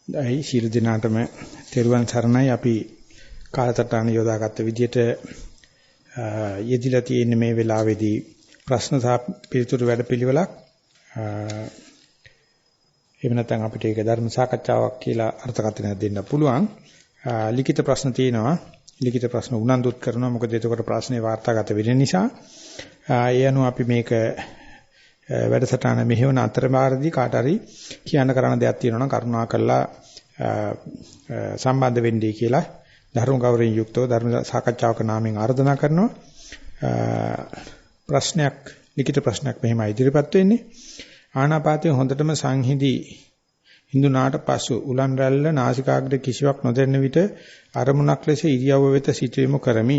දැයි ශීල දිනාටම තෙරුවන් සරණයි. අපි කාලසටහන යොදාගත්ත විදිහට යෙදිලා තියෙන මේ වෙලාවේදී ප්‍රශ්න සහ පිළිතුරු වැඩපිළිවෙලක් එහෙම නැත්නම් අපිට ඒක ධර්ම සාකච්ඡාවක් කියලා අර්ථකථනයක් දෙන්න පුළුවන්. ලිඛිත ප්‍රශ්න තියෙනවා. ලිඛිත ප්‍රශ්න උනන්දුත් කරනවා. මොකද එතකොට ප්‍රශ්නේ වාර්තාගත වෙන නිසා. ඒ අනුව අපි මේක වැඩසටහන මෙහෙවන අතරමාරදී කාට හරි කියන්න කරන්න දෙයක් තියෙනවා නම් කරුණාකරලා සම්බන්ධ වෙන්නයි කියලා ධර්ම ගෞරවයෙන් යුක්තව ධර්ම සාකච්ඡාවක නාමයෙන් ආරාධනා කරනවා. ප්‍රශ්නයක් ලිඛිත ප්‍රශ්නයක් මෙහෙම ඉදිරිපත් වෙන්නේ. ආනාපානයේ හොඳටම සංහිඳි හිඳුනාට පසු උලන් රැල්ල නාසිකාග්‍රේ කිසිවක් නොදැන්න විට අරමුණක් ලෙස ඉරියව්ව වෙත සිත යොමු කරමි.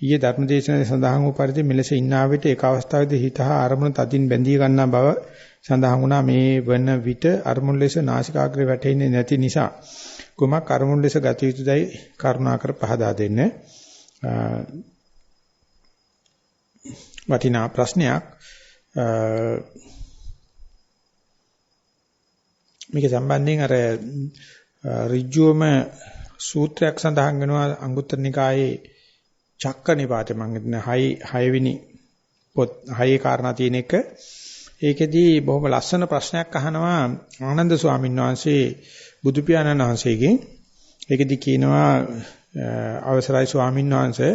ඊයේ ධර්මදේශනයේ සඳහන් වූ පරිදි මෙලෙස ඉන්නා විට ඒක අවස්ථාවේදී හිත හා අරමුණ තදින් බැඳී ගන්නා බව සඳහන් වුණා. මේ වන විට අරමුණ ලෙස නාසිකාග්‍රේ වැටෙන්නේ නැති නිසා කුමක් අරමුණ ලෙස ගත යුතුදයි කරුණාකර පහදා දෙන්න. වටිනා ප්‍රශ්නයක්. මේක සම්බන්ධයෙන් අර ඍජුවම සූත්‍රයක් සඳහන් වෙනවා අංගුත්තර නිකායේ චක්ක නිපාතේ මම හිතන්නේ 6 වෙනි පොත් 6 කාරණා තියෙන එක. ඒකෙදී බොහොම ලස්සන ප්‍රශ්නයක් අහනවා ආනන්ද ස්වාමීන් වහන්සේ බුදු පියාණන් වහන්සේගෙන්. ඒකෙදී කියනවා අවසරයි ස්වාමීන් වහන්සේ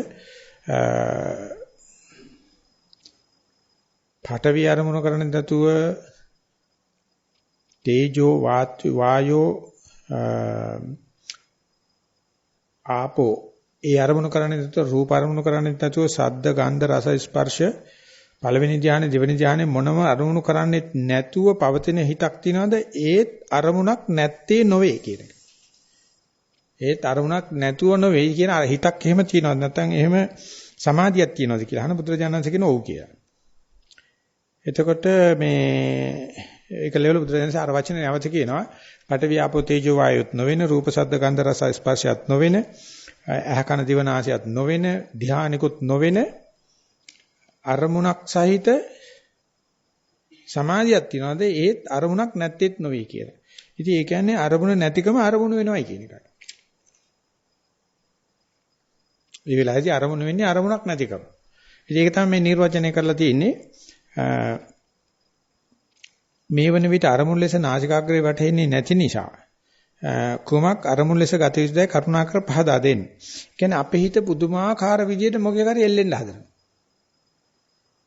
පඨවි ආරමුණු කරන්නේ නැතුව තේජෝ වායෝ ආපෝ ඒ අරමුණු කරන්නේ නැතුව රූප අරමුණු කරන්නේ නැතුව ශබ්ද ගන්ධ රස ස්පර්ශ පළවෙනි ධානය දෙවෙනි ධානය මොනම අරමුණු කරන්නේ නැතුව පවතින හිතක් තියනවාද ඒත් අරමුණක් නැත්තේ නොවේ කියන එක. ඒත් අරමුණක් නැතුව නොවේ කියන අර හිතක් එහෙම තියනවාද නැත්නම් එහෙම සමාධියක් තියනවාද කියලා අහන බුදුරජාණන්සේ කියන ඔව් කියලා. එතකොට මේ ඒක ලෙවල බුදුරජාණන්සේ අර වචනේ නැවත කියනවා පඨවි ආපෝ තේජෝ වායුත් නොවෙන රූප ශබ්ද ගන්ධ රස ස්පර්ශයත් නොවෙන ඇහ කන දිව නාසයත් නොවෙන ධානිකුත් නොවෙන අරමුණක් සහිත සමාධියක් තියනවාද ඒත් අරමුණක් නැත්තේත් නොවේ කියලා. ඉතින් ඒ කියන්නේ අරමුණ නැතිකම අරමුණ වෙනවයි කියන එකයි. මේ වෙලාවේදී අරමුණ වෙන්නේ අරමුණක් නැතිකම. ඉතින් ඒක තමයි මේ නිර්වචනය කරලා තියෙන්නේ. මේ වන විට අරමුණු ලෙස නාසිකාග්‍රේ වැටෙන්නේ නැති නිසා කුමක් අරමුණු ලෙස ගත යුතුදයි කරුණාකර පහදා දෙන්න. කියන්නේ අපේ හිත පුදුමාකාර විදියට මොකේ කරේ එල්ලෙන්න හදනවා.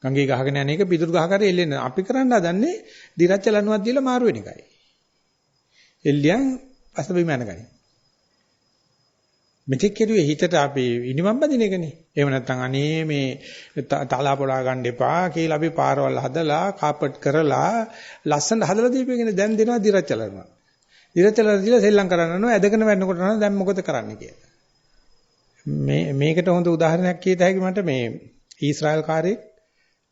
ගංගේ ගහගෙන යන එක පිටුරු ගහ කරේ එල්ලෙන්න. අපි කරන්න හදන්නේ දිරච්ච ලණුවක් දීලා මාරු වෙන එකයි. එල්ලියන් අසබිම යනකයි. මෙතෙක් කෙරුවේ හිතට අපි ඉනිමම් බඳින එකනේ. එහෙම නැත්නම් අනේ මේ තලා පොලා ගන්න එපා කියලා අපි පාරවල් හදලා කාපට් කරලා ලස්සන හදලා දීපේගෙන දැන් දෙනවා දිරච්චලනවා. දිරච්චලලා දීලා සෙල්ලම් කරනවා ඇදගෙන වැන්නකොට නම් දැන් මොකද කරන්න කියලා. මේකට හොඳ උදාහරණයක් කියත හැකි මට මේ ඊශ්‍රායල් කාර්යයක්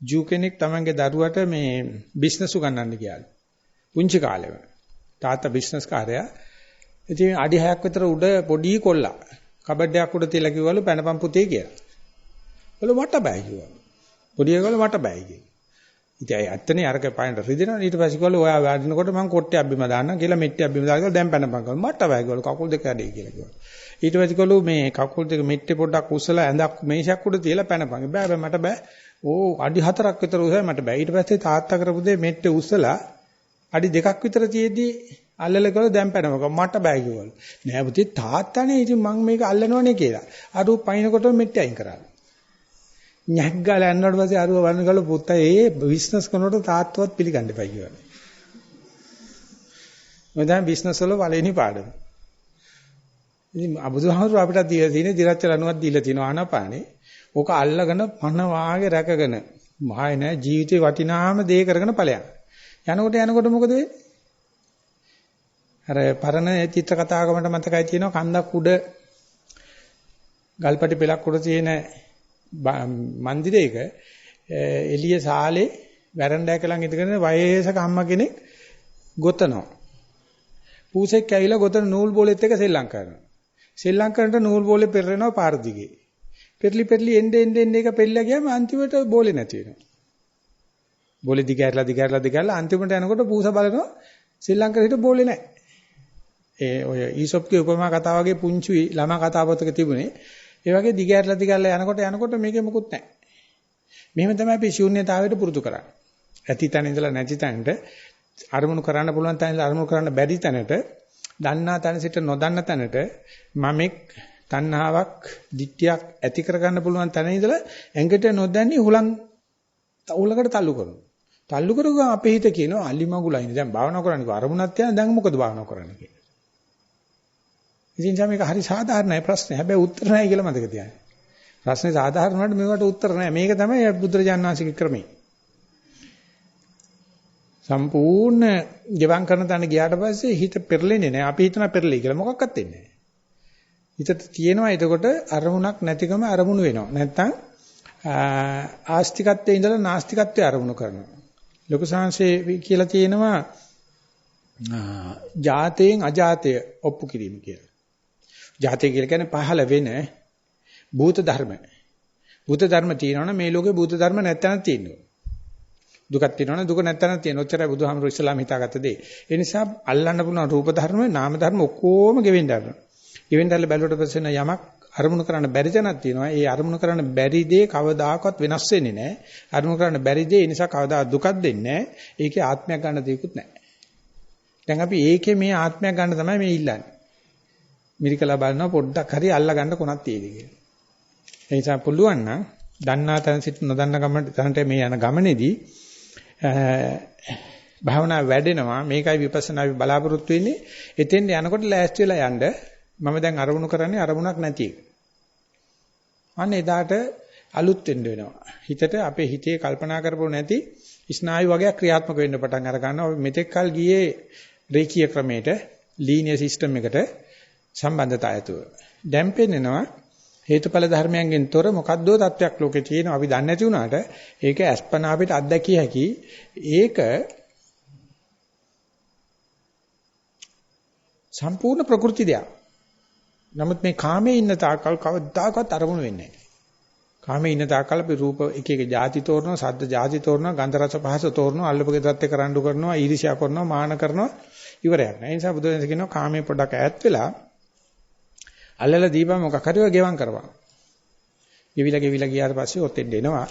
ජූ කෙනෙක් තමන්ගේ දරුවට මේ බිස්නස් උගන්වන්න ගියාලු. පුංචි කාලෙම. තාත්තා බිස්නස් කාර්යයා. ඉතින් අඩි 6ක් විතර උඩ පොඩි කොල්ලා කබඩයක් උඩ තියලා කිව්වලු පැනපම් පුතේ කියලා. බල මට බෑ කිව්වා. පොඩි එකවල මට බෑ කිව්වා. ඉතින් ඇත්තනේ අරක පායන්ට රිදෙනවා. ඊට පස්සේ කිව්වලු ඔයා වඩිනකොට මම කොට්ටේ අබ්බිම දාන්නම් කියලා මෙට්ටේ අබ්බිම දාලා දැන් පැනපම් කිව්වා. මට බෑ කිව්වලු කකුල් දෙක ඇදේ කියලා කිව්වා. ඊට පස්සේ කිව්වලු මේ කකුල් දෙක මෙට්ටේ පොඩ්ඩක් උස්සලා ඇඳක් මේෂයක් උඩ තියලා පැනපම්. බෑ මට බෑ. ඕ අඩි 4ක් විතර උසයි මට බෑ. ඊට පස්සේ තාත්තා කරපු දේ මෙට්ටේ උස්සලා අඩි 2ක් විතර තියේදී අල්ලලා කළා දැන් පැනමක මට බෑ කිව්වලු. නෑ පුතේ තාත්තානේ ඉතින් මම මේක අල්ලනවනේ කියලා. අරුව පයින්කොට මෙට්ට අයින් කරා. නැග්ගලා යනකොට පස්සේ අරුව වන්නගල පුතා ඒ බිස්නස් කරනකොට තාත්තවත් පිළිගන්න එපා කිව්වා. මම දැන් බිස්නස් වල වලේනි පාඩම. ඉතින් අබුදුහාමුදුරුවෝ අපිට දීලා තියෙන දිරච්ච ලණුවක් දීලා තියෙනවා ආනාපානේ. ඕක අල්ලගෙන පන වාගේ රැකගෙන මහයි නෑ ජීවිතේ වටිනාම දේ කරගෙන ඵලයන්. යනකොට මොකද වෙන්නේ? අර පරණ චිත්‍ර කතාවක මට මතකයි තියෙනවා කන්දක් උඩ ගල්පටි පෙලක් උඩ තියෙන මන්දිරයක එළිය සාලේ වැරන්ඩා එක ළඟ ඉඳගෙන වයසක අම්මා කෙනෙක් ගොතනවා. පූසෙක් ඇවිල්ලා ගොතන නූල් බෝලෙත් එක සෙල්ලම් කරනවා. සෙල්ලම් කරනට නූල් බෝලේ පෙරලෙනවා පාර දිගේ. පෙරලි එන්නේ එක පෙරලා ගියාම අන්තිමට බෝලේ නැති වෙනවා. බෝලේ දිගහැරලා අන්තිමට යනකොට පූස බලනවා ශ්‍රී ලංකාවේ හිට බෝලේ නැහැ. ඒ ඔය ඊසොප්ගේ උපමා කතාව වගේ පුංචි ළමා කතාපොතක තිබුණේ. ඒ වගේ දිගහැරලා යනකොට මේකේ මොකුත් නැහැ. මෙහෙම තමයි අපි ශූන්‍යතාවයට පුරුදු කරන්නේ. ඇති තැන ඉඳලා නැති තැනට අරමුණු කරන්න පුළුවන් තැන ඉඳලා අරමුණු කරන්න බැරි තැනට දන්නා තැන සිට නොදන්න තැනට මමෙක් තණ්හාවක් දිට්ඨියක් ඇති කරගන්න පුළුවන් තැන ඉඳලා ඇඟට නොදැනී උලකට තල්ලු කරනවා. තල්ලු කරගම අපේ හිත කියනවා අලි මගුලයිනේ. දැන් භාවනා කරන්නේ අරමුණක් යන දැන් මොකද භාවනා කරන්නේ කියලා. ඉතින් මේක හරි සාධාරණයි ප්‍රශ්නේ. හැබැයි උත්තර නැහැ කියලා මතක තියාගන්න. ප්‍රශ්නේ සාධාරණ වුණාට මේකට උත්තර නැහැ. මේක තමයි බුදුරජාණන් වහන්සේගේ ක්‍රමය. සම්පූර්ණ ගෙවම් කරන තැන ගියාට පස්සේ හිත පෙරලෙන්නේ නැහැ. අපි හිතනවා පෙරලෙයි කියලා. මොකක්වත් වෙන්නේ නැහැ. හිතට තියෙනවා එතකොට අරමුණක් නැතිකම අරමුණු වෙනවා. නැත්තම් ආස්තිකත්වයේ ඉඳලා නාස්තිකත්වයේ අරමුණු කරනවා. ලොකු සංසේ කියලා තියෙනවා ජාතයෙන් අජාතය ඔප්පු කිරීම කියලා. ජාතය කියලා කියන්නේ පහළ වෙන භූත ධර්ම. භූත ධර්ම තියෙනවනේ මේ ලෝකේ භූත ධර්ම නැත්තනක් තියෙනවා. දුකක් තියෙනවනේ දුක නැත්තනක් තියෙනවා. ඔච්චරයි බුදුහාමුදුරුවෝ ඉස්ලාම හිතාගත්ත දේ. ඒ නිසා අල්ලන්න පුළුවන් රූප ධර්ම නාම ධර්ම ඔක්කොම ගෙවෙන්න ගන්නවා. ගෙවෙන්න දැල්ල බැලුවට පස්සේ යමක් අරමුණු කරන්න බැරි තැනක් තියෙනවා. ඒ අරමුණු කරන්න බැරි දේ කවදාකවත් වෙනස් වෙන්නේ නැහැ. අරමුණු කරන්න බැරි දේ ඒ නිසා කවදා දුකක් දෙන්නේ නැහැ. ඒකේ ආත්මයක් ගන්න දෙයක්වත් නැහැ. දැන් අපි ඒකේ මේ ආත්මයක් ගන්න තමයි මේ ඉල්ලන්නේ. මිරිකලා බලනවා පොඩ්ඩක් හරි අල්ලා ගන්න කොනක් තියෙද කියලා. ඒ නිසා පුළුවන් නම් දන්නා තැන සිට නොදන්න තැනට මේ යන ගමනේදී භාවනා වැඩෙනවා. මේකයි විපස්සනා බලාපොරොත්තු වෙන්නේ. එතෙන් යනකොට ලෑස්ති වෙලා යන්න මම දැන් අරමුණු කරන්නේ අරමුණක් නැති එක. අන්න එදාට අලුත් වෙන්න වෙනවා. හිතට අපේ හිතේ කල්පනා කරපො නැති ස්නායු වගේ ක්‍රියාත්මක වෙන්න පටන් අර ගන්නවා. මෙතෙක් කල් ගියේ රේඛීය ක්‍රමයට ලීනියර් සිස්ටම් එකට සම්බන්ධතාවයතුව. දැන් පෙන්නනවා හේතුඵල ධර්මයන්ගෙන් තොර මොකද්දෝ තත්වයක් ලෝකේ තියෙනවා. අපි දන්නේ නැති වුණාට ඒක අස්පනා අපිට අත්දැකිය හැකි. ඒක සම්පූර්ණ ප්‍රകൃති දෙයක්. නමුත් මේ කාමයේ ඉන්න තාක්කල් කවදාකවත් අරමුණු වෙන්නේ නැහැ. කාමයේ ඉන්න තාක්කල් අපි රූප එක එක ಜಾති තෝරනවා, ශබ්ද ಜಾති තෝරනවා, ගන්ධ රස පහස තෝරනවා, අල්ලපගේ දත් එක රණ්ඩු කරනවා, ඊර්ෂ්‍යා කරනවා, මාන කරනවා, ඉවරයක් නෑ. ඒ නිසා බුදුරජාණන් කියනවා කාමයේ පොඩක් ඈත් වෙලා අල්ලලා දීපම මොකක් හරි ඔය ගෙවම් කරපන්. ගෙවිලා ගියාට පස්සේ ඔතෙන් එනවා.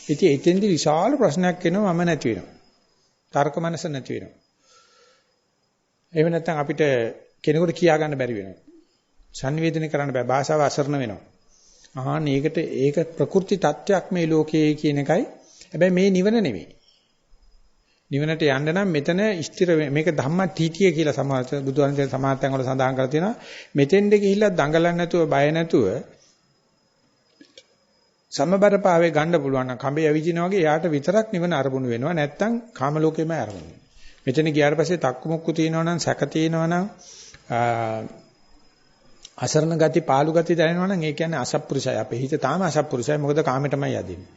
ඉතින් එතෙන්දි විශාල ප්‍රශ්නයක් එනවා මම නැති වෙනවා. තර්ක මනස නැති වෙනවා. එහෙම නැත්නම් අපිට කෙනෙකුට කියා ගන්න බැරි වෙනවා. සංවේදනය කරන්න බෑ. භාෂාව අසරණ වෙනවා. ඒක ප්‍රකෘති තත්වයක් මේ ලෝකයේ කියන එකයි. හැබැයි මේ නිවන නෙවෙයි. නිවනට යන්න නම් මෙතන ස්ථිර මේක ධම්මටීතිය කියලා සමාජ බුදුන්සේ සමාජයන් වල සඳහන් කරලා තියෙනවා. මෙතෙන්ද ගිහිල්ලා දඟලන්නේ නැතුව බය නැතුව සමබරපාවේ ගන්න පුළුවන් නම් කඹේ ඇවිදිනා වගේ යාට විතරක් නිවන අරමුණු වෙනවා. නැත්තම් කාම ලෝකෙම අරමුණු. මෙතන ගියාට පස්සේ තක්කු මුක්කු තියෙනවා නම් සැක තියෙනවා නම් අසරණ ගති පාළු ගති දැනෙනවා නම් ඒ කියන්නේ අසත්පුරුෂය. අපේ හිත තාම අසත්පුරුෂය. මොකද කාමයටමයි යදින්නේ.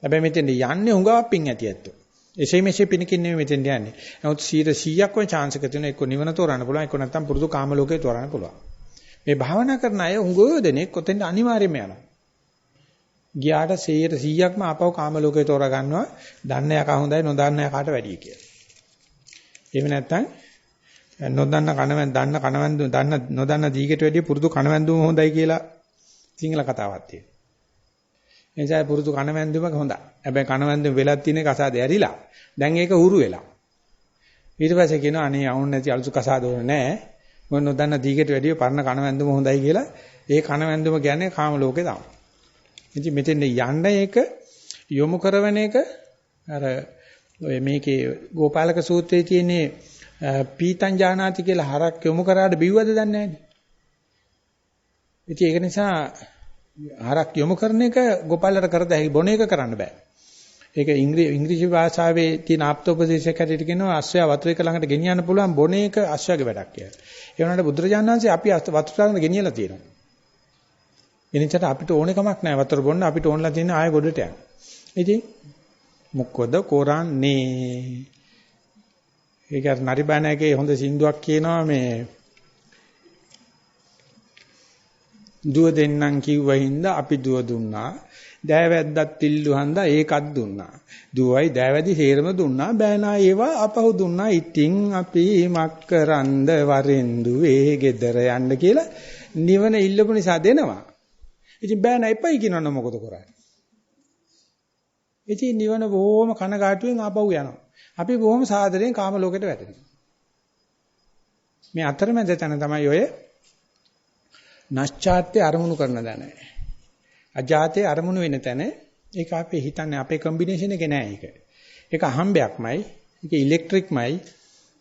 හැබැයි මෙතෙන් යන්නේ හුඟාවක් පිං ඇති ඇත්තෝ. එසේ මෙසේ පිනකින් නෙමෙයි මෙතෙන් යන්නේ. නමුත් 100ක් වෙන chance එක තියෙනවා. එක්ක නිවන තෝරන්න පුළුවන්. එක්ක නැත්තම් පුරුදු කාම ලෝකේ තෝරන්න පුළුවන්. මේ භාවනා කරන අය හුඟෝ දෙනෙක් ඔතෙන්ට අනිවාර්යයෙන්ම යනවා. ගියාට 100%ක්ම ආපහු කාම ලෝකේ තෝරා ගන්නවා. දන්න යකා හොඳයි නොදන්න යකාට වැඩිය කියලා. එහෙම නැත්තම් නොදන්න කනවැන් දන්න කනවැන්දු දන්න නොදන්න දීකට වැඩිය පුරුදු කනවැන්දුම හොඳයි කියලා සිංහල කතාවක් තියෙනවා. එනිසා පුරුදු කනවැන්දුම හොඳයි. හැබැයි කනවැන්දුම වෙලක් තියෙන කසාදේ ඇරිලා. දැන් ඒක උරු වෙලා. ඊට පස්සේ කියනවා අනේ අවුන් නැති අලුත් කසාද ඕනේ නැහැ. මොන නොදන්න දීකට වැඩිය පරණ කනවැන්දුම හොඳයි කියලා. ඒ කනවැන්දුම කියන්නේ කාම ලෝකේ තමයි. ඉතින් මෙතෙන් යන්න ඒක යොමු කරවන එක අර ඔය මේකේ ගෝපාලක සූත්‍රයේ තියෙන්නේ පීතං ජානාති කියලා හරක් යොමු කරාට බිව්වද දන්නේ නැහැ. ඉතින් ඒක නිසා හරක් යොමු කරන එක ගෝපාලට කරද හැකි බොන එක කරන්න බෑ. ඒක ඉංග්‍රීසි භාෂාවේ තියෙන ආප්තෝපදේශයක් හැටියට කියනවා අශ්වයා වතුර එක ළඟට ගෙනියන්න පුළුවන් බොන එක අශ්වයාගේ වැඩක් කියලා. ඒ වුණාට බුදුරජාණන් වහන්සේ අපි වතුර ළඟට ගෙනියලා තියෙනවා. එනිසා අපිට ඕනේ කමක් නැහැ වතුර බොන්න අපිට ඕනලා තියෙන ආය ගොඩට යන්න. ඉතින් මොකද කරන්නේ? ඒක අර නරිබානගේ හොඳ සින්දුවක් කියනවා මේ දුව දෙන්නම් කිව්ව හින්දා අපි දුව දුන්නා. දෑවැද්දත් ඉල්ලුහන්දා ඒකත් දුන්නා. දුවයි දෑවැදි සේරම දුන්නා. බෑනා ඒවා අපහු දුන්නා. ඉතින් අපි මක්කරන්ද වරෙන්දුවේ ගෙදර යන්න කියලා නිවන ඉල්ලපු නිසා දෙනවා. ඉතින් බෑනා එපයි කියනවනම් මොකද කරන්නේ? ඉතින් නිවන බොහොම කනගාටුවෙන් ආපහු යනවා. අපි බොහොම සාදරයෙන් කාම ලෝකෙට වැටෙනවා. මේ අතරමැද තැන තමයි ඔය නැස්චාත්‍ය අරමුණු කරන දන. අජාතේ අරමුණු වෙන තැන ඒක අපි හිතන්නේ අපේ කම්බිනේෂන් එක නෑ ඒක. ඒක අහම්බයක්මයි. ඒක ඉලෙක්ට්‍රික්මයි.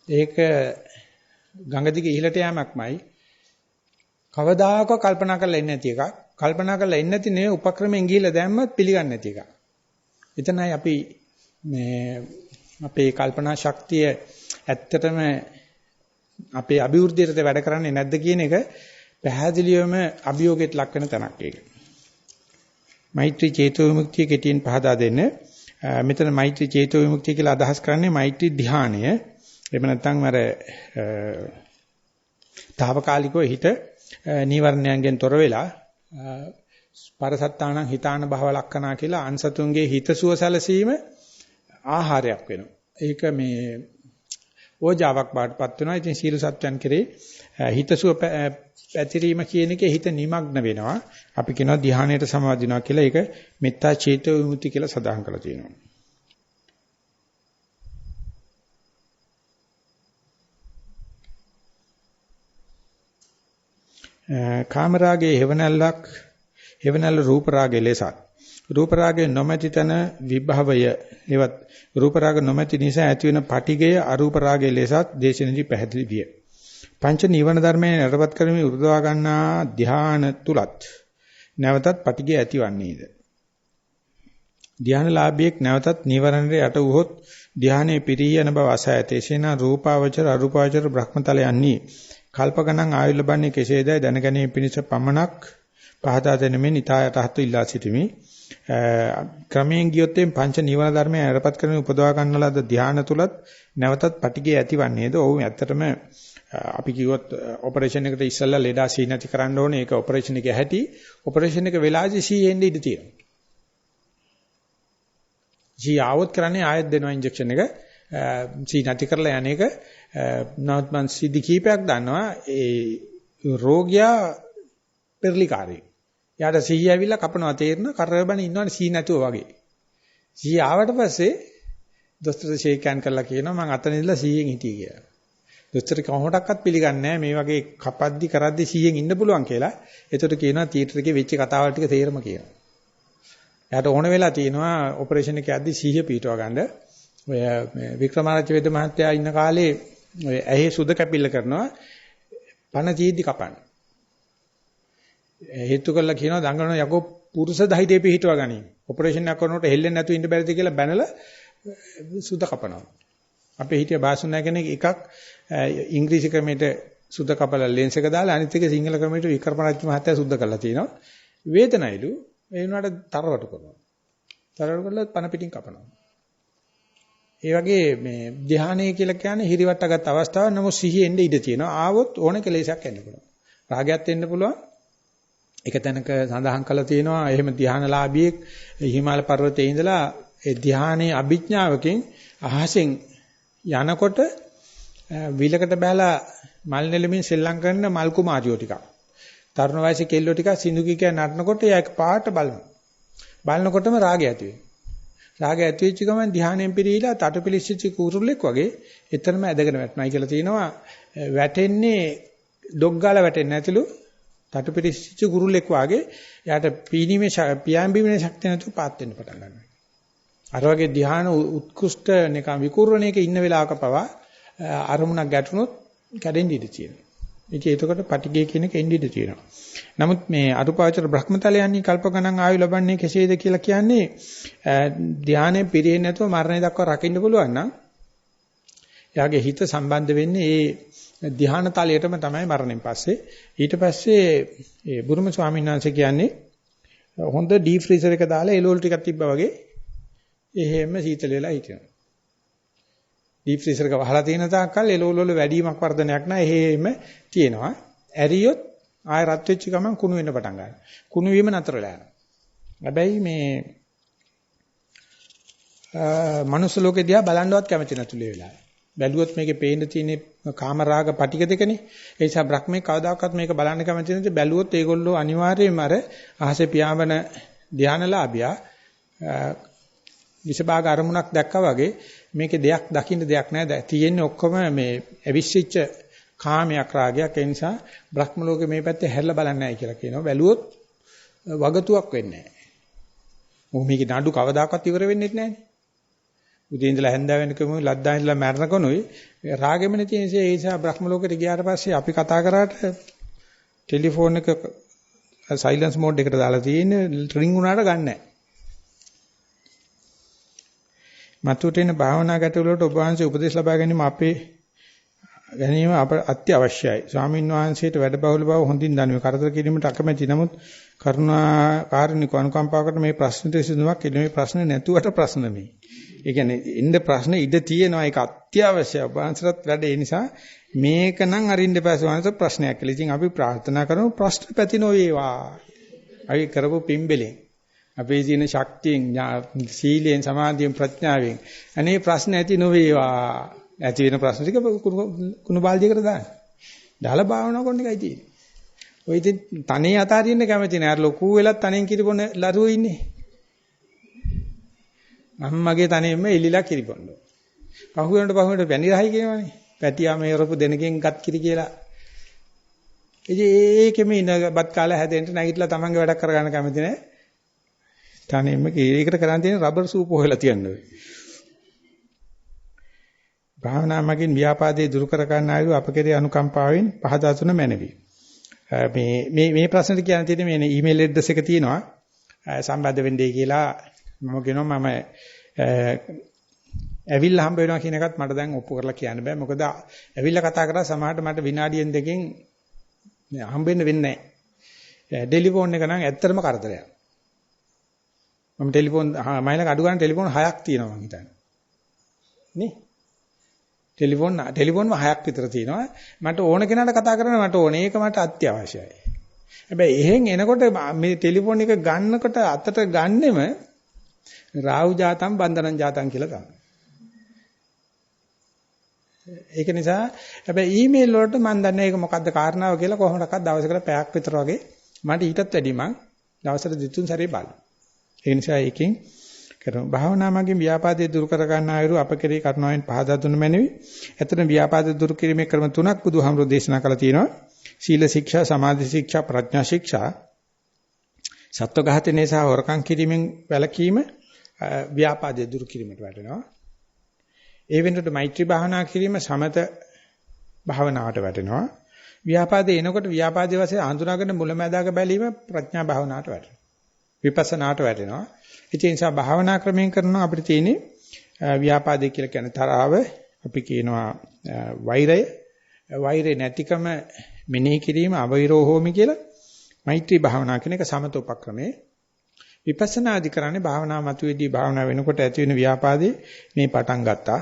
ඒක ගඟ දිගේ ඉහළට යෑමක්මයි. කවදාකවත් කල්පනා කරලා ඉන්නේ නැති එකක්. කල්පනා කරලා ඉන්නේ නැති නේ උපක්‍රමයෙන් ගිහිල්ලා දැම්මත් පිළිගන්නේ නැති එකක්. එතනයි අපි මේ අපේ කල්පනා ශක්තිය ඇත්තටම අපේ අභිවෘද්ධියට වැඩ කරන්නේ නැද්ද කියන එක පැහැදිලිවම අභියෝගයට ලක් වෙන තැනක් ඒක. මෛත්‍රී චේතෝ විමුක්තිය කෙටියෙන් පහදා දෙන්න. මෙතන මෛත්‍රී චේතෝ විමුක්තිය කියලා අදහස් කරන්නේ මෛත්‍රී ධානය. එහෙම නැත්නම් අර తాවකාලිකව හිත නීවරණයන්ගෙන් තොර වෙලා පරසත්තාන හිතාන භව ලක්කනා කියලා අන්සතුන්ගේ හිතසුව සැලසීම ආහාරයක් වෙනවා. ඒක මේ ඕජාවක් බාටපත් වෙනවා. ඉතින් සීල සත්‍යයන් කෙරේ හිතසුව පැතිරීම කියන එකේ හිත නිමග්න වෙනවා. අපි කියනවා ධ්‍යානයට සමාදිනවා කියලා. ඒක මෙත්තා චේතෝ විමුක්ති කියලා සඳහන් කරලා තියෙනවා. කාමරාගයේ හේවණල්ල රූප රාගයේ ලෙසත් රූප රාගයේ නොමැති තන විභවය එවත් රූප රාග නොමැති නිසා ඇති වෙන පටිගය අරූප රාගයේ ලෙසත් දේශනෙදි පැහැදිලි විය. පංච නීවරණ ධර්මයන් යටපත් කරමින් උරුදවා ගන්නා ධ්‍යාන තුලත් නැවතත් පටිගය ඇතිවන්නේද? ධ්‍යානලාභියෙක් නැවතත් නීවරණයට යට වූහොත් ධ්‍යානයේ පිරී යන බව අසයතේසේන රූපාවචර අරූපාවචර බ්‍රහ්මතලයන්හි කල්ප ගණන් ආයු ලබන්නේ කෙසේදයි දැනගැනීම පිණිස පමණක් පහදා දෙනෙමින් ඊතායට හත්තු ඉල්ලා සිටිමි. ක්‍රමයෙන් ගියොත් පංච නීවරණ ධර්මයන් යටපත් කරමින් උපදවා ගන්න ලද ධ්‍යාන තුලත් නැවතත් පටිගය ඇතිවන්නේද? ඔව් ඇත්තටම අපි කිව්වොත් ඔපරේෂන් එකට ඉස්සෙල්ලා ලෙඩා සී නැති කරන්න ඕනේ. ඒක ඔපරේෂන් එකේ හැටි. ඔපරේෂන් එක වෙලාදී සී එන්නේ ඉඳී තියෙනවා. සී ආවොත් කරන්නේ ආයෙත් දෙනවා ඉන්ජෙක්ෂන් එක. සී නැති කරලා යන එක නවත් මං සිද්ධි කීපයක් දන්නවා. ඒ රෝගියා පෙරලිකාරී. යාට සී ඇවිල්ලා කපනවා තේරෙන කරබන ඉන්නවනේ සී නැතුව වගේ. සී ආවට පස්සේ දොස්තර ෂේක් හෑන්ඩ් කරලා කියනවා මං අතන ඉඳලා සීයෙන් හිටියේ කියලා. දොස්තර කොහොමඩක්වත් පිළිගන්නේ නැහැ මේ වගේ කපද්දි කරද්දි 100න් ඉන්න පුළුවන් කියලා. ඒකට කියනවා තියටර් එකේ වෙච්ච කතාවල් ටික තේරම කියනවා. එයාට ඕන වෙලා තියෙනවා ඔපරේෂන් එකේ යද්දි 100 පීටව ගන්න. ඔය වික්‍රමාරච්චි වේද මහත්තයා ඉන්න කාලේ ඔය ඇහි සුද කැපිල්ල කරනවා පණ තීද්දි කපන්න. හේතු කළා කියනවා දඟලන යකෝ පුරුෂ ධෛර්යය පිහිටවා ගනි. ඔපරේෂන් එක කරනකොට හෙල්ලෙන්නේ නැතුව ඉන්න බැරිද කියලා බැනලා සුද කපනවා. අපේ හිටිය භාෂණ කෙනෙක් එකක් ඉංග්‍රීසි ක්‍රමයට සුද්ධ කපලා ලෙන්ස් එක දාලා අනිත් එක සිංහල ක්‍රමයට වික්‍රමරාජ්‍ය මහත්තයා සුද්ධ කරලා තිනවා. වේදනයිලු ඒ වුණාට තරවටු කරනවා. තරවටු කරලා පන පිටින් කපනවා. ඒ වගේ මේ ධ්‍යානය කියලා කියන්නේ හිරිවට්ටගත් අවස්ථාවක්. නමුත් සිහිය එන්නේ ඉඩ තියෙනවා. ආවොත් ඕන කෙලෙසක් එන්න පුළුවන්. රාගයත් එන්න පුළුවන්. එක තැනක සඳහන් කරලා තියෙනවා එහෙම ධ්‍යානලාභියෙක් හිමාල පර්වතයේ ඉඳලා ඒ ධ්‍යානයේ අභිඥාවකින් අහසෙන් යනකොට විලකට බැලලා මල් නෙලමින් සෙල්ලම් කරන මල් කුමාරියෝ ටිකක් තරුණ වයසේ කෙල්ලෝ ටිකක් සිඳු කීක නටනකොට ඒක පාට බලනවා. බලනකොටම රාගය ඇති වෙනවා. රාගය ඇති වෙච්ච ගමන් ධ්‍යානයෙන් පිරීලා තටපිලිච්ච කුරුල්ලෙක් වගේ එතරම් ඇදගෙන වැටෙනවා කියලා තියෙනවා. වැටෙන්නේ ඩොග් ගාලා වැටෙන්නේ නැතිලු තටපිලිච්ච කුරුල්ලෙක් වගේ යාට පීනීමේ පියාඹීමේ ශක්තිය නැතුව පාත් වෙන්න පටන් ගන්නවා. අර වගේ ධ්‍යාන උත්කෘෂ්ඨ නිකන් විකූර්ණයක ඉන්න වෙලාවක පවා අරමුණක් ගැටුනොත් කැඩෙන්න ඉඩ තියෙනවා. ඒක එතකොට පටිගය කියන එක එන්න ඉඩ තියෙනවා. නමුත් මේ අරුපාවචර බ්‍රහ්මතලයන්හි කල්ප ගණන් ආයු ලබන්නේ කෙසේද කියලා කියන්නේ ධ්‍යානයේ පිරෙන්නේ නැතුව මරණය දක්වා රකින්න පුළුවන් නම් එයාගේ හිත සම්බන්ධ වෙන්නේ ඒ ධ්‍යාන තලයටම තමයි මරණයෙන් පස්සේ. ඊට පස්සේ ඒ බුරුම ස්වාමීන් වහන්සේ කියන්නේ හොඳ ඩීප් ෆ්‍රීසර් එක දාලා එළවලු ටිකක් තිබ්බා වගේ එහෙම සීතල වෙලා හිටිනවා. ඩීප් ෆ්‍රීසර් එක වහලා තියෙන තාක්කල් එළවලු වල වැඩිමක් වර්ධනයක් නැහැ. එහෙම තියෙනවා. ඇරියොත් ආය රත් වෙච්ච ගමන් කුණු වෙන්න පටන් ගන්නවා. කුණු වීම නතර වෙලා යනවා. හැබැයි මේ මනුස්ස ලෝකේ දිහා බලන්නවත් කැමති නැතුළු වෙලාවයි. බැලුවොත් මේකේ පේන්න තියෙන කාමරාග පටික දෙකනේ. ඒ නිසා බ්‍රහ්මයේ කවදාකවත් මේක බලන්න කැමති නැති බැලුවොත් ඒගොල්ලෝ අනිවාර්යයෙන්ම අර අහසේ පියාඹන ධානලාභියා විසභාග අරමුණක් දැක්කා වගේ මේකේ දෙයක් දකින්න දෙයක් නැහැ. තියෙන්නේ ඔක්කොම මේ අවිශ්චිච්ච කාමයක් රාගයක්. ඒ නිසා බ්‍රහ්ම ලෝකේ මේ පැත්තේ හැරිලා බලන්නේ නැහැ කියලා කියනවා. බැලුවොත් වගතුවක් වෙන්නේ නැහැ. මොකද මේකේ නඩු කවදාකවත් ඉවර වෙන්නේ නැහැ. උදේ ඉඳලා හැන්ද වෙනකම ලද්දා ඉඳලා මැරෙනකොනුයි රාගෙමනේ තියෙන ඒ නිසා බ්‍රහ්ම ලෝකෙට ගියාට පස්සේ අපි කතා කරාට ටෙලිෆෝන් එක සයිලන්ස් මෝඩ් එකට දාලා තියෙන්නේ රින්ග් වුණාට ගන්න නැහැ. මතුටෙන භාවනා ගැටළු වලට ඔබ වහන්සේ උපදෙස් ලබා ගැනීම අප අත්‍යවශ්‍යයි. ස්වාමීන් වහන්සේට වැඩ බහුල බව හොඳින් දනිමු. කරදර කිරීමට අකමැති. නමුත් කරුණා කාරුණික අනුකම්පාවකට මේ ප්‍රශ්නට විසඳුමක් මේ ප්‍රශ්නේ නැතුවට ප්‍රශ්න මේ. ඒ කියන්නේ ඉන්න ප්‍රශ්න ඉඳ තියෙනවා ඒක අත්‍යවශ්‍යයි. ඔබ වහන්සේට වැඩ ඒ නිසා මේක නම් අරින්න එපා ස්වාමීන් ප්‍රශ්නයක් කියලා. ඉතින් අපි ප්‍රාර්ථනා කරමු ප්‍රශ්න පැති නොවේවා. අපි කරපු පිම්බෙලෙන් අපේ තියෙන ශක්තියෙන් සීලයෙන් සමාධියෙන් ප්‍රඥාවෙන් අනේ ප්‍රශ්න ඇති නොවේවා. ඇති වෙන ප්‍රශ්න ටික කුණු බාල්දියකට දාන්න. දාලා භාවනා කරන එකයි තියෙන්නේ. ඔය ඉතින් තනේ අතාරින්න කැමති නෑ. අර ලොකු වෙලත් තනෙන් කිරිපොන ලරුවෝ ඉන්නේ. අම්මගේ තනෙන්ම එලිලා කිරිපොන්නෝ. පහුවෙනට පැණි රහයි කියනවනේ. පැටියා මේ රොපු දෙනකින් ගත් කිරි කියලා. ඉතින් ඒකෙම ඉනබත් කාලා හැදෙන්න නැගිටලා තමන්ගේ වැඩක් කරගන්න කැමති නෑ. තනෙන්ම ඒකට කරන් තියෙන රබර් සූප් හොයලා තියන්නේ. භාවනා මගින් ව්‍යාපාදේ දුරු කර ගන්න ආයු අප කෙරේ අනුකම්පාවෙන් පහදා තුන මැනවි. මේ ප්‍රශ්නෙට කියන්න තියෙන්නේ මේ ඊමේල් ඇඩ්‍රස් එක තියෙනවා. සම්බන්ධ වෙන්නයි කියලා මම කියනවා මම ඇවිල්ලා හම්බ වෙනවා කියන එකත් මට දැන් ඔප්පු කරලා කියන්න බෑ. මොකද ඇවිල්ලා කතා කරා සමහරට මට විනාඩියෙන් දෙකකින් හම්බෙන්න වෙන්නේ නැහැ. ටෙලිෆෝන් එක නම් ඇත්තටම කරදරයක්. මම ටෙලිෆෝන් මයිලක අඩු ගන්න ටෙලිෆෝන් 6ක් තියෙනවා මං හිතන්නේ. නේ? ටෙලිෆෝන් 6ක් විතර තියෙනවා. මට ඕන කෙනාට කතා කරන්න මට ඕනේ. ඒක මට අත්‍යවශ්‍යයි. හැබැයි එහෙන් එනකොට මේ ටෙලිෆෝන් එක ගන්නකොට අතට ගන්නෙම රාහු ජාතම් බන්ධනං ජාතම් කියලා තමයි. ඒක නිසා හැබැයි ඊමේල් වලට මම දන්නේ ඒක මොකද්ද කාරණාව කියලා කොහොමඩක්වත් දවසකට පැයක් විතර වගේ මට ඊටත් වැඩි මං දවසට දෙතුන් සැරේ බලනවා. ඒ නිසා ඒකෙන් කරමු. භාවනා මගින් ව්‍යාපාදයේ දුරු කර ගන්න ආයුරු අප කෙරේ කරුණාවෙන් පහදා දුන්න මැනවි. එතන ව්‍යාපාදයේ දුරු කිරීමේ ක්‍රම තුනක් බුදුහාමුදුරෝ දේශනා කළා තියෙනවා. සීල ශික්ෂා, සමාධි ශික්ෂා, ප්‍රඥා ශික්ෂා. සත්ව ඝාතනයේ සහ හොරකම් කිරීමෙන් වැළකීම ව්‍යාපාදයේ දුරු කිරීමට වැටෙනවා. ඒ වෙනුවට මෛත්‍රී භාවනා කිරීම සමත භාවනාවට වැටෙනවා. ව්‍යාපාදේ එනකොට ව්‍යාපාදයේ වශයෙන් හඳුනාගෙන මුලැමැදාක බැලීම ප්‍රඥා භාවනාවට වැටෙනවා. විපස්සනාට වැටෙනවා. ඒ නිසා භාවනා ක්‍රමයෙන් කරනවා අපිට තියෙන්නේ ව්‍යාපාදේ කියලා කියන්නේ තරාව, අපි කියනවා වෛරය නැතිකම මෙනෙහි කිරීම අවෛරෝ හෝමි කියලා. මෛත්‍රී භාවනා කියන එක සමත උපක්‍රමයේ. විපස්සනා ආදි කරන්නේ භාවනා මතුවේදී භාවනා වෙනකොට ඇති වෙන ව්‍යාපාදේ මේ පටන් ගත්තා.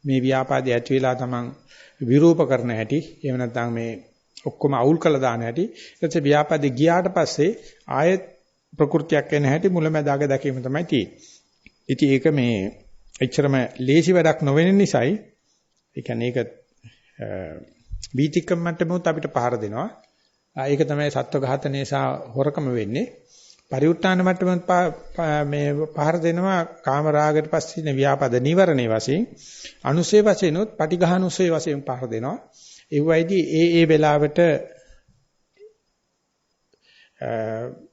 මේ ව්‍යාපාදේ ඇති වෙලා තමන් විරූප කරන හැටි, එහෙම නැත්නම් මේ ඔක්කොම අවුල් කළා දාන හැටි. ඊට පස්සේ ව්‍යාපාදේ ගියාට පස්සේ ආයෙත් ප්‍රകൃතියක් වෙන හැටි මුලැමැදාක දැකීම තමයි තියෙන්නේ. ඉතින් ඒක මේ එච්චරම ලේසි වැඩක් නොවෙන නිසායි ඒ කියන්නේ ඒක වීතික්කම් මට්ටමෙත් අපිට පහර දෙනවා. ඒක තමයි සත්ව ඝාතනයේ සහ හොරකම වෙන්නේ. පරිඋත් ทาน මට්ටමෙත් මේ පහර දෙනවා කාම රාගයට පස්සේ ඉන ව්‍යාපද නිවරණේ වශයෙන්. අනුසේ වශයෙන් උත් පටිඝානුසේ වශයෙන් පහර දෙනවා. ඒ වයිදී ඒ වෙලාවට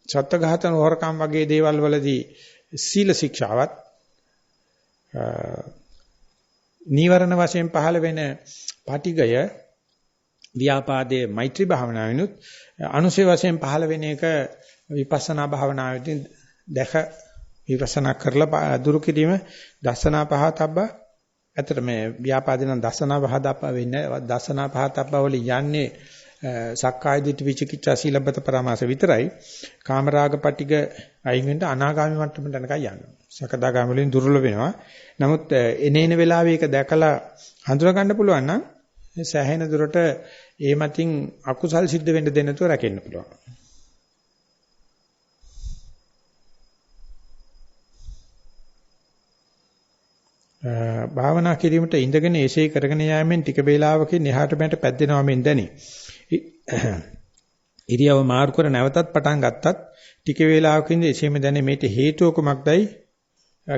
සත්ත්ව ඝාතන හොරකම් වගේ දේවල් වලදී සීල ශික්ෂාවත් නීවරණ වශයෙන් පහළ වෙන පටිගය ව්‍යාපාදයේ මෛත්‍රී භාවනාවෙනුත් අනුසේ වශයෙන් පහළ වෙන එක විපස්සනා භාවනාවෙන් දැක විපස්සනා කරලා දුරු කිරීම දසනා පහතබ්බ. ඇත්තට මේ ව්‍යාපාදින දසනා පහතබ්බ වෙන්නේ දසනා පහතබ්බ වල යන්නේ සක්කාය දිට්ඨි විචිකිච්ඡා සීලබ්බත පරාමාස විතරයි. කාමරාග පටිග අයින් වෙන්න අනාගාමී මට්ටමට යනකම් යනවා. සකදාගාමී වලින් දුර්වල වෙනවා. නමුත් එනේන වෙලාවේ ඒක දැකලා හඳුනා ගන්න පුළුවන් නම් සෑහෙන දුරට ඒ මතින් අකුසල් සිද්ධ වෙන්න දෙන්න නැතුව රැකෙන්න පුළුවන්. භාවනා කිරීමට ඉඳගෙන ඒසේ කරගෙන යාමෙන් ටික වේලාවකින් එහාට මෙහාට පැද්දෙනවා මෙන් දැනේ. ඉරියව මාරු කර නැවතත් පටන් ගත්තත් ටික වේලාවකින් එසේම දැනේ මේට හේතුව කුමක්දයි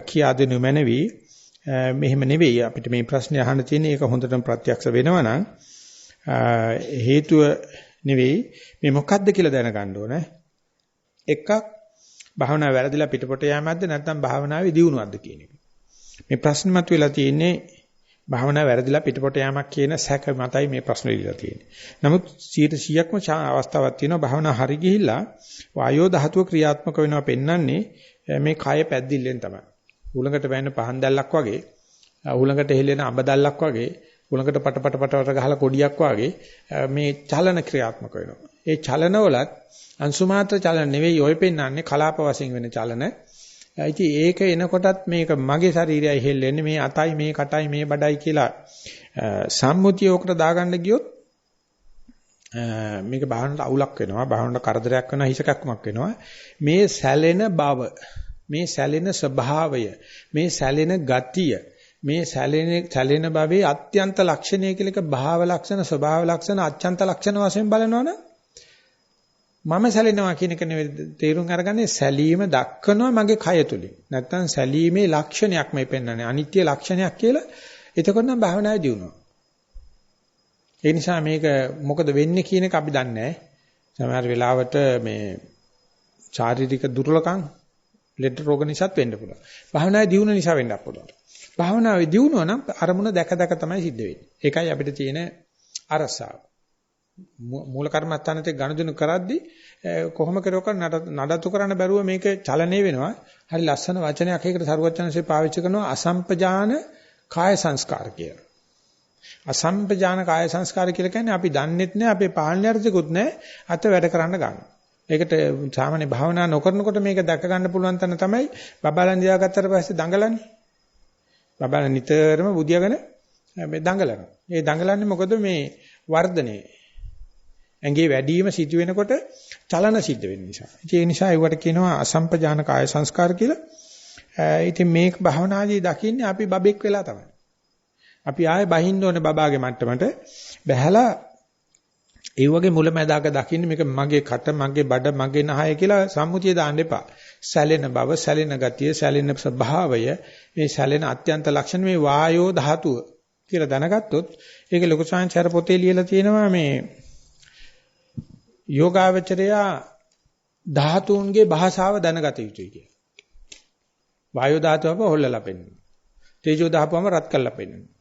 කියා දෙනු මැනවි. මෙහෙම නෙවෙයි අපිට මේ ප්‍රශ්නේ අහන්න තියෙන්නේ ඒක හොඳටම ප්‍රත්‍යක්ෂ වෙනවා නම් හේතුව නෙවෙයි මේ මොකක්ද කියලා දැනගන්න ඕනේ. එකක් භාවනාව වැරදිලා පිටපොට යෑමක්ද නැත්නම් භාවනාවේ දියුණුවක්ද කියන එක. මේ ප්‍රශ්න මතුවලා තියෙන්නේ භාවනාව වැරදිලා පිටපොට යෑමක් කියන සැක මතයි මේ ප්‍රශ්න ඉදලා තියෙන්නේ. නමුත් 100%ක්ම අවස්ථාවක් තියෙනවා භාවනාව හරි ගිහිල්ලා වායෝ ධාතුව ක්‍රියාත්මක වෙනවා පෙන්වන්නේ මේ කය පැද්දිල්ලෙන් තමයි. උලඟට වැන්න පහන් දැල්ලක් වගේ, උලඟට හෙලෙන අඹ දැල්ලක් වගේ, උලඟට පට ගහලා කොඩියක් වගේ මේ චලන ක්‍රියාත්මක වෙනවා. ඒ චලනවලත් අංශු මාත්‍ර චලන නෙවෙයි ඔය පෙන්වන්නේ කලාප වශයෙන් වෙන චලන. ඉතින් ඒක එනකොටත් මේක මගේ ශරීරයයි හෙල්ලෙන්නේ මේ අතයි මේ කටයි මේ බඩයි කියලා සම්මුතිය ඔකට දාගන්න ගියොත් මේක භාවනට අවුලක් වෙනවා, භාවනට කරදරයක් වෙනවා, හිසකක්මක් වෙනවා. මේ සැලෙන බව, මේ සැලෙන ස්වභාවය, මේ සැලෙන ගතිය, මේ සැලෙන භවයේ අත්‍යන්ත ලක්ෂණය කියලා එක භාව ලක්ෂණ, ස්වභාව ලක්ෂණ, අත්‍යන්ත ලක්ෂණ වශයෙන් බලනවනේ මම සැලෙනවා කියන එක නෙවෙයි තේරුම් අරගන්නේ සැලීම දක්වනවා මගේ කය තුලින්. නැත්තම් සැලීමේ ලක්ෂණයක් මේ පෙන්වන්නේ අනිත්‍ය ලක්ෂණයක් කියලා. එතකොට නම් භාවනාවේ දියුණුව. ඒ නිසා මේක මොකද වෙන්නේ කියන එක අපි දන්නේ නැහැ. සමහර වෙලාවට මේ ශාරීරික දුර්වලකම් ලෙඩ රෝග නිසාත් වෙන්න පුළුවන්. භාවනාවේ දියුණුව නිසා වෙන්නත් පුළුවන්. භාවනාවේ දියුණුව නම් අරමුණ දැක තමයි සිද්ධ වෙන්නේ. ඒකයි අපිට තියෙන අරසාව. මූල කර්මස්ථානයේ ගනුදෙනු කරද්දී කොහොම කරවක නඩත්තු කරන්න බැරුව මේක චලනය වෙනවා. හරි ලස්සන වචනයක් ඒකට සරුවචනසේ පාවිච්චි කරනවා අසම්පජාන කාය සංස්කාර කියලා. අසම්පජාන කාය සංස්කාර කියලා කියන්නේ අපි දන්නෙත් නෑ අපේ පාලනය අර්ථිකුත් නෑ අත වැඩ කරන්න ගන්න. ඒකට සාමාන්‍ය භාවනා නොකරනකොට මේක දැක ගන්න පුළුවන් තැන තමයි බබාලන් දියාගත්තට පස්සේ දඟලන්නේ. බබාලන් නිතරම බුදියාගෙන මේ දඟලනවා. ඒ දඟලන්නේ මොකද මේ වර්ධනේ ඇඟේ වැඩිම සිදු වෙනකොට චලන සිද්ධ වෙන නිසා. ඒ නිසා ඒවට කියනවා අසම්පජාන කාය සංස්කාර කියලා. ඉතින් මේක භවනාදී දකින්නේ අපි බබෙක් වෙලා තමයි. අපි ආයේ බහින්න ඕනේ බබාගේ මට්ටමට. බැහැලා ඒ වගේ මුලැමැදාක දකින්නේ මේක මගේ කට, මගේ බඩ, මගේ නහය කියලා සම්මුතිය දාන්න එපා. සැලෙන බව, සැලෙන ගතිය, සැලෙන ස්වභාවය, මේ සැලෙන අත්‍යන්ත ලක්ෂණ මේ වායෝ ධාතුව කියලා දැනගත්තොත් ඒක ලොකු සංචාර පොතේ ලියලා තියෙනවා මේ යෝගාවචරයා ධාතුන්ගේ භාෂාව දැනගත යුතුයි කියලා. වායෝ ධාතුවම හොල්ලලා පෙන්නනවා. තේජෝ ධාතුවම රත් කරලා පෙන්නනවා.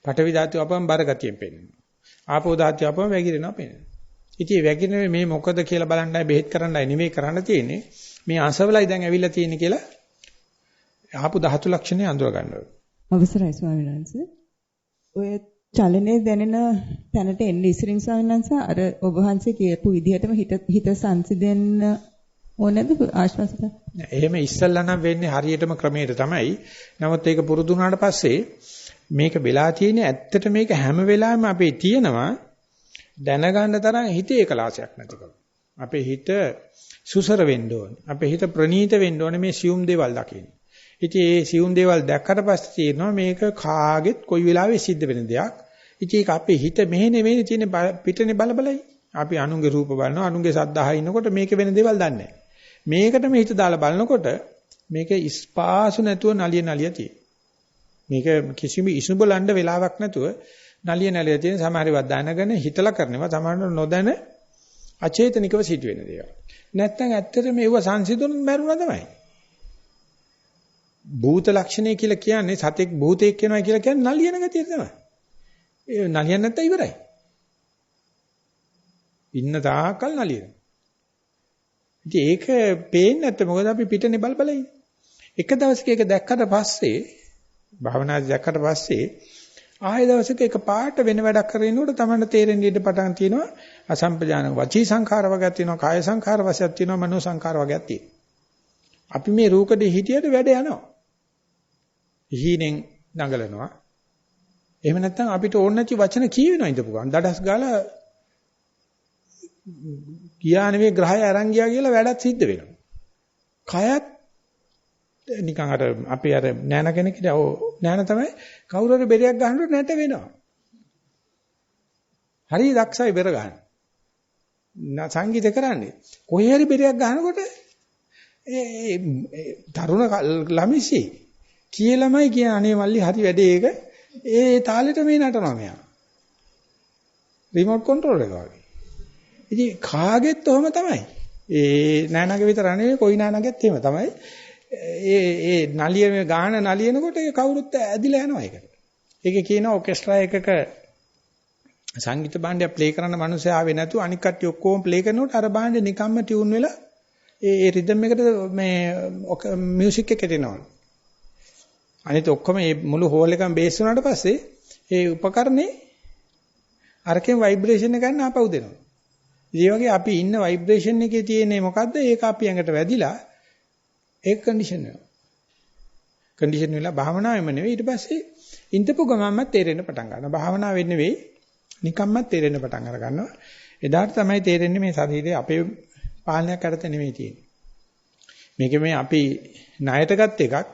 පඨවි ධාතුවම බර ගතියෙන් පෙන්නනවා. ආපෝ ධාතුවම වැగిරෙනවා පෙන්නනවා. ඉතින් වැగిරෙන්නේ මේ මොකද කියලා බලන්නයි බෙහෙත් කරන්නයි නෙමෙයි කරන්න තියෙන්නේ. මේ අසවලයි දැන් ඇවිල්ලා තියෙන්නේ කියලා ආපු ධාතු ලක්ෂණේ අඳුර ගන්න ඕනේ. අවසරයි ස්වාමීන් වහන්සේ. ඔය චලනයේ දැනෙන තැනට එන්න ඉස්සරින් ස්වාමීන් වහන්සේ අර ඔබ වහන්සේ කියපු විදිහටම හිත සංසිඳෙන්න ඕනේද ආශ්වාසයට? එහෙම ඉස්සල්ලා නම් වෙන්නේ හරියටම ක්‍රමයට තමයි. නමුත් ඒක පුරුදු වුණාට පස්සේ මේක වෙලා තියෙන්නේ ඇත්තට මේක හැම වෙලාවෙම අපේ තියෙනවා දැනගන්න තරම් හිතේ එකලාසයක් නැතිකම. අපේ හිත සුසර වෙන්න ඕනේ. අපේ හිත ප්‍රනීත වෙන්න ඕනේ මේ සියුම් දේවල් දකින්න. ඉතින් මේ සියුම් දේවල් දැක්කට පස්සේ තේරෙනවා මේක කාගෙත් කොයි වෙලාවෙ සිද්ධ වෙන දෙයක්. ඉතින් ඒක අපේ හිත මෙහෙ නෙවෙයි තියෙන පිටනේ බලබලයි. අපි අනුන්ගේ රූප බලනවා, අනුන්ගේ ශබ්ද අහලා ඉන්නකොට මේක වෙන දේවල් දන්නේ නැහැ. මේකට මේ හිත දාලා බලනකොට මේක ඉස්පාසු නැතුව නලිය තියෙන. මේක කිසිම ඉසුඹලන්න වෙලාවක් නැතුව නලිය තියෙන සමහරව දැනගෙන හිතලා කරනවා, සමහරව නොදැන අචේතනිකව සිදු වෙන දේවල්. නැත්තම් ඇත්තට මේව සංසිඳුනොත් මැරුණා තමයි. භූත ලක්ෂණය කියලා කියන්නේ සතෙක් භූතෙක් වෙනවා කියලා කියන්නේ නලියන ගතිය තමයි. ඒ නලියන්න නැත්නම් ඉවරයි. ඉන්න තාකල් නලියන. ඉතින් ඒක පේන්නේ නැත්නම් මොකද අපි පිටනේ බලබලයි. එක දවසක ඒක දැක්කට පස්සේ භාවනාදී දැක්කට පස්සේ ආයෙ දවසක එක පාට වෙන වැඩක් කරගෙනනකොට තමයි තේරෙන්නේ ඊට පටන් තියෙනවා අසම්පජාන වචී සංඛාර වර්ගයක් තියෙනවා, කාය සංඛාර වර්ගයක් තියෙනවා, මනෝ සංඛාර වර්ගයක් තියෙනවා. අපි මේ රූකඩේ හිටියට වැඩ යනවා. හීනෙන් දඟලනවා. එහෙම නැත්නම් අපිට ඕන නැති වචන කියවෙනවා ඉඳපු ගමන්. දඩස් ගාලා ගියා නෙවෙයි ග්‍රහය අරන් ගියා කියලා වැඩක් සිද්ධ වෙනවා. කයත් නිකන් අර අපි අර නෑන කෙනෙක් ඉතින් නෑන තමයි කවුරු හරි බෙරයක් ගහනකොට නැට වෙනවා. හරි දක්ෂයි බෙර ගන්න. සංගීත කරන්නේ. කොහේ හරි බෙරයක් ගහනකොට ඒ තරුණ ළමිසි කියලාමයි කියන අනේ මල්ලි හරි වැඩේ ඒක. ඒ තාලෙට මේ නටනවා මෙයා. රිමෝට් කන්ට්‍රෝල් එක වගේ. ඉතින් කාගෙත් ඔහම තමයි. ඒ නෑනගේ විතර නෙවෙයි කොයි නෑනගෙත් එහෙම තමයි. ඒ නලිය ගාන නලියනකොට ඒ කවුරුත් ඇදිලා යනවා ඒකට. ඒකේ කියන ඔකෙස්ට්‍රා එකක සංගීත භාණ්ඩය ප්ලේ කරන මිනිස්සු ආවේ නැතු අනික් කට්ටිය ඔක්කොම ප්ලේ කරනකොට අර භාණ්ඩේ නිකම්ම ටියුන් වෙලා ඒ රිද්ම් එකට මේ මියුසික් එක එනවා. අනිත් ඔක්කොම මේ මුළු හෝල් එකම බේස් වුණාට පස්සේ ඒ උපකරණේ අරකින් ভাইබ්‍රේෂන් එක ගන්න ආපහු දෙනවා. ඒ වගේ අපි ඉන්න ভাইබ්‍රේෂන් එකේ තියෙන්නේ මොකද්ද? ඒක අපි ඇඟට වැදිලා ඒක කන්ඩිෂන් වෙනවා. කන්ඩිෂන් වෙලා භාවනාවෙම නෙවෙයි ඊට පස්සේ ඉඳපු ගමන්ම තේරෙන්න පටන් ගන්නවා. භාවනාවෙන් නෙවෙයි නිකම්ම තේරෙන්න පටන් අර ගන්නවා. එදාට තමයි තේරෙන්නේ මේ ශරීරයේ අපේ පාලනයක් යටතේ නෙවෙයි තියෙන්නේ. මේක මේ අපි ණයට ගත් එකක්.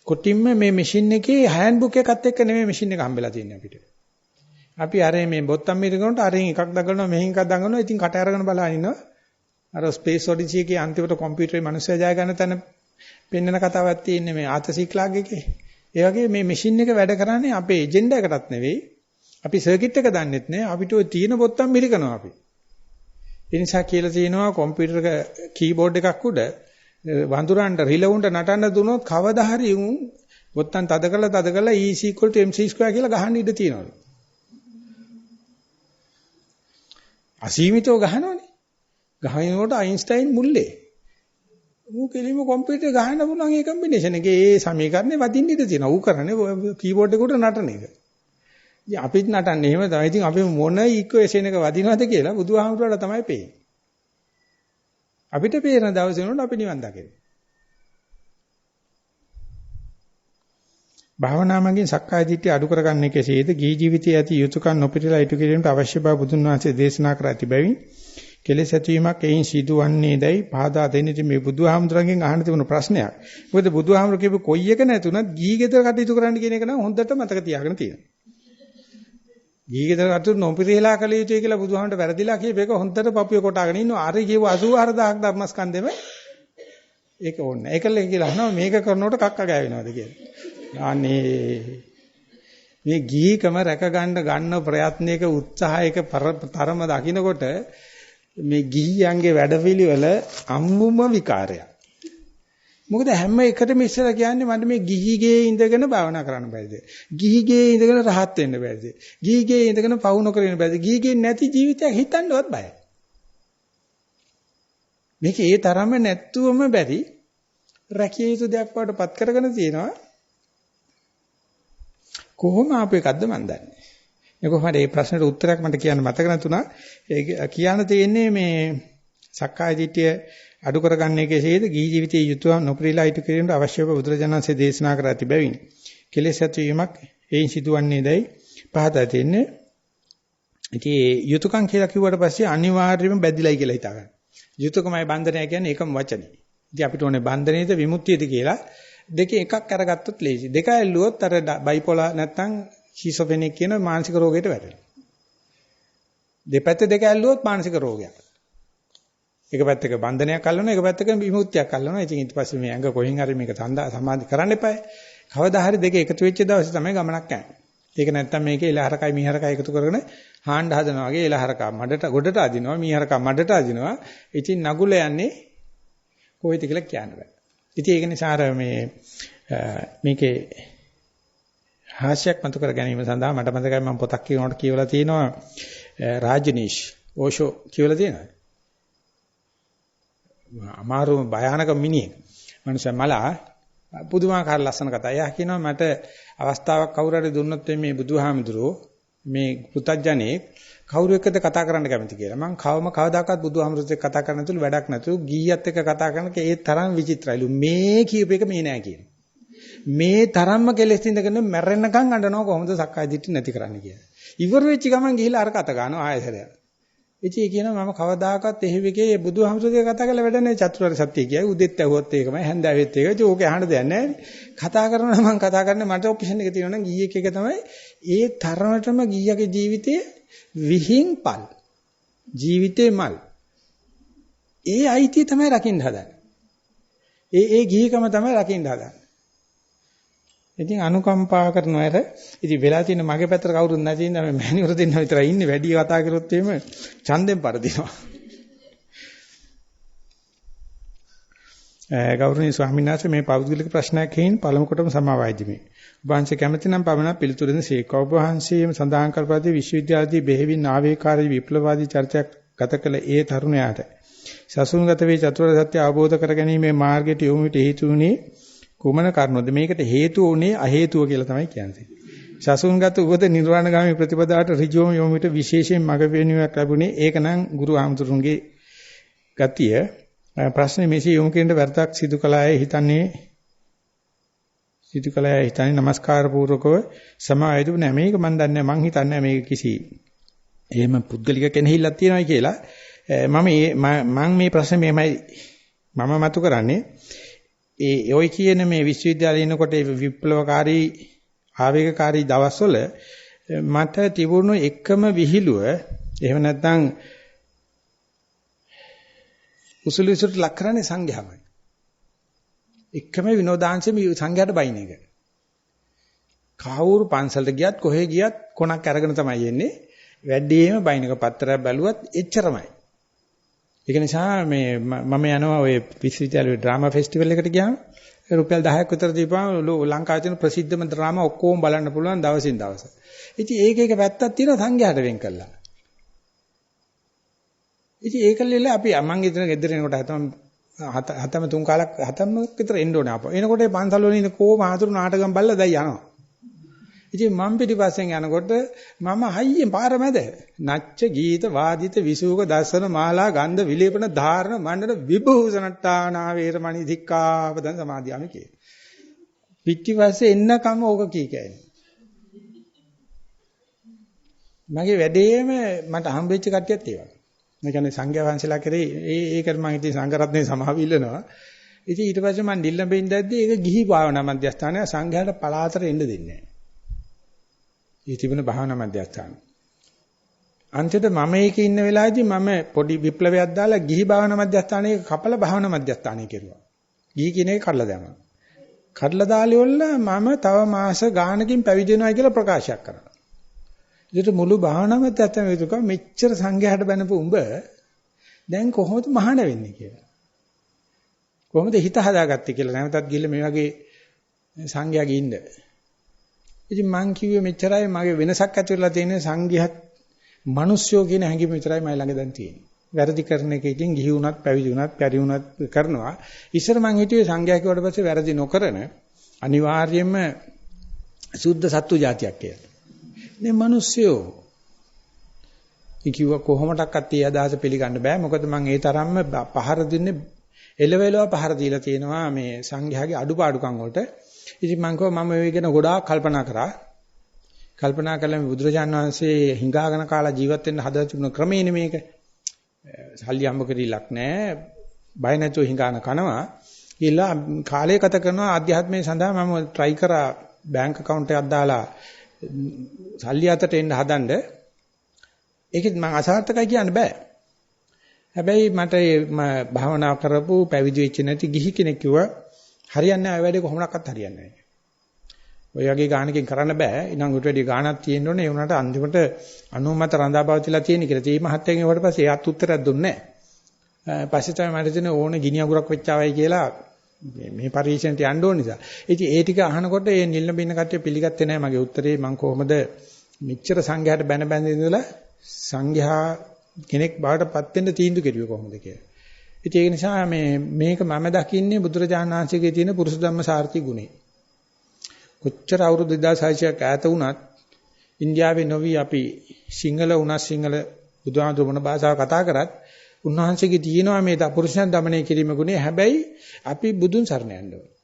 කොටින්ම මේ මැෂින් එකේ හෑන්ඩ් බුක් එකත් එක්ක නෙවෙයි මැෂින් එක හම්බෙලා තියෙන්නේ අපිට. අපි අර මේ බොත්තම් මිරිකනකොට අරින් එකක් දඟලනවා මෙහින් එකක් දඟලනවා ඉතින් කට අරගෙන බලන ඉන්නවා. අර ස්පේස් ඔඩිසි එකේ අන්තිමට කම්පියුටරේ මිනිස්සු ජය ගන්න තැන පෙන්නන කතාවක් තියෙන්නේ මේ ආතසික්ලාග් එකේ. ඒ වගේ මේ මැෂින් එක වැඩ කරන්නේ අපේ එජෙන්ඩා එකටත් නෙවෙයි. අපි සර්කිට් එක දන්නෙත් නෑ. අපිට ওই තියෙන බොත්තම් මිරිකනවා අපි. ඒ නිසා කියලා තියෙනවා කම්පියුටර් එක කීබෝඩ් එකක් උඩ වඳුරන්ට රිලවුන්ට නටන්න දුනොත් කවදා හරි උන් බොත්තම් තද කරලා E = mc² කියලා ගහන්න ඉඩ තියෙනවලු. අසීමිතව ගහනවනේ. ගහනකොට අයින්ස්ටයින් මුල්ලේ. ඌ කෙලිම කම්පියුටර් ගහන්න පුළුවන් ඒ කම්බිනේෂන් එකේ ඒ සමීකරණේ වදින්න ඉඩ තියෙනවා. ඌ කරන්නේ කීබෝඩ් එකට නටන එක. ඉතින් අපිත් නටන්නේ එහෙම තමයි. ඉතින් අපි මොන ඉක්වේෂන් එක වදිනවද කියලා බුදුහාමුදුරට තමයි පේන්නේ. අපිට පේන දවසේ වුණොත් අපි නිවන් දකිනවා. භාවනාමගින් සක්කාය දිට්ඨිය අඩු කරගන්නේ කෙසේද? ගිහි ජීවිතයේ ඇති යුතුයකම් නොපිරලා ඉටු කිරීමට අවශ්‍ය බව බුදුන් වහන්සේ දේශනා කර ඇති බැවින් කෙලෙස් ඇතිවීමක් එයින් සිදුවන්නේදයි පහදා දෙන්නේ මේ බුදුහාමුදුරන්ගෙන් අහන්න තිබුණු ප්‍රශ්නයක්. මොකද බුදුහාමුදුර කියපු කොයි එක නැතුණත් ගිහි ගෙදර කටයුතු කරන්න කියන එක නම් හොඳට මතක තියාගෙන තියෙනවා. ගිහි ගෙදර කටයුතු නොපිරලා කළ යුතුයි කියලා බුදුහාමුදුරට වැරදිලා කියප එක හොඳට පපුවේ කොටාගෙන ඉන්නවා. අර කියව 84000ක් ධර්මස්කන්ධෙම ඒක ඕනේ. ඒකල කියලා අහනවා මේක කරනකොට කක්ක ගෑවෙනවද කියලා. අනේ මේ ගිහිකම රැක ගන්න ප්‍රයත්නයක උත්සාහයක තරම දකින්නකොට මේ ගිහියන්ගේ වැඩපිළිවෙල අම්මුම විකාරයක්. මොකද හැම එකටම ඉස්සලා කියන්නේ මට මේ ගිහිගේ ඉඳගෙන භාවනා කරන්න බැරිද? ගිහිගේ ඉඳගෙන රහත් වෙන්න බැරිද? ගිහිගේ ඉඳගෙන පවු නොකර ඉන්න බැරිද? ගිහිගේ නැති ජීවිතයක් හිතන්නවත් බයයි. මේක ඒ තරම නැත්තුවම බැරි රැකිය යුතු දෙයක් වඩපත් කරගෙන තියෙනවා. කොහොම ආපු එකක්ද මන් දන්නේ. මේ කොහොමද මේ ප්‍රශ්නෙට උත්තරයක් මට කියන්න මතක නැතුණා. ඒක කියන්න තියෙන්නේ මේ සක්කාය දිට්ඨිය අඩු කරගන්නේ කෙසේද? ගිහි ජීවිතයේ යුතුයම් නොපිරලා ඉටු කිරීමට අවශ්‍ය බව බුදුරජාණන්සේ දේශනා කර ඇති බැවින් කෙලෙස් ඇතිවීමක් එයින් සිදුවන්නේදයි පහදා දෙන්නේ. ඉතින් යුතුයකම් කියලා කිව්වට පස්සේ අනිවාර්යයෙන්ම බැදිලයි කියලා හිතා ගන්න. යුතුයකමයි බන්ධනය කියන්නේ ඒකම වචනේ. ඉතින් අපිට ඕනේ බන්ධනයේද විමුක්තියද කියලා දෙකේ එකක් අරගත්තොත් ලේසි. දෙක ඇල්ලුවොත් අර බයිපෝලා නැත්නම් ෂිසොෆෙනික් කියන මානසික රෝගයට වැටෙනවා. දෙපැත්ත දෙක ඇල්ලුවොත් මානසික රෝගයක්. එක පැත්තක බන්ධනයක් අල්ලනවා, එක පැත්තක විමුක්තියක් අල්ලනවා. ඉතින් ඊට පස්සේ මේ ඇඟ කොහෙන් හරි මේක සමාධි කරන්න එපායි. කවදා හරි දෙක එකතු වෙච්ච දවසේ තමයි ගමනක් යන්නේ. ඒක නැත්තම් මේකේ එලහරකයි මීහරකයි එකතු කරගෙන හාණ්ඩ හදනවා වගේ එලහරකා මඩට ගොඩට අදිනවා, මීහරකා මඩට අදිනවා. ඉතින් නගුල යන්නේ කොහෙද කියලා කියන්න බෑ. ඉතින් ඒක නිසා අර මේකේ හාස්‍යයක් මතු කර ගැනීම සඳහා මට මතකයි මම පොතක් කියනකොට කියවලා තියෙනවා රාජනීෂ් ඕෂෝ කියවලා තියෙනවා. අමාරු භයානක මිනිහෙක්. මනුෂ්‍ය මලා පුදුමාකාර ලස්සන කතා. එයා කියනවා මට අවස්ථාවක් කවුරු හරි දුන්නොත් මේ බුදුහාමුදුරෝ මේ පුතඥයෙක් කවුරු එක්කද කතා කරන්න කැමති කියලා. මම කවදාකවත් බුදුහාමුදුරුත් එක්ක කතා කරන්න නැතුළු වැඩක් නැතුළු ගීයත් එක්ක කතා කරනක ඒ තරම් විචිත්‍රයිලු. මේ කියූප එක මේ නෑ කියන. මේ තරම්ම කෙලෙස් ඉඳගෙන මැරෙන්නකම් අඬනවා කොහොමද සක්කාය දිට්ඨි නැති කරන්න කියලා. ඉවර වෙච්ච ගමන් ගිහිලා අර කත ගන්නවා ආයෙසරයක්. ඉතින් ඒ කියනවා මම කවදාකවත් එහෙවිගේ බුදුහාමුදුරුවෝ කතා කරලා වැඩ නැහැ චතුරාර්ය සත්‍ය කියයි උදෙත් ඇහුවොත් ඒකමයි හැන්දෑවෙත් ඒකයි. ඒක ඕකේ අහන්න දෙයක් නැහැ. කතා කරනවා මම කතා කරන්නේ මට ඔපිෂන් එක තියෙනවා නම් ගීයක් එක තමයි ඒ තරමටම ගීයගේ ජීවිතයේ විහිංපල් ජීවිතේ මල්. ඒ අයිතිය තමයි රකින්න හදන්නේ. ඒ ගීකම තමයි රකින්න හදන්නේ. ඉතින් අනුකම්පා කරනවා අර ඉතින් වෙලා තියෙන මගේ පැත්තට කවුරුත් නැති ඉඳන් මේ මෑණිවරු දෙන්න විතරයි ඉන්නේ. වැඩි කතා කරොත් එහෙම ඡන්දෙන් පරදිනවා. ගෞරවනීය ස්වාමීන් වහන්සේ මේ පෞද්ගලික ප්‍රශ්නයක් හේයින් පළමු කොටම සමාවයිදි මේ. ඔබ වහන්සේ කැමති නම් පමණක් පිළිතුරු දෙන සීකව ඔබ වහන්සේම සඳහන් කරපදී විශ්වවිද්‍යාලයේදී බෙහෙවින් ආවේකාරී විප්ලවවාදී චර්චාවක් ගත කළ ඒ තරුණයාට සසුන්ගත වේ චතුරාර්ය සත්‍ය අවබෝධ කරගැනීමේ මාර්ගයට යොමු විට හේතු වුණේ කුමන කරුණද? මේකට හේතු වුණේ අහේතුව කියලා තමයි කියන්නේ. සසුන්ගත උපද නිර්වාණගාමී ප්‍රතිපදාවට ඍජුවම යොමු විට විශේෂයෙන් මඟ පෙන්වීමක් ලැබුණේ ඒක නම් ගුරු ආමතුරුන්ගේ ගතිය. ප්‍රශ්නේ මෙසේ යොමු කිරීමට වර්තක් සිදු කළාය හිතන්නේ নমස්කාර පූර්වකව සමායතු නෑ. මේක මම දන්නේ මං හිතන්නේ මේක කිසි එහෙම පුද්ගලික කෙනෙහිල්ලක් තියනයි කියලා. මම මේ ප්‍රශ්නේ මෙහෙමයි මම මතු කරන්නේ. ඔය කියන මේ විශ්වවිද්‍යාලේ ඉන්නකොට විප්ලවකාරී ආවේගකාරී දවස්වල මට තිබුණු එකම විහිළුව එහෙම නැත්නම් උසුලිසුට ලක් කරන්නේ සංඝයාමයි. එකම විනෝදාංශෙම සංඝයාට බයින් එක. කවුරු පන්සලට ගියත් කොහෙ ගියත් කොනක් අරගෙන තමයි එන්නේ. වැඩිම බයින් එක පත්‍රයක් බැලුවත් එච්චරමයි. ඒක නිසා මේ මම යනවා ඔය විශ්වවිද්‍යාලයේ ඩ්‍රාමා ෆෙස්ටිවල් එකට ගියාම රුපියල් 10ක් විතර දීපුවාම ලංකාවේ තියෙන ප්‍රසිද්ධම ඩ්‍රාමා ඔක්කොම බලන්න පුළුවන් දවසින් දවස. ඉතින් ඒක පැත්තක් තියෙනවා සංඝයාට වෙන් කළා. ඉතින් ඒකල්ලෙල අපි මං ඉතන ගෙදර එනකොට හතම තුන් කාලක් හතම විතර එන්න ඕනේ අපෝ. එනකොට ඒ පන්සල් වල ඉන්න කොහොම ආතුරු නාටකම් බලලා දැන් යනවා. ඉතින් මම පිටිපස්සෙන් යනකොට මම හයියෙන් පාර මැද නච්ච ගීත වාදිත විසූක දර්ශන මාලා ගන්ධ විලේපන ධාරණ මණ්ඩල විභූෂණට්ටානා වේරමණී ධික්ඛාපදං සමාදියාමි කියේ. පිටිපස්සේ එන්නකම ඕක කියන්නේ. මගේ වැඩේම මට හම්බෙච්ච කට්ටියත් ඒ වගේ. මේ කියන්නේ සංඝයා වහන්සේලා කරේ ඒකට මම ඉතින් සංඝරත්නයේ සමාව ඉල්ලනවා. ඉතින් ඊට පස්සේ මම නිල්ලඹෙන් දැද්දී ඒක ගිහි භාවනා මධ්‍යස්ථානය සංඝයාට පලාතට එන්න දෙන්නේ නැහැ. ඒ තිබුණ භාවනා මධ්‍යස්ථාන. අන්තිමට මම ඒකේ ඉන්න වෙලාවේදී මම පොඩි විප්ලවයක් දාලා ගිහි භාවනා මධ්‍යස්ථානයේ කපල භාවනා මධ්‍යස්ථානයේ කෙරුවා. ගිහි කියන එක කඩලා දැම්මා. කඩලා දාලේ වල මම තව මාස ගානකින් පැවිදි වෙනවා කියලා ප්‍රකාශයක් කරා. ඒකට මුළු භාවනා මධ්‍යස්ථානයේ විතර මෙච්චර සංඝයාට බැනපු උඹ දැන් කොහොමද මහාන වෙන්නේ කියලා. කොහොමද හිත හදාගත්තේ කියලා නැවතත් ගිහලා මේ වගේ සංඝයාගේ ඉන්න. ඉතින් මං කිව්වේ මෙච්චරයි මගේ වෙනසක් ඇති වෙලා තියෙන සංඝයාත් මිනිස්සුયો කියන හැඟීම විතරයි මයි ළඟ දැන් තියෙන්නේ. වැරදි කරන එකකින් ගිහි වුණත් පැවිදි වුණත් පරි වුණත් කරනවා. ඉස්සර මං හිතුවේ සංඝයා කියවට පස්සේ වැරදි නොකරන අනිවාර්යයෙන්ම සුද්ධ සත්තු జాතියක් කියලා. නේ මිනිස්සුયો. කිව්වා කොහොමඩක්වත් ඒ අදහස පිළිගන්න බෑ. මොකද මං ඒ තරම්ම පහර දෙන්නේ එලෙවෙලව පහර දීලා තියෙනවා මේ සංඝයාගේ අඩුපාඩුකම් වලට. ඉතින් මං කිව්වා මම මේ ගැන ගොඩාක් කල්පනා කරා. කල්පනා කළා මේ බුදුරජාණන් වහන්සේ හිඟාගෙන කාලා ජීවත් වෙන්න හදලා තිබුණ ක්‍රමයනේ මේක. සල්ලි හම්බ කරILක් නැහැ. බය නැතුව හිඟාන කනවා. ඊළා කාලය ගත කරනවා ආධ්‍යාත්මය සඳහා මම try කරා බැංක් account එකක් දාලා සල්ලි අතට එන්න හදන්න. ඒකෙත් මම අසාර්ථකයි කියන්න බෑ. හැබැයි මට භාවනා කරපු පැවිදි වෙච්ච නැති ගිහි කෙනෙක් කිව්වා හරියන්නේ නැහැ. ඔය වැඩේ කොහොමඩක්වත් හරියන්නේ නැහැ. ඔය වගේ ගානකින් කරන්න බෑ. ඊනම් උට වැඩි ගානක් තියෙන්න ඕනේ. ඒ වුණාට අන්තිමට අනුමත රඳාපවතිලා තියෙන කියලා. ඒ මහත්තයන් ඒවට පස්සේ එයාත් උත්තරයක් දුන්නේ නැහැ. පස්සේ තමයි මට දෙන ඕනේ ගිනි අගුරක් වෙච්චාවයි කියලා මේ පරිශෙන්ට යන්න ඕන නිසා. ඉතින් ඒ ටික අහනකොට ඒ නිල්ලඹ ඉන්න කට්ටිය පිළිගත්තේ නැහැ මගේ උත්තරේ. මම කොහොමද මෙච්චර සංඝයාට බැන ඉඳලා සංඝයා කෙනෙක් බවට පත් වෙන්න තීන්දුව කෙරුවේ කොහොමද කියලා. ඉතින් ඒක නිසා මේක මම දකින්නේ බුදුරජාණන් වහන්සේගේ තියෙන පුරුෂ ධම්ම සාර්ථි ගුණය. කොච්චර අවුරුදු 2600ක් ඈත වුණත් ඉන්දියාවේ නොවි අපි සිංහල වුණා සිංහල බුදුහාමුදුර මොන භාෂාව කතා කරත් උන්වහන්සේගේ තියෙනවා මේ පුරුෂයන් দমনය කිරීම ගුණය. හැබැයි අපි බුදුන් සරණ යන්න ඕනේ.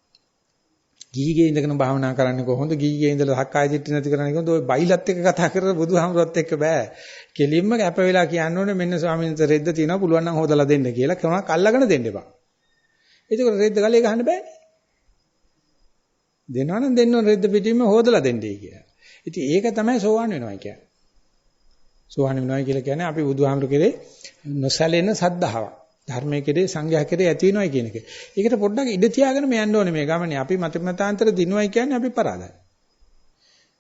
ගීගේ ඉඳගෙන භාවනා කරන්නේ කොහොමද? ගීගේ ඉඳලා සක්කාය දිට්ඨි නැති කරන්නේ කොහොමද? ඔය බයිලත් එක්ක කතා කරලා බුදුහාමුදුරුවොත් එක්ක බෑ. කෙලින්ම කැප වෙලා කියන්න ඕනේ මෙන්න ස්වාමීන් වහන්සේ රෙද්ද තියෙනවා පුළුවන් නම් හොදලා දෙන්න කියලා. කෙනෙක් අල්ලගෙන දෙන්න එපා. ඒකෝර රෙද්ද ගලේ ගහන්න බෑනේ. දෙනවනම් දෙන්න ඕන රෙද්ද පිටින්ම හොදලා දෙන්නයි කියලා. ඉතින් ඒක තමයි සෝවාන් වෙනවා කියන්නේ. සෝවාන් වෙනවා කියලා කියන්නේ අපි බුදුහාමුදුරු කෙරේ නොසැලෙන සද්ධාාවක්. ධර්මයේ කෙරේ සංඝයා කෙරේ ඇති වෙනවයි කියන එක. ඒකට පොඩ්ඩක් ඉඩ තියාගෙන මේ යන්න ඕනේ මේ ගමනේ. අපි මතමතාන්තර දිනුවයි කියන්නේ අපි පරාදයි.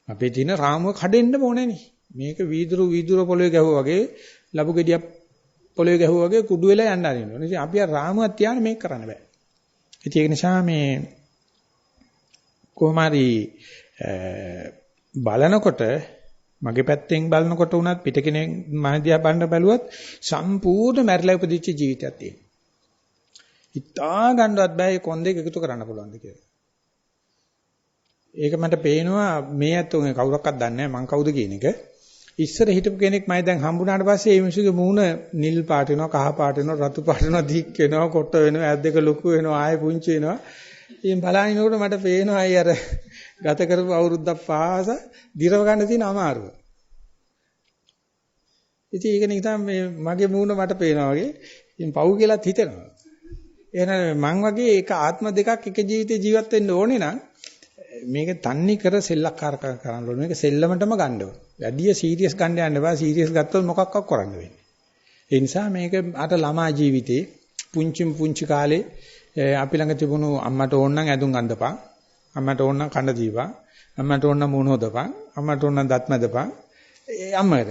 අපේ දින රාමුව කඩෙන්න ඕනේනේ. මේක වීදුරු පොළවේ ගැහුවා වගේ ලබු ගෙඩියක් පොළවේ ගැහුවා වගේ කුඩු වෙලා යන්න ආරින්න ඕනේ. ඉතින් අපි ආ රාමුවක් තියාගෙන මේක කරන්න බෑ. ඉතින් ඒක නිසා මේ කොහොමරි බලනකොට මගේ පැත්තෙන් බලනකොට උනත් පිට කෙනෙක් මහදියා බලන්න බැලුවත් සම්පූර්ණ මැරිලා උපදිච්ච ජීවිතයක් තියෙනවා. හිතා ගන්නවත් බෑ මේ කොන්දේක එකතු කරන්න පුළුවන්ද කියලා. ඒක මට පේනවා මේ ඇත්තෝ කවුරක්වත් දන්නේ නැහැ මං කවුද කියන එක. ඉස්සර හිටපු කෙනෙක් මම දැන් හම්බුනාට පස්සේ මේ මිනිස්සුගේ මූණ නිල් පාට වෙනවා, කහ පාට වෙනවා, රතු පාට වෙනවා, දික් වෙනවා, කොට වෙනවා, ඇස් දෙක ලොකු වෙනවා, ආයෙ පුංචි වෙනවා. ඉතින් බලනකොට මට පේනවා අය අර ගත කරපු අවුරුද්දක් පාස දිරව ගන්න තියෙන අමාරුව. ඉතින් ඒක නිකන් මේ මගේ මූණ මට පේනවා වගේ ඉතින් පව් කියලාත් හිතෙනවා. එහෙනම් මං වගේ එක ආත්ම දෙකක් එක ජීවිතේ ජීවත් වෙන්න ඕනේ නම් මේක තන්නේ කර සෙල්ලක්කාරකම් කරන්න ඕනේ. මේක සෙල්ලමටම ගන්න ඕනේ. වැඩි සීරියස් ගන්න යන්න බෑ. සීරියස් ගත්තොත් මොකක්වත් කරන්න වෙන්නේ. ඒ නිසා මේක අර ළමා ජීවිතේ පුංචි කාලේ අපි ළඟ තිබුණු අම්මට ඕන නම් ඇඳුම් අඳපන්, අම්මට ඕන නම් කන්න දීපන්, අම්මට ඕන නම් මුණ හොදපන්, අම්මට ඕන නම් දත් මැදපන්. අම්මද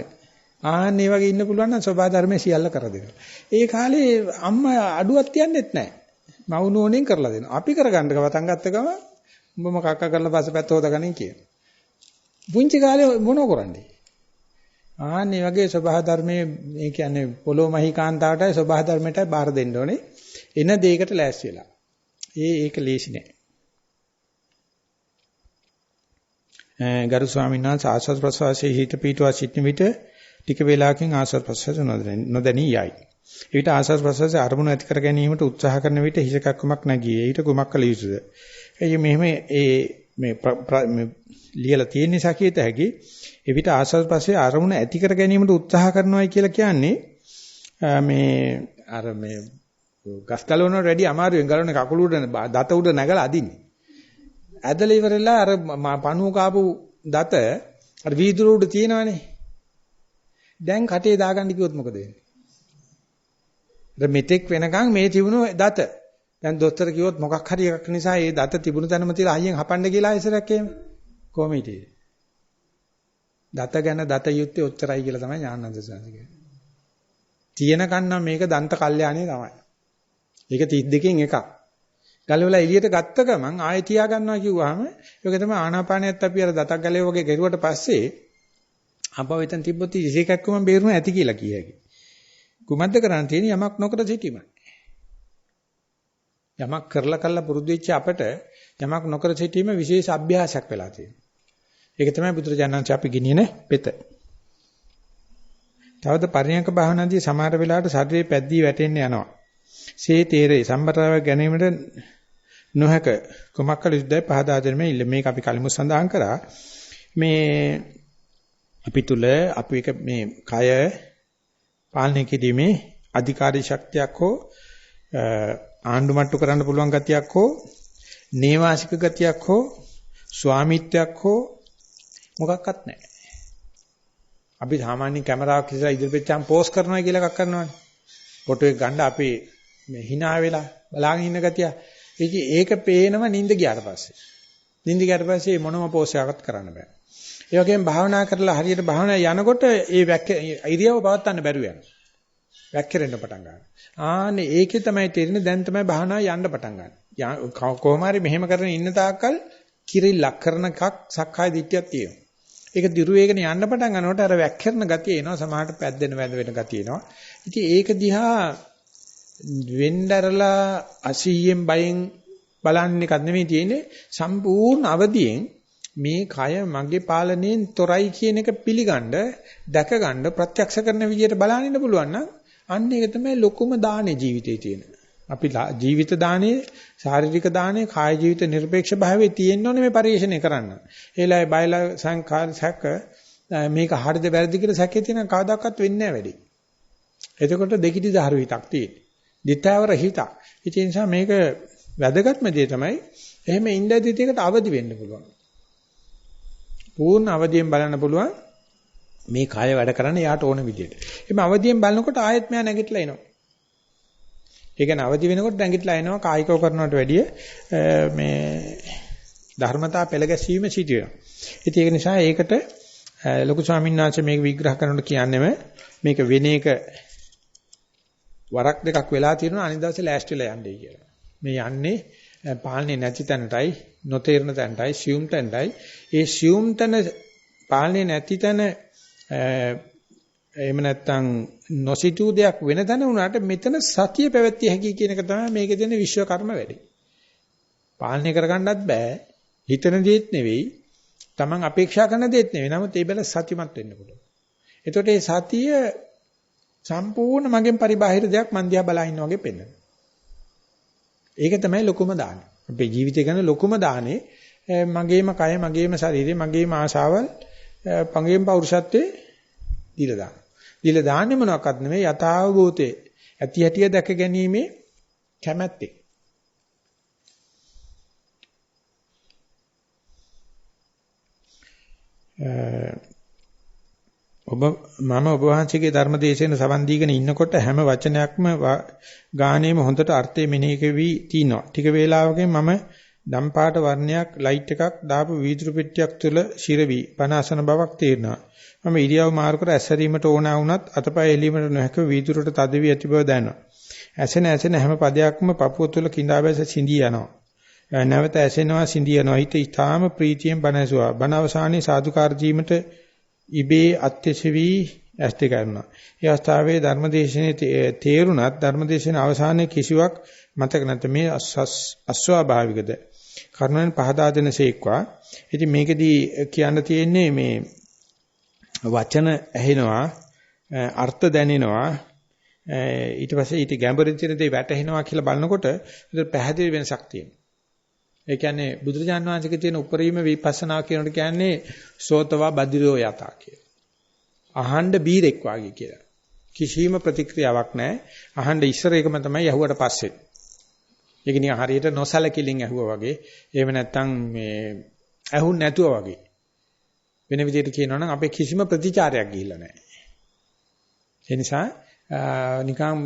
ආන්නේ වගේ ඉන්න පුළුවන් නම් සබා ධර්මයේ සියල්ල කර දෙනවා. ඒ කාලේ අම්මා අඩුවක් තියන්නෙත් නැහැ. මවුනෝණෙන් කරලා දෙනවා. අපි කරගන්න ගවතන් ගත්ත ගම උඹම කක්ක කරලා පස්සපැත්ත හොදගනින් කියන. පුංචි කාලේ මොනව කරන්නේ? ආන්නේ වගේ සබා ධර්මයේ මේ කියන්නේ පොළොව මහීකාන්තාවටයි සබා ධර්මයටයි බාර දෙන්න ඕනේ. එන දෙයකට ලෑස්ති වෙලා. ඒක ලේසි නෑ. ගරු ස්වාමීන් වහන්සේ ආස්වාද ප්‍රසවාසයේ හිත පීඨවා සිටින විට ටික වේලාවකින් ආස්වාද ප්‍රසවාස නොදැනී යයි. ඊට ආස්වාද ප්‍රසවාසයේ අරමුණ ඇති කර ගැනීමට උත්සාහ කරන විට හිසකක්කමක් නැගී. ඊට කුමක් කළ යුතුද? මෙහෙම මේ ලියලා තියෙන නිසා කියත හැකි. එවිට ආස්වාද ප්‍රසවාසයේ අරමුණ ඇති කර ගැනීමට උත්සාහ කරනවායි කියලා කියන්නේ මේ ගස් ගලවනට වැඩි අමාරුවෙන් ගලවන කකුල උඩ දත උඩ නැගලා අදින්නේ. ඇදලා ඉවරලා අර පණුව කාපු දත අර වීදුරු උඩ තියෙනවනේ. දැන් කටේ දාගන්න කිව්වොත් මොකද වෙන්නේ? අර මෙතෙක් වෙනකන් මේ තිබුණු දත. දැන් දොස්තර කිව්වොත් මොකක් හරි එකක් නිසා ඒ දත තිබුණු තැනම තියලා අයියෙන් හපන්න කියලා ඉස්සරක් එහෙම. කොහොම හිටියේ? දත ගැන දත යුත්තේ ඔච්චරයි කියලා තමයි ඥානන්ද සාරි කියන්නේ. තියෙනකන් නම් මේක දන්ත කල්යාණේ තමයි. ඒක 32කින් එකක්. ගලවලා එළියට ගත්ත ගමන් ආයෙ තියා ගන්නවා කිව්වහම ඒක තමයි ආනාපානයත් අපි අර දතක් ගලේ වගේ කරුවට පස්සේ අපව එතන තිබ්බොත් ඉසේකක්කම බේරුණ ඇති කියලා කිය හැකියි. කුමද්ද කරන්න තියෙන්නේ යමක් නොකර සිටීමයි. යමක් කරලා පුරුදු වෙච්ච අපට යමක් නොකර සිටීම විශේෂ අභ්‍යාසයක් වෙලා තියෙනවා. ඒක තමයි බුදුරජාණන් අපි ගිනියන පෙත. තවද පරිණක භාවනාදී සමහර වෙලාවට ශරීරේ පැද්දී වැටෙන්න යනවා. සේ තේරේ සම්බරව ගැනීමට නොහැක කුමක් කළ යුතුදයි පහදා දෙන්නේ ඉල්ල මේක අපි කලින්ම සඳහන් කරා මේ අපි තුල අපි එක මේ කය පාලනය කිරීමේ අධිකාරී ශක්තියක් හෝ ආණ්ඩු මට්ටු කරන්න පුළුවන් ගතියක් හෝ නේවාසික ගතියක් හෝ ස්වාමිත්වයක් හෝ මොකක්වත් නැහැ. අපි සාමාන්‍ය කැමරාවක් ඉස්සරහ ඉදිරියට වෙච්චාම පෝස් කරනවා කියලා එකක් කරනවානේ. ෆොටෝ එක ගන්න අපේ මේ hina වෙලා බලාගෙන ඉන්න ගතිය. ඒක පේනම නිින්ද ගියාට පස්සේ. නිින්ද ගියාට පස්සේ මොනම පෝස් එකක්වත් කරන්න බෑ. ඒ වගේම භාවනා කරලා හරියට භාවනා යනකොට ඒ ඉරියව පවත්වන්න බැරුව යනවා. වැක්කිරෙන්න පටන් ගන්නවා. ආනේ ඒකේ තමයි තේරෙන්නේ දැන් තමයි භාවනා යන්න පටන් ගන්න. කොහොම හරි මෙහෙම කරගෙන ඉන්න තාක්කල් කිරිල්ලක් කරන එකක් සක්කාය දිට්ඨියක් තියෙනවා. ඒක දිරු වේගන යන්න පටන් ගන්නකොට අර වැක්කිරන ගතිය එනවා සමහරට පැද්දෙන වැද වෙන ගතිය එනවා. ඉතින් ඒක දිහා වෙන්දරලා 80න් බයෙන් බලන්න එකක් නෙමෙයි තියෙන්නේ සම්පූර්ණ අවදියෙන් මේ කය මගේ පාලනයෙන් තොරයි කියන එක පිළිගන්න දැකගන්න ප්‍රත්‍යක්ෂ කරන විදිහට බලන්න ඉන්න පුළුවන් නම් අන්න ඒක තමයි ලොකුම දානේ ජීවිතේ තියෙන. අපි ජීවිත දානේ, ශාරීරික දානේ, කාය ජීවිත නිර්පේක්ෂ භාවයේ තියෙන්න ඕනේ මේ පරිශ්‍රණය කරන්න. ඒලයි බයලා සංඛාර සැක මේක හරිද වැරදිද කියලා සැකේ තියෙන කවදාකවත් වෙන්නේ නැහැ වැඩි. එතකොට දෙකිඩි දහරු හිතක් තියෙන්නේ. දිත්තවර හිතක්. ඒ නිසා මේක වැදගත්ම දේ තමයි එහෙම ඉඳදී දෙයකට අවදි වෙන්න පුළුවන්. පූර්ණ අවදියෙන් බලන්න පුළුවන් මේ කය වැඩ කරන්න යාට ඕන විදියට. එimhe අවදියෙන් බලනකොට ආයෙත් මෙයා නැගිටලා එනවා. ඒ කියන්නේ අවදි වෙනකොට නැගිටලා එනවා කායිකව කරනවට වැඩිය මේ ධර්මතා පෙළ ගැසීම සිදු වෙනවා. ඉතින් ඒක නිසා ඒකට ලොකු ස්වාමීන් වහන්සේ මේක විග්‍රහ කරනකොට කියන්නේම මේක වෙන එක වරක් දෙකක් වෙලා තියෙනවා අනිත් දවසේ ලෑස්තිලා යන්නයි කියලා. මේ යන්නේ පාලනේ නැති තැනටයි නොතේරෙන තැනටයි සියුම් තැනටයි ඒ සියුම් තැන පාලනේ නැති තැන එහෙම නැත්නම් නොසිතූ දෙයක් වෙන තැන වුණාට මෙතන සතිය පැවැත්විය හැකි කියන එක තමයි මේකේ තියෙන විශ්වකර්ම වැඩි. පාලනය කරගන්නත් බෑ. හිතන දේත් නෙවෙයි. Taman අපේක්ෂා කරන දේත් නෙවෙයි. නමුත් ඒ බල සතිමත් වෙන්න පුළුවන්. එතකොට මේ සතිය සම්පූර්ණ මගෙන් පරිබාහිර දෙයක් මන් දිහා බලා ඉන්නා වගේ පෙන්වනවා. ඒක තමයි ලොකුම දානේ. අපේ ජීවිතය ගැන ලොකුම දානේ මගේම කය, මගේම ශරීරය, මගේම ආශාවල්, මගේම පෞරුෂත්වයේ දීලා දාන. දීලා දාන්නේ මොනවාක්වත් නෙමෙයි යථාභූතේ ඇති හැටිය දැක ගැනීමේ කැමැත්තේ. මම ඔබ වහන්සේගේ ධර්ම දේශන සවන් දීගෙන ඉන්නකොට හැම වචනයක්ම ගානේම හොඳට අර්ථය මෙනෙහි කෙවි තිනවා. ටික වේලාවකින් මම දම්පාට වර්ණයක් ලයිට් එකක් දාපු වීදුරු පෙට්ටියක් තුල ಶಿರවි පනාසන බවක් තේරෙනවා. මම ඉරියව් මාරු කර ඇසරීමට ඕන වුණත් අතපය එලීමට නොහැක වීදුරට තද වී ඇති බව දැනෙනවා. ඇසෙන හැම පදයක්ම පපුව තුල කිඳා බැස සිඳී යනවා. නැවත ඇසෙනවා සිඳී යනවා. හිත ඊටාම ප්‍රීතියෙන් බණ ඇසුවා. බණ අවසානයේ සාදුකාර දීමට ඉබේ අත්‍යශවි ඇස්ත කරනවා. ඒ අවස්ථාවේ ධර්මදේශනේ තේරුණත් ධර්මදේශන අවසානයේ කිසිවක් මතක නැත. මේ අස්වාභාවිකද කරුණෙන් පහදා දෙනසේක්වා. ඉතින් මේකෙදී කියන්න තියෙන්නේ මේ වචන ඇහෙනවා, අර්ථ දැනෙනවා, ඊට පස්සේ ඊට ගැඹුරින් තියෙන දේ වැටහෙනවා කියලා බලනකොට ඒක පැහැදිලි වෙනසක් තියෙනවා. ඒ කියන්නේ බුදුරජාණන් වහන්සේගේ තියෙන උපරිම විපස්සනා කියනකොට කියන්නේ සෝතවා බදිරෝ යතා කියලා. අහඬ බීරෙක් වාගේ කියලා. කිසිම ප්‍රතික්‍රියාවක් නැහැ. අහඬ ඉස්සර එකම තමයි ඇහුවට පස්සේ. ඒක නිකන් හරියට නොසලකිලින් ඇහුවා වගේ. එහෙම නැත්නම් මේ ඇහුන් නැතුව වගේ. වෙන විදිහට කියනවා නම් අපේ කිසිම ප්‍රතිචාරයක් ගිහිල්ලා නැහැ. ඒ නිසා නිකන්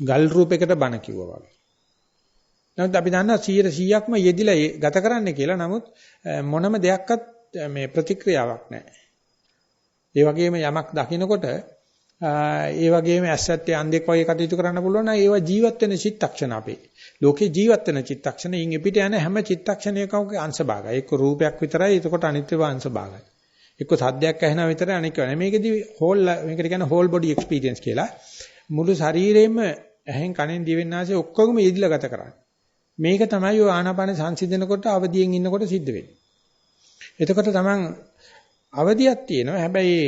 ගල් රූපයකට බණ කිව්වා වගේ. නමුත් අපි දන්නවා 100%ක්ම යෙදිලා ගත කරන්න කියලා. නමුත් මොනම දෙයක්වත් මේ ප්‍රතික්‍රියාවක් නැහැ. ඒ වගේම යමක් දකිනකොට ඒ වගේම ඇස්සත්තේ අන්ධෙක් වගේ කටයුතු කරන්න පුළුවන් නම් ඒවා ජීවත් වෙන චිත්තක්ෂණ අපේ. ලෝකේ ජීවත් වෙන චිත්තක්ෂණ ඉන් එපිට යන හැම චිත්තක්ෂණයකම අංශ භාගයි. එක්ක රූපයක් විතරයි එතකොට අනිත්‍යව අංශ භාගයි. එක්ක සද්දයක් ඇහෙනා විතරයි අනික වෙන. මේකෙදි මේකට කියන්නේ whole body experience කියලා. මුළු ශරීරෙම ඇහෙන් කනෙන් දිවෙන් නාසයෙන් ඔක්කොගම යෙදිලා ගත කරන්නේ. මේක තමයි ඔය ආනාපාන සංසිඳනකොට අවදියෙන් ඉන්නකොට සිද්ධ වෙන්නේ. එතකොට තමන් අවදියක් තියෙනවා. හැබැයි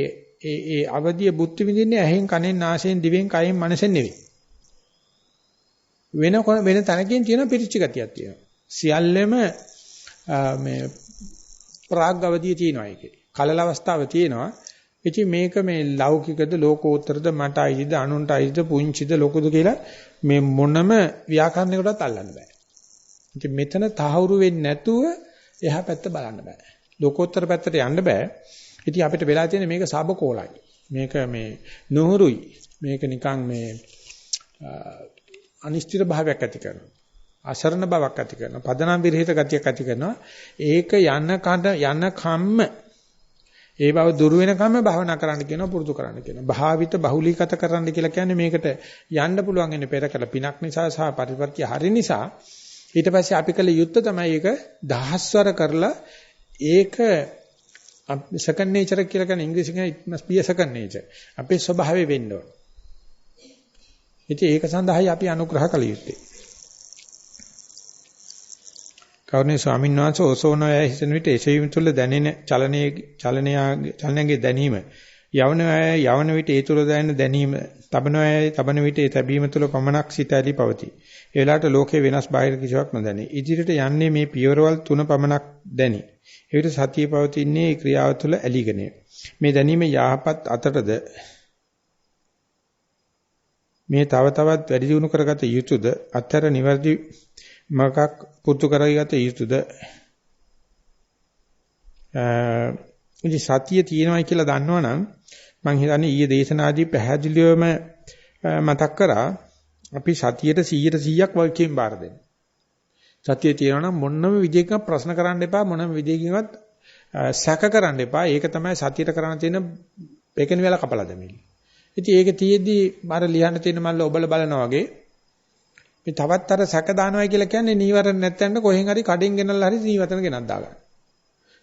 ඒ අවදිය බුද්ධ විඳින්නේ ඇහෙන් කනෙන් නාසයෙන් දිවෙන් කයෙන් මනසෙන් නෙවෙයි. වෙන තැනකින් තියෙන පිරිච්ච ගතියක් තියෙනවා. සියල්ලම මේ ප්‍රාග් අවදිය තියෙනවා ඒකේ. කලල අවස්ථාව තියෙනවා. ඉතින් මේක මේ ලෞකිකද ලෝකෝත්තරද මට අයිද අනුන්ට අයිද පුංචිද ලොකුද කියලා මේ මොනම ව්‍යාකරණයකටවත් අල්ලන්න බෑ. ඉතින් මෙතන තහවුරු වෙන්නේ නැතුව එහා පැත්ත බලන්න බෑ. ලෝකෝත්තර පැත්තට යන්න බෑ. ඉතින් අපිට වෙලා තියෙන්නේ මේක සබකෝලයි. මේක මේ නොහුරුයි. මේක නිකන් මේ අනිශ්චිත භාවයක් ඇති කරනවා. අසරණ බවක් ඇති කරනවා. පදනම් විරහිත ගතියක් ඇති කරනවා. ඒක යන කම්ම ඒ බව දුරු වෙනකම්ම භාවනා කරන්න කියනවා පුරුදු කරන්න කියනවා. භාවිත බහුලීගත කරන්න කියලා කියන්නේ මේකට යන්න පුළුවන් ඉන්නේ පෙර කළ පිනක් නිසා සහ පරිපත්‍ය හරි නිසා. ඊට පස්සේ අපි කළ යුත්තේ තමයි ඒක දහස්වර කරලා ඒක second nature කියලා කියන ඉංග්‍රීසියෙන් it must be a second nature. අපේ ස්වභාවය වෙන්න ඕන. ඉතින් ඒක සඳහායි අපි අනුග්‍රහ කළ යුත්තේ. කෞර්ණේ ස්වාමීන් වහන්සේ ඔසෝනය හිතන විට එසවීම තුළ දැනෙන චලනයේ දැනීම යවන විට ඒ තුල දැනෙන දැනීම තබන විට ඒ තැබීම තුල පමණක් සිත ඇලී පවතී. ඒ වෙලාවට ලෝකේ වෙනස් බාහිර කිසිවක් නොදැනේ. ඉදිරියට යන්නේ මේ පියවරවල් 3 පමණක් දැනි. ඒ විට සතිය පවතින්නේ ඒ ක්‍රියාව තුළ ඇලීගෙනය. මේ දැනීම යහපත් අතටද මේ තව තවත් වැඩි දියුණු කරගත යුතුද? අතර නිවැරදි මකක් පුරුදු කරගත යුතුද? ඉතින් සතිය තියෙනවයි කියලා දන්නවනම් මම හිතන්නේ ඊයේ දේශනාදී පැහැදිලිවම මතක් කරා අපි සතියට 100%ක් වල්කීම් බාර දෙන්න. සතිය තියෙනවා නම් මොනම විදිහකින් ප්‍රශ්න කරන්න එපා මොනම විදිහකින්වත් සැක කරන්න එපා. ඒක තමයි සතියට කරන්න තියෙන පෙකෙන වෙලා කපලා දෙමිලි. ඉතින් ඒක තියේදී මාර ලියන්න තියෙන මල්ල ඔබල බලනවා වගේ මේ තවත් අර සැක දානවා කියලා කියන්නේ නීවරණ නැත්තඳ කොහෙන් හරි කඩෙන් ගෙනල්ලා හරි නීවරණ ගෙනත් දාගන්න.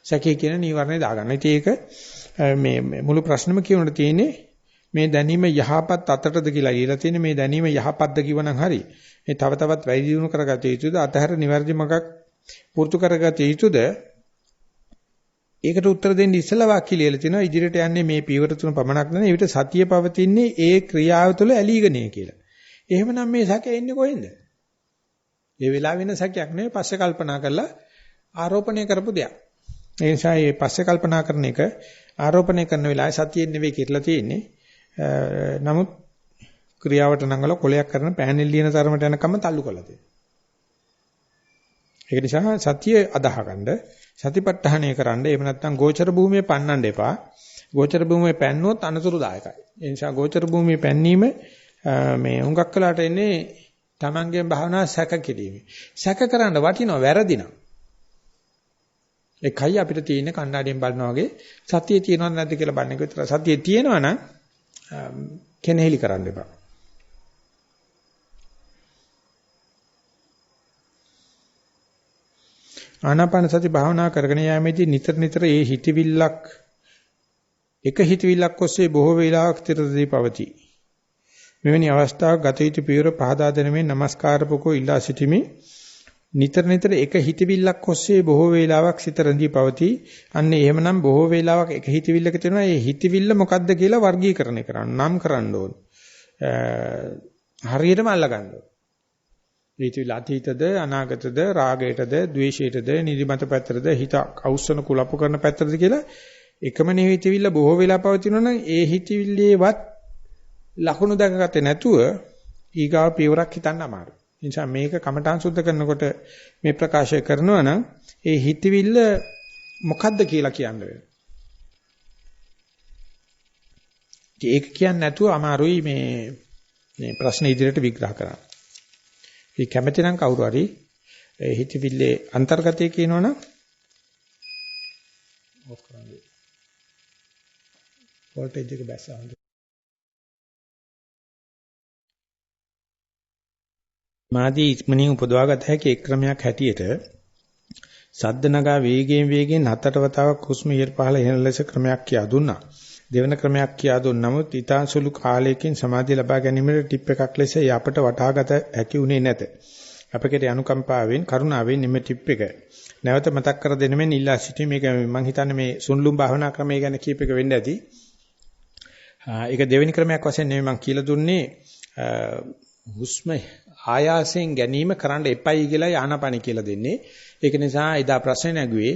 සැකේ කියන නීවරණේ දාගන්න. ඉතින් ඒක මේ මුළු ප්‍රශ්නෙම කියනකොට තියෙන්නේ මේ දැනීම යහපත් අතටද කියලා ඉලා තියෙන මේ දැනීම යහපත්ද කිව්වනම් හරි මේ තව තවත් වැඩි දියුණු කරගත යුතුද අතහැර නිවැරදි මගක් පුරුදු කරගත යුතුද ඒකට උත්තර දෙන්න ඉස්සලා වාක්‍ය ලියලා තිනවා ඉදිරියට යන්නේ මේ පියවර තුන පමණක් නෙවෙයි ඊට සතිය පවතින්නේ ඒ ක්‍රියාව තුළ ඇලීගනේ කියලා. එහෙමනම් මේ සැකේ එන්නේ කොහෙන්ද? ඒ වෙලාව වෙන සැකයක් නෙවෙයි පස්සේ කල්පනා කරලා ආරෝපණය කරපු දෙයක්. ඒ නිසා මේ පස්සේ කල්පනා කරන එක ආරෝපණය කරන වෙලාවේ සතියෙන් නෙවෙයි කියලා තියෙන්නේ. නමුත් ක්‍රියාවට නංගල කොලයක් කරන පෑනෙල් ලියන තරමට යනකම් තල්ලු කරලා තියෙනවා. ඒක නිසා සතිය අදාහගන්න සතිපට්ඨානය කරන්න එහෙම නැත්නම් ගෝචර භූමියේ පන්නන්න එපා. ගෝචර භූමියේ පැන්නොත් අනතුරුදායකයි. ඒ නිසා ගෝචර භූමියේ පැන්නීම මේ හුඟක් කලකට එන්නේ Tamangen භාවනා සැක කිරීම. සැක කරන්න වටිනවා වැරදිනවා. ඒකයි අපිට තියෙන කණ්ණාඩියෙන් බලනවා වගේ සතියේ තියෙනවද නැද්ද කියලා බලන එක විතර. සතියේ තියෙනවා නම් කෙනෙහිලි කරන්න එපා. ආනාපාන සති භාවනා කරගෙන යාමේදී නිතර ඒ හිතවිල්ලක් එක හිතවිල්ලක් ඔස්සේ බොහෝ වේලාවක් තිරදී පවතී. මෙවැනි අවස්ථාවක ගත යුතු පියවර පහදා දෙනමින් নমස්කාරපකෝ ඉල්ලා සිටිමි. නිතර එක හිතවිල්ලක් ඔස්සේ බොහෝ වේලාවක් සිත රැඳී පවතී. අන්න එහෙමනම් බොහෝ වේලාවක් එක හිතවිල්ලක තියෙනවා. ඒ හිතවිල්ල මොකද්ද කියලා වර්ගීකරණය කරන්න නම් කරන්න ඕන. හරියටම අල්ලගන්න ඕන. හිතවිල්ල අතීතද අනාගතද රාගයටද ද්වේෂයටද නිදිමත පැත්තටද හිත අවුස්සන කුලප්පු කරන පැත්තටද කියලා එකම හිතවිල්ල බොහෝ වෙලා පවතිනවා නම් ඒ හිතවිල්ලේවත් ලකුණු දැකගත්තේ නැතුව ඊගාව පියවරක් හිතන්න අමාරුයි. ඒ නිසා මේක කමඨාන් සුද්ධ කරනකොට මේ ප්‍රකාශය කරනවා නම් ඒ හිතවිල්ල මොකද්ද කියලා කියන්න වෙනවා. ඒක කියන්නේ නැතුව අමාරුයි මේ ප්‍රශ්න ඉදිරියට විග්‍රහ කරන්න. ඒ කැමැති නම් කවුරු හරි හිතවිල්ලේ අන්තර්ගතය කියනවනම් ඔෆ් කරන්න. වෝල්ටේජ් එක බැස්සවන්න. මාදී ඉක්මනින් උපදවාගත හැකි එක් ක්‍රමයක් හැටියට සද්ද නගා වේගයෙන් හතට වතාවක් හුස්ම ඉහළ පහළ එන ලෙස ක්‍රමයක් කියා දුන්නා. දෙවන ක්‍රමයක් කියා දුන් නමුත් ඊතාසුළු කාලයකින් සමාධිය ලබා ගැනීමට ටිප් එකක් ලෙස අපට වටහාගත හැකි උනේ නැත. අපගේ අනුකම්පාවෙන් කරුණාවෙන් නිම ටිප් එක නැවත මතක් කර දෙන මෙන් ඉල්ලා සිටි මේක මම හිතන්නේ මේ සුන්ලුම් භාවනා ක්‍රමය ගැන කීප එක වෙන්න ඇති. ඒක දෙවෙනි ක්‍රමයක් වශයෙන් නෙමෙයි මම කියලා දුන්නේ හුස්ම ආයාසයෙන් ගැනීම කරන්න එපයි කියලා ආනාපානෙ කියලා දෙන්නේ. ඒක නිසා එදා ප්‍රශ්නේ නැගුවේ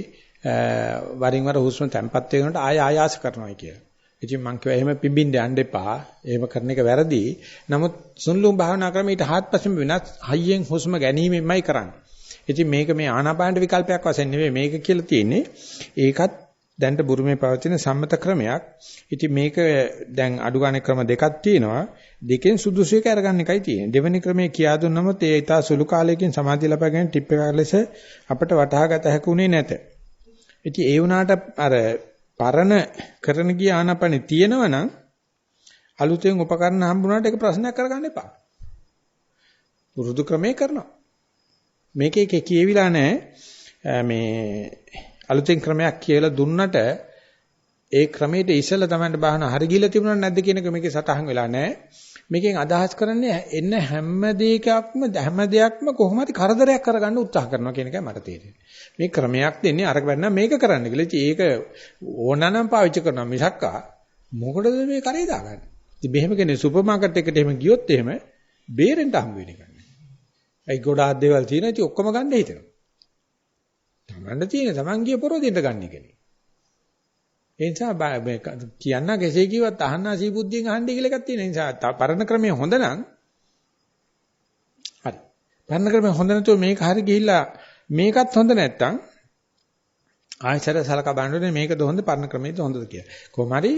වරින් වර හුස්ම තැම්පත් වෙනකොට ආයාස කරනවා කියලා. ඉතින් මං කිව්වා එහෙම පිඹින්න යන්න එපා. එහෙම කරන එක වැරදි. නමුත් සුන්ලුම් භාවනා ක්‍රමයේ ඊට හාත්පසින්ම වෙනස් හයියෙන් හුස්ම ගැනීමෙන්මයි කරන්නේ. ඉතින් මේක මේ ආනාපාන විකල්පයක් වශයෙන් නෙවෙයි මේක කියලා තියෙන්නේ. ඒකත් දැන්ට බුරුමේ පවතින සම්මත ක්‍රමයක්. ඉතින් මේක දැන් අඩු ගානේ ක්‍රම දෙකක් තියෙනවා. දෙකෙන් සුදුසු එක අරගන්න එකයි තියෙන්නේ. දෙවෙනි ක්‍රමයේ කියා දුන්නොත් ඒ ඊට සුළු කාලයකින් සමාධිය ලබා ගැනීම ටිප් එකක් ලෙස අපිට වටහා ගත හැකුනේ නැත. ඉතින් ඒ වුණාට අර පරණ කරන ගිය ආනාපානෙ තියෙනවනම් අලුතෙන් උපකරණ හම්බුනාට ඒක ප්‍රශ්නයක් කරගන්න එපා. පුරුදු ක්‍රමේ කරනවා. මේකේ කියවිලා නැහැ මේ අලුතෙන් ක්‍රමයක් කියලා දුන්නට ඒ ක්‍රමයට ඉස්සෙල්ලා තමයි බාහන හරි ගිහලා තිබුණා නැද්ද කියන එක මේකේ සටහන් වෙලා නැහැ. මේකෙන් අදහස් කරන්නේ එන්න හැම දෙයක්ම කොහොම හරි කරදරයක් කරගන්න උත්සාහ කරනවා කියන එකයි මට තේරෙන්නේ. මේ ක්‍රමයක් දෙන්නේ අරක වෙන්න මේක කරන්න කියලා. ඉතින් ඒක ඕනනම් පාවිච්චි කරනවා මිසක්කා මොකටද මේ කරේ දාගන්නේ? ඉතින් මෙහෙම කෙනෙක් සුපර් මාකට් එකට එහෙම ගියොත් එහෙම බේරෙන්න හම්බ වෙන එක නෑ. ඒ ගොඩාක් දේවල් තියෙනවා ඉතින් ඔක්කොම ගන්න හිතෙනවා. තමන්ට තියෙන තමන් ගිය පොරොදින්ට ගන්න එකනේ. ඒ නිසා කියන්න කෙසේ කිව්වත් අහන්න සීබුද්ධියෙන් අහන්නේ කියලා එකක් තියෙන නිසා පරණ ක්‍රමය හොඳ නම් හරි. පරණ ක්‍රමය හොඳ නැතුව මේක හරි ගිහිල්ලා මේකත් හොඳ නැත්තම් ආයතර සලක බලන්නේ මේකද හොඳ පරණ ක්‍රමයේද හොඳද කියලා. කොහොම හරි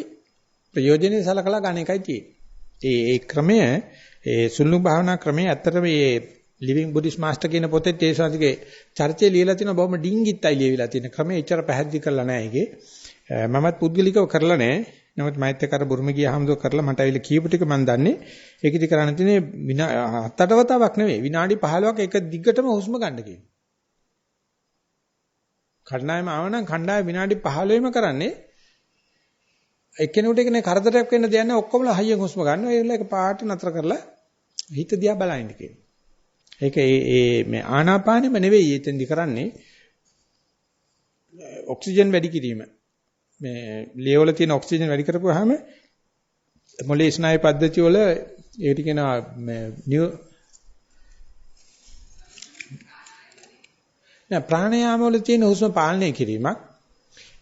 ප්‍රයෝජනෙයි සලකලා ගන්න එකයි තියෙන්නේ. ඒ ක්‍රමය ඒ සුළුම් භාවනා ක්‍රමය ඇත්තටම මේ ලිවිං බුද්දිස්ට් මාස්ටර් කියන පොතේ තේසාතිගේ චර්චේ ලියලා තියෙන බොහොම ඩිංගිත්තයි ලියවිලා තියෙන ක්‍රමය එච්චර පැහැදිලි කරලා නැහැ ඒකේ. මමත් පුද්ගලිකව කරලා නැහැ. නමුත් මෛත්‍ය කර බුරුම ගියාමද කරලා මට අවිල කියපු ටික මම දන්නේ. ඒකෙදි කරන්න තියෙන්නේ 7-8 වතාවක් නෙවෙයි විනාඩි 15ක් එක දිගටම හුස්ම ගන්න කියන. කණ්ඩායම ආවනම් කණ්ඩායම විනාඩි 15ෙම කරන්නේ එක්කෙනෙකුට එකනේ කරදරයක් වෙන්න දෙයක් නැහැ ඔක්කොමලා හයියෙන් හුස්ම ගන්නවා ඒ වෙලාවක පාට නතර කරලා හිත දිහා බලන්න කියනවා. ඒක මේ ආනාපානෙම නෙවෙයි එතෙන්දි කරන්නේ ඔක්සිජන් වැඩි කිරීම. මේ ලේවල තියෙන ඔක්සිජන් වැඩි කරපුවාම මොලේ ස්නායු පද්ධතිය වල ඒකට කියනවා ප්‍රාණයාම වල තියෙන හුස්ම පාලනය කිරීමක්.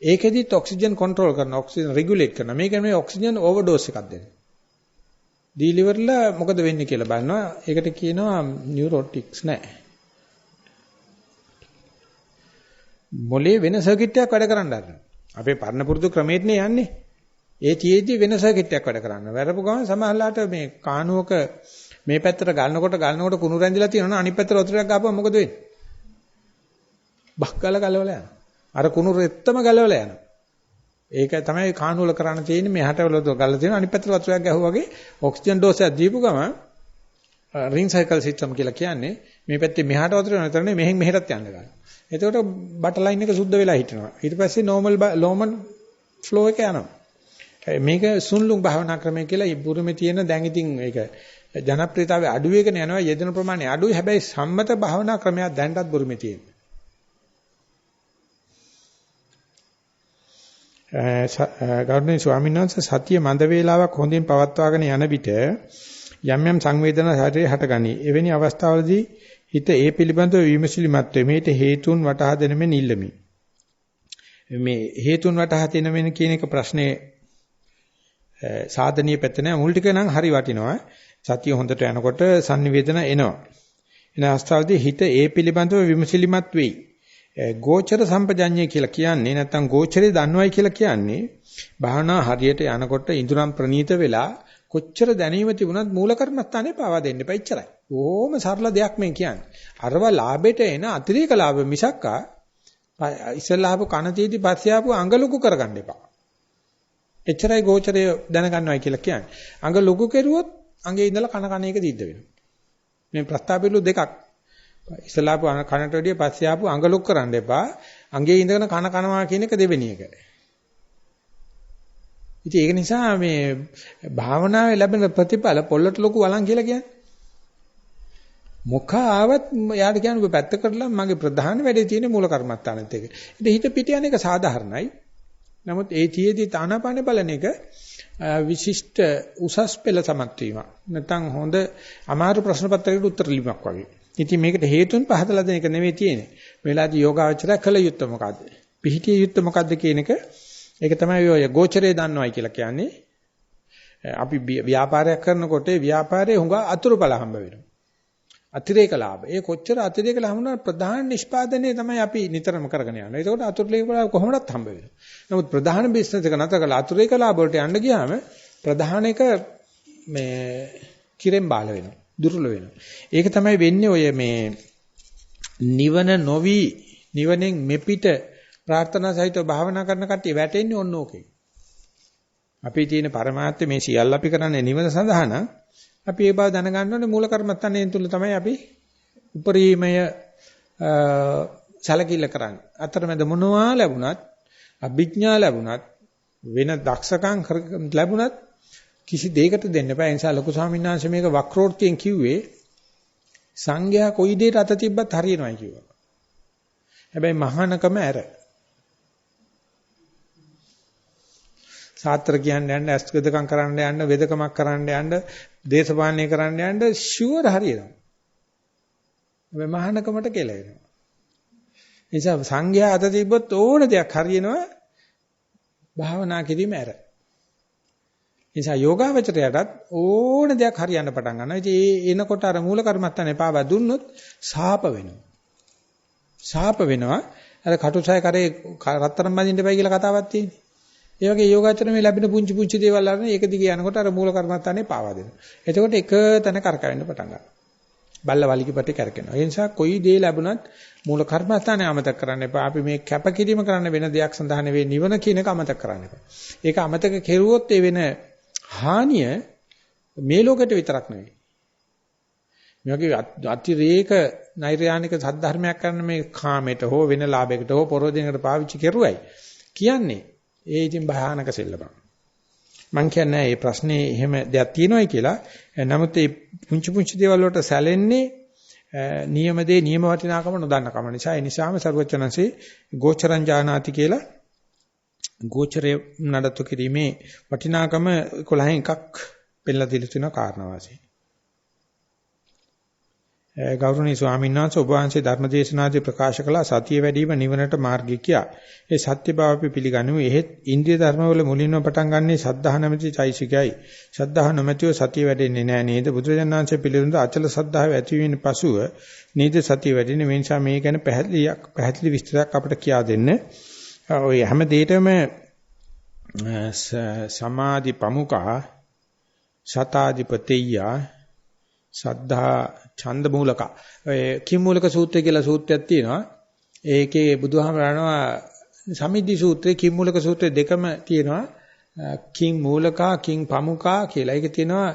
ඒකෙදිත් ඔක්සිජන් කන්ට්‍රෝල් කරන ඔක්සිජන් රෙගුලේට් කරන මේක නෙමෙයි ඔක්සිජන් ඕවර්ඩෝස් එකක් දෙන. ඩිලිවර්ල මොකද වෙන්නේ කියලා බලනවා. ඒකට කියනවා නියුරොටික්ස් නෑ. මොලේ වෙන සර්කිට් එකක් වැඩ කරන්න ගන්නවා. අපේ පරණ පුරුදු ක්‍රමයටනේ යන්නේ. ඒ තියේදී වෙන සර්කිට් එකක් වැඩ කරන්න. වැරපු ගමන් සමහරලාට මේ කානුවක මේ පැත්තට ගලනකොට කුණු රැඳිලා තියෙනවා අනිත් පැත්තට වතුරක් ගාපුවම මොකද වෙන්නේ? බක්කල ගලවලා යනවා. අර කුණු රෙත්තම ගලවලා යනවා. ඒක තමයි කානුවල කරන්න තියෙන්නේ මෙහාට වල ගලලා තියෙනවා අනිත් පැත්තට වතුරක් ගැහුවා වගේ ඔක්සිජන් ඩෝස් එකක් දීපු ගමන් රින් සයිකල් සිස්ටම් කියලා කියන්නේ මේ පැත්තේ මෙහාට වතුර නතරනේ මෙහෙන් මෙහෙටත් යන්න ගන්නවා. එතකොට බටර් ලයින් එක සුද්ධ වෙලා හිටිනවා. ඊට පස්සේ නෝමල් ෆ්ලෝ එක යනවා. මේක සුන්ලුම් භාවනා ක්‍රමය කියලා ඉබුරුමේ තියෙන දැන් ඉතින් ඒක ජනප්‍රියතාවය අඩු වෙගෙන යනවා යෙදෙන ප්‍රමාණය අඩුයි. හැබැයි සම්මත භාවනා ක්‍රමයක් දැන්ටත් බුරුමේ තියෙනවා. ගෞරවනීය ස්වාමීන් වහන්සේ සතිය මන්ද වේලාවක් හොඳින් පවත්වාගෙන යන විට යම් යම් සංවේදනා ශරීරයේ හටගනී. එවැනි අවස්ථාවලදී හිත ඒ පිළිබඳව විමසිලිමත් වේ. මේට හේතුන් වටහා දෙන මෙන් ඉල්ලමි. මේ හේතුන් වටහා දෙන මෙන් කියන එක ප්‍රශ්නේ සාධනීය පැත්ත නෑ. මුල් ටික නම් හරි වටිනවා. සතිය හොඳට යනකොට සංනිවේදන එනවා. එන අවස්ථාවේදී හිත ඒ පිළිබඳව විමසිලිමත් වෙයි. ගෝචර සම්පජඤ්ඤය කියලා කියන්නේ නැත්නම් ගෝචරේ දන්නවයි කියලා කියන්නේ භාවනා හරියට යනකොට ඉඳුරම් ප්‍රනීත වෙලා කොච්චර දැනීම තිබුණත් මූල කර්මස්ථානේ පාවා දෙන්න එපා ඉච්චරයි. ඕම සරල දෙයක් මේ කියන්නේ. අරව ලාභෙට එන අතිරේක ලාභ මිසක්කා ඉස්සෙල්ලා ආපු කන තීදි පස්සේ ආපු අඟ ලොකු කරගන්න එපා. එච්චරයි ගෝචරය දැනගන්නවයි කියලා කියන්නේ. අඟ ලොකු කෙරුවොත් අඟේ ඉඳලා කන එක දිද්ද වෙනවා. මේ ප්‍රස්තාපිලු දෙකක්. ඉස්සෙල්ලා ආපු කනට වැඩිය පස්සේ ආපු අඟ ලොකු කරන්න එපා. අඟේ ඉඳගෙන කනවා කියන එක දෙවෙනි එක. ඉතින් ඒක නිසා මේ භාවනාවේ ලැබෙන ප්‍රතිඵල පොල්ලට ලොකු වලන් කියලා කියන්නේ. මොක ආවත් යාට කියන්නේ ඔබ පැත්ත කරලා මගේ ප්‍රධාන වැඩේ තියෙන්නේ මූල කර්මත්තානෙත් එක. ඉතින් හිත පිට යන එක සාධාරණයි. නමුත් ඒ තියේදී තානාපාන බලන එක විශිෂ්ට උසස් පෙළ සමත් වීමක්. නැත්නම් හොඳ අමාරු ප්‍රශ්න පත්‍රයකට උත්තර ලිවීමක් වගේ. ඉතින් මේකට හේතුන් පහදලා දෙන එක නෙවෙයි තියෙන්නේ. මේ වෙලාවේදී යෝගාවචරය කළ යුත්තේ මොකද්ද? පිහිටිය යුත්තේ මොකද්ද කියන එක ඒක තමයි ඔය ගෝචරේ දන්නවයි කියලා කියන්නේ. අපි ව්‍යාපාරයක් කරනකොට ව්‍යාපාරයේ හුඟ අතුරුඵල හම්බ වෙනවා. අතිරේක ලාභ. ඒ කොච්චර අතිරේක ලාභ වුණා ප්‍රධාන නිෂ්පාදනය තමයි අපි නිතරම කරගෙන යන්නේ. ඒකට අතුරුලේක ලාභ කොහොමදත් හම්බ වෙනවා. නමුත් ප්‍රධාන බිස්නස් එක නැතර කළා අතුරේක ලාභ වලට යන්න ගියාම ප්‍රධාන එක මේ කිරෙන් බාල වෙනවා. දුර්වල වෙනවා. ඒක තමයි වෙන්නේ ඔය මේ නිවන නොවි නිවනෙන් මෙපිට ප්‍රාර්ථනා සහිතව භාවනා කරන කට්ටිය වැටෙන්නේ ඔන්න ඕකේ. අපි තියෙන පරමාර්ථය මේ සියල්ල අපි කරන්නේ නිවන සඳහා නම් අපි ඒ බව දැනගන්න ඕනේ මූල කර්මස්ථානයෙන් තුල තමයි අපි උපරිමය සැලකිල්ල කරන්නේ. අතරමැද මොනවා ලැබුණත් අභිඥා ලැබුණත් වෙන දක්ෂකම් ලැබුණත් කිසි දෙයකට දෙන්න බෑ. ඒ නිසා ලොකු ස්වාමීන් වහන්සේ මේක වක්‍රෝක්තියෙන් කිව්වේ සංඝයා කොයි දෙයට අත තිබ්බත් හරියනවායි කිව්වා. හැබැයි මහානකම ඇර. සාත්‍ර කියන්න යන්න, අස්කදකම් කරන්න යන්න, වෙදකමක් කරන්න යන්න, දේශපාලනය කරන්න යන්න ෂුවර් හරියනවා. මේ මහානකමට කෙලවෙනවා. නිසා සංඝයා අත තිබ්බොත් ඕන දෙයක් හරියනවා. භාවනා කිරීම ඇර. නිසා යෝගාවචරයටත් ඕන දෙයක් හරියන්න පටන් ගන්නවා. ඉතින් ඒ එනකොට අර මූල කර්මත්තන් එපාව දුන්නොත් සාප වෙනවා. සාප වෙනවා. අර කටුසය කරේ රත්තරන් බඳින්න එපයි කියලා කතාවක් තියෙන්නේ. ඒ වගේ යෝගාචර මේ ලැබෙන පුංචි පුංචි දේවල් අරගෙන ඒක දිගේ යනකොට අර මූල කර්මත්තන්නේ පාවා දෙනවා. එතකොට එක තැන කරකවෙන්න පටන් ගන්නවා. බල්ල වලිගපටි කරකිනවා. ඒ නිසා කොයි දේ ලැබුණත් මූල කර්මස්ථානේ අමතක කරන්න එපා. අපි මේ කැපකිරීම කරන්න වෙන දෙයක් සඳහා නෙවෙයි නිවන කියන එක අමතක කරන්න එපා. ඒක අමතක කෙරුවොත් ඒ වෙන හානිය මේ ලෝකෙට විතරක් නෙවෙයි. මේ වගේ අතිරේක නෛර්යානික සද්ධර්මයක් කරන මේ කාමයට හෝ වෙන ලාභයකට හෝ පරෝධිනකට පාවිච්චි කරුවයි කියන්නේ ඒ ඉතින් භයානක සෙල්ලමක්. මං කියන්නේ මේ ප්‍රශ්නේ එහෙම දෙයක් තියෙනවයි කියලා. නමුත් මේ පුංචි පුංචි දේවල් වලට සැලෙන්නේ නියම දේ නියම වටිනාකම නොදන්න කම නිසා. ඒ නිසාම සරුවචනන්සේ ගෝචරං ජානාති කියලා ගෝචරේ නඩත්තු කිරීමේ වටිනාකම 11න් එකක් පෙන්නලා දීලා තියෙන කාරණා වාසිය. ගෞරවනීය ස්වාමීන් වහන්සේ ඔබ වහන්සේ ධර්මදේශනාදී ප්‍රකාශ කළ සතිය වැඩිම නිවනට මාර්ගය කියා. ඒ සත්‍ය බව අපි පිළිගනිමු. එහෙත් ඉන්ද්‍රිය ධර්මවල මුලින්ම පටන් ගන්නේ සද්ධා නැමැති චෛසිකයි. සද්ධා නොමැතිව සතිය වැඩෙන්නේ නැහැ නේද? බුදුරජාණන් වහන්සේ පිළිබඳ අචල සද්ධාව ඇතිවීම පසුව නේද සතිය වැඩෙන්නේ? මේ නිසා මේ ගැන පැහැදිලි විස්තරයක් අපිට කියා දෙන්න. ඔය හැම දෙයකම සමාධි පමුකා සතාධිපතිය සද්ධා ඡන්ද මූලක ඔය කිම් මූලක සූත්‍රය කියලා සූත්‍රයක් තියෙනවා. ඒකේ බුදුහාමරනවා සමිද්දි සූත්‍රේ කිම් මූලක සූත්‍රේ දෙකම තියෙනවා. කිම් මූලකා කිම් පමුකා කියලා. ඒකේ තියෙනවා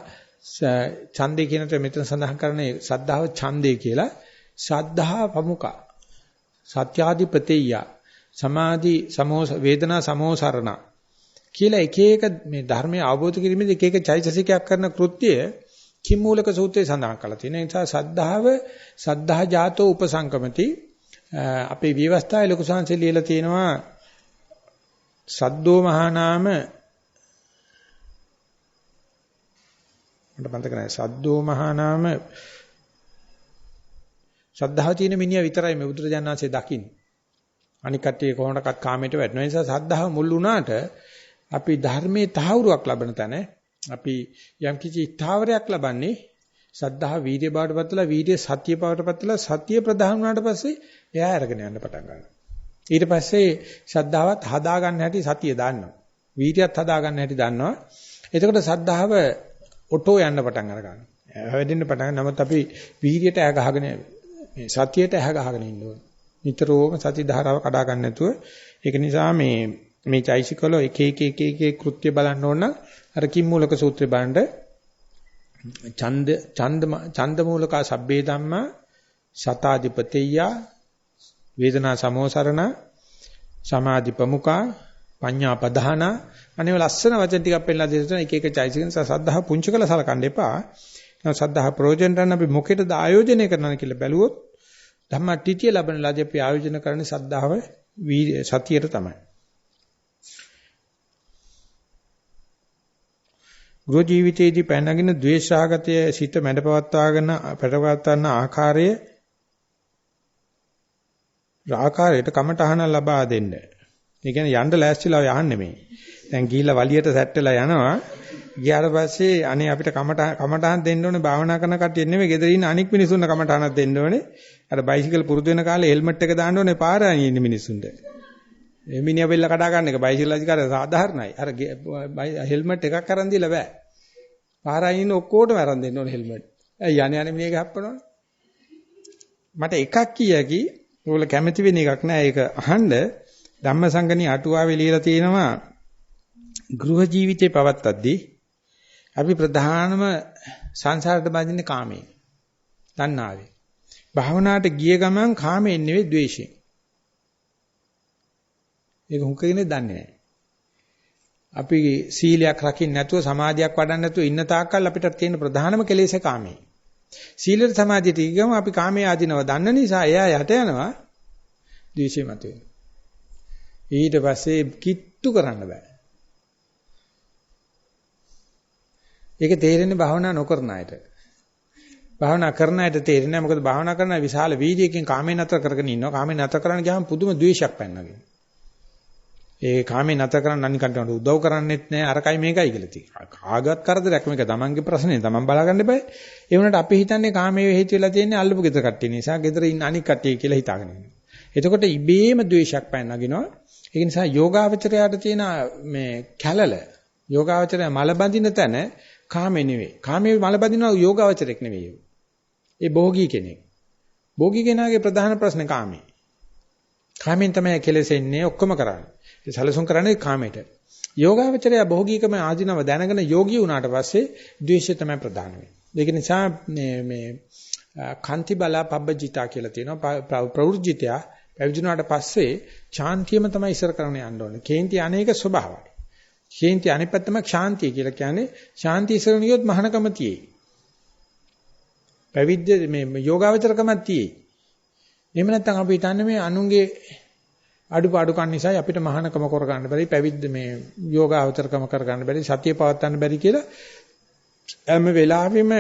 ඡන්දේ කියන මෙතන සඳහන් කරන්නේ සද්ධාව ඡන්දේ කියලා. සද්ධා පමුකා සත්‍යාධිපතිය සමාධි සමෝස වේදනා සමෝසරණ කියලා එක එක මේ ධර්මයේ අවබෝධ කිරීමේදී එක එක චෛතසිකයක් කරන කෘත්‍යය කිම්මූලක සූත්‍රයේ සඳහන් කරලා තියෙනවා. ඒ නිසා සද්ධාව සද්ධා ජාතෝ උපසංකමති අපේ විවස්ථාවේ ලොකු සංසය ලියලා තියෙනවා සද්දෝ මහානාම මට මතක නැහැ සද්දෝ මහානාම ශ්‍රද්ධාව තියෙන මිනිහා විතරයි මේ බුදුරජාණන් වහන්සේ දකින්නේ. අනික කට්ටිය කොහොමඩක්වත් කාමයට වැටෙනවා. ඒ නිසා සද්ධාව මුල් වුණාට අපි ධර්මයේ තහවුරුවක් ලබන තැන අපි යම් කිසි ස්ථාවරයක් ලබන්නේ සද්ධා වීර්ය බවටපත්ලා වීර්ය සත්‍ය බවටපත්ලා සත්‍ය ප්‍රධාන වුණාට පස්සේ එයා අරගෙන යන්න පටන් ගන්නවා. ඊට පස්සේ ශ්‍රද්ධාවත් හදා ගන්න හැටි සතිය දන්නවා. වීර්යයත් හදා ගන්න හැටි දන්නවා. එතකොට සද්ධාව ඔටෝ යන්න පටන් අර ගන්නවා. හැවෙන්න පටන් නමුත් අපි වීර්යයට ඇහ ගහගෙන මේ සතියට ඇහ ගහගෙන ඉන්න ඕනේ. නිතරම සති ධාරාව කඩා ගන්න නැතුව ඒක නිසා මේ චෛසිකවල එක එක කෘත්‍ය බලන්න ඕන නම් අර කිම්මූලක සූත්‍රය බලන්න ඡන්ද මූලක සබ්බේ ධම්මා සතාධිපතිය වේදනා සමෝසරණ සමාධි ප්‍රමුඛා පඤ්ඤා ප්‍රධාන අනේ ලස්සන වචන ටිකක් පෙන්නලා දෙන්න එක එක චෛසිකෙන් සද්ධා පුංචි කළ සලකන්න එපා. සද්ධා ප්‍රයෝජන ගන්න අපි මොකේද ආයෝජනය කරනවා කියලා බැලුවොත් ධම්මටිටිය ලැබෙන ලාදී අපි ආයෝජන කරන්නේ සද්ධාව සතියට තමයි. ගෘහ ජීවිතයේදී පැනගෙන ද්වේෂාගතය සිත මැඩපවත්වාගෙන පැටවත්වන ආකාරයට කමටහන ලබා දෙන්න. ඒ කියන්නේ යන්න ලෑස්තිලා යහන්නේ මේ. දැන් ගිහිල්ලා වලියට සැට් වෙලා යනවා. ගියාට පස්සේ අනේ අපිට කමටහන් දෙන්න ඕනේ භාවනා කරන කට්ටිය නෙමෙයි ගෙදර ඉන්න අනික් මිනිස්සුන්ට කමටහනක් දෙන්න ඕනේ. අර බයිසිකල් පුරුදු වෙන කාලේ හෙල්මට් එක දාන්න ඕනේ පාර අනින් ඉන්න මිනිස්සුන්ට. මිනිහා බෙල්ල කඩා ගන්න එක බයිසිකල් අධිකාරිය සාධාරණයි. අර හෙල්මට් එකක් අරන් දීලා බෑ. පාර අනින් ඉන්න ඔක්කොටම අරන් දෙන්න ඕනේ හෙල්මට්. ඇයි යන්නේ මිනිහා ගහප්පනවනේ. මට එකක් කියකි ඕගොල්ලෝ කැමති වෙන එකක් නෑ ඒක අහන්න ධම්මසංගණී අටුවාවේ ලියලා තියෙනවා ගෘහ ජීවිතේ පවත්තද්දී අපි ප්‍රධානම සංසාරයට බඳින්නේ කාමයෙන්. තණ්හාවෙන්. භාවනාවට ගිය ගමන් කාමයෙන් නෙවෙයි ද්වේෂයෙන්. ඒක හුඟකනේ දන්නේ නැහැ. අපි සීලයක් රකින්න නැතුව සමාධියක් වඩන්න නැතුව ඉන්න තාක්කල් අපිට තියෙන ප්‍රධානම කෙලෙස කාමයි. සීලෙට සමාධියට ගියම අපි කාමයේ ආධිනව දන්න නිසා එයා යට යනවා ද්වේෂය මතුවෙනවා. ඊට පස්සේ කිට්ටු කරන්න බෑ. ඒක තේරෙන්නේ භාවනා නොකරන අයට. භාවනා කරන අයට තේරෙන්නේ නැහැ. මොකද භාවනා කරන විශාල වීර්යයෙන් කාමේ නතර කරගෙන ඉන්නවා. කාමේ නතර කරන්න ගියාම පුදුම ද්වේෂයක් පැනනගෙන. ඒ කාමේ නතර කරන්න අනිකට උදව් කරන්නෙත් නැහැ. අරකයි මේකයි කියලා තියෙනවා. කාගවත් කරදරයක් මේක තමන්ගේ ප්‍රශ්නේ. තමන් බලාගන්න බෑ. ඒ වුණාට අපි හිතන්නේ කාමයේ හේතු වෙලා තියෙන්නේ අල්ලපු ගෙදර කට්ටිය නිසා. ගෙදර ඉන්න අනික් කට්ටිය කියලා හිතාගෙන ඉන්නවා. එතකොට ඉබේම ද්වේෂයක් පැනනගෙනවා. ඒ නිසා යෝගාවචරයට තියෙන මේ කැලල යෝගාවචරය මල බඳින තැන කාමේ නෙවෙයි. කාමේ මල බඳිනවා යෝගාවචරයක් නෙවෙයි. ඒ භෝගී කෙනෙක්. භෝගී කෙනාගේ ප්‍රධාන ප්‍රශ්නේ කාමේ. කාමෙන් තමයි කෙලෙසෙන්නේ ඔක්කොම කරන්නේ. ඒ සැලසුම් කරන්නේ කාමයට. යෝගාවචරය භෝගීකම ආධිනව දැනගෙන යෝගී වුණාට පස්සේ ද්වේෂය තමයි ප්‍රධාන වෙන්නේ. ඒක නිසා මේ කාන්ති බලා පබ්බජිතා කියලා තියෙනවා. ප්‍රවෘජිතය පැවිදුණාට පස්සේ ශාන්තියම තමයි ඉස්සර කරන්න යන්න ඕනේ. කේන්ති අනේක ස්වභාවයි. කේන්ති අනිත් පැත්තම ශාන්තිය කියලා කියන්නේ ශාන්තිය ඉස්සරන ගියොත් මහානකම තියෙයි. පැවිද්ද මේ යෝගාවචරකමක් තියෙයි. එහෙම නැත්නම් අපි හිතන්නේ මේ අනුන්ගේ අඩුපාඩුකම් නිසා අපිට මහානකම කරගන්න බැරි පැවිද්ද මේ යෝගාවචරකම කරගන්න බැරි සතිය පවත්වන්න බැරි කියලා හැම වෙලාවෙම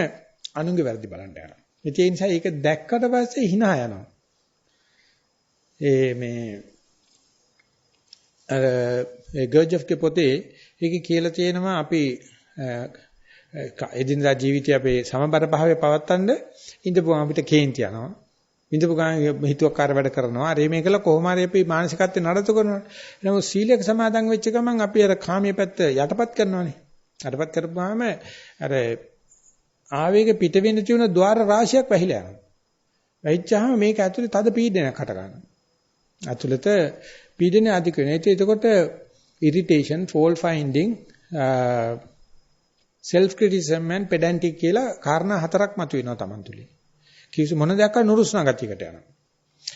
අනුන්ගේ වැරදි බලන්න යනවා. ඒ නිසා ඒක දැක්කට පස්සේ hina යනවා. මේ ගර්ජෆ්ගේ පොතේ ඒකේ කියලා තියෙනවා අපි එදිනදා ජීවිතයේ අපේ සමබර භාවය පවත්වන්න ඉඳපුවම අපිට කේන්ති යනවා. ඉඳපු ගමන් හිතුවක්කාර වැඩ කරනවා. අර මේ කළා කොහොම හරි අපි මානසිකත්වේ නඩත්තු කරනවා. නමුත් සීලයක සමාදන් වෙච්ච ගමන් අපි අර කාමයේ පැත්ත යටපත් කරනවානේ. යටපත් කරපුවාම අර ආවේග පිට වෙන්න තියෙන ద్వාර රාශියක් වැහිලා යනවා. වැහිච්චාම මේක ඇතුලේ තද පීඩනයක් හට ගන්නවා. ඇතුළත පීඩනය අධික වෙනවා. එතකොට irritation, fault finding, self criticism and pedantic කියලා කාරණා හතරක් මතුවෙනවා Taman තුලින්. කිසි මොන දෙයක් නුරුස්නා ගතියකට යනවා.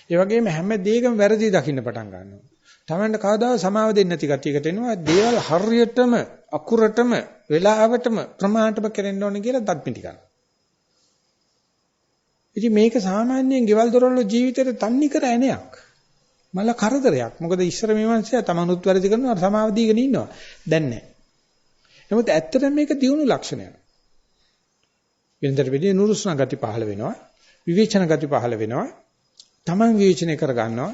ඒ වගේම හැම දෙයකම වැරදි දකින්න පටන් ගන්නවා. Tamanට කවදාවත් සමාව දෙන්නේ නැති ගතියකට එනවා. දේවල් හරියටම අකුරටම වෙලාවටම ප්‍රමාණටම කරන්න ඕනේ කියලා දත්මිටි ගන්නවා. ඉතින් මේක සාමාන්‍යයෙන් ගෙවල් දොරවල් ජීවිතේට තන්නේ කර ඇණයක්. මල කරදරයක්. මොකද ඉස්සර මේ මිනිස්සයා තමනුත් වැරදි කරනවා සමාව දීගෙන ඉන්නවා. දැන් නැහැ. නමුත් ඇත්තටම මේක දියුණු ලක්ෂණයක්. වෙනදට වෙදී නුරුස්නා ගති පහළ වෙනවා. විවේචන ගති පහළ වෙනවා. තමන් විවේචනය කර ගන්නවා.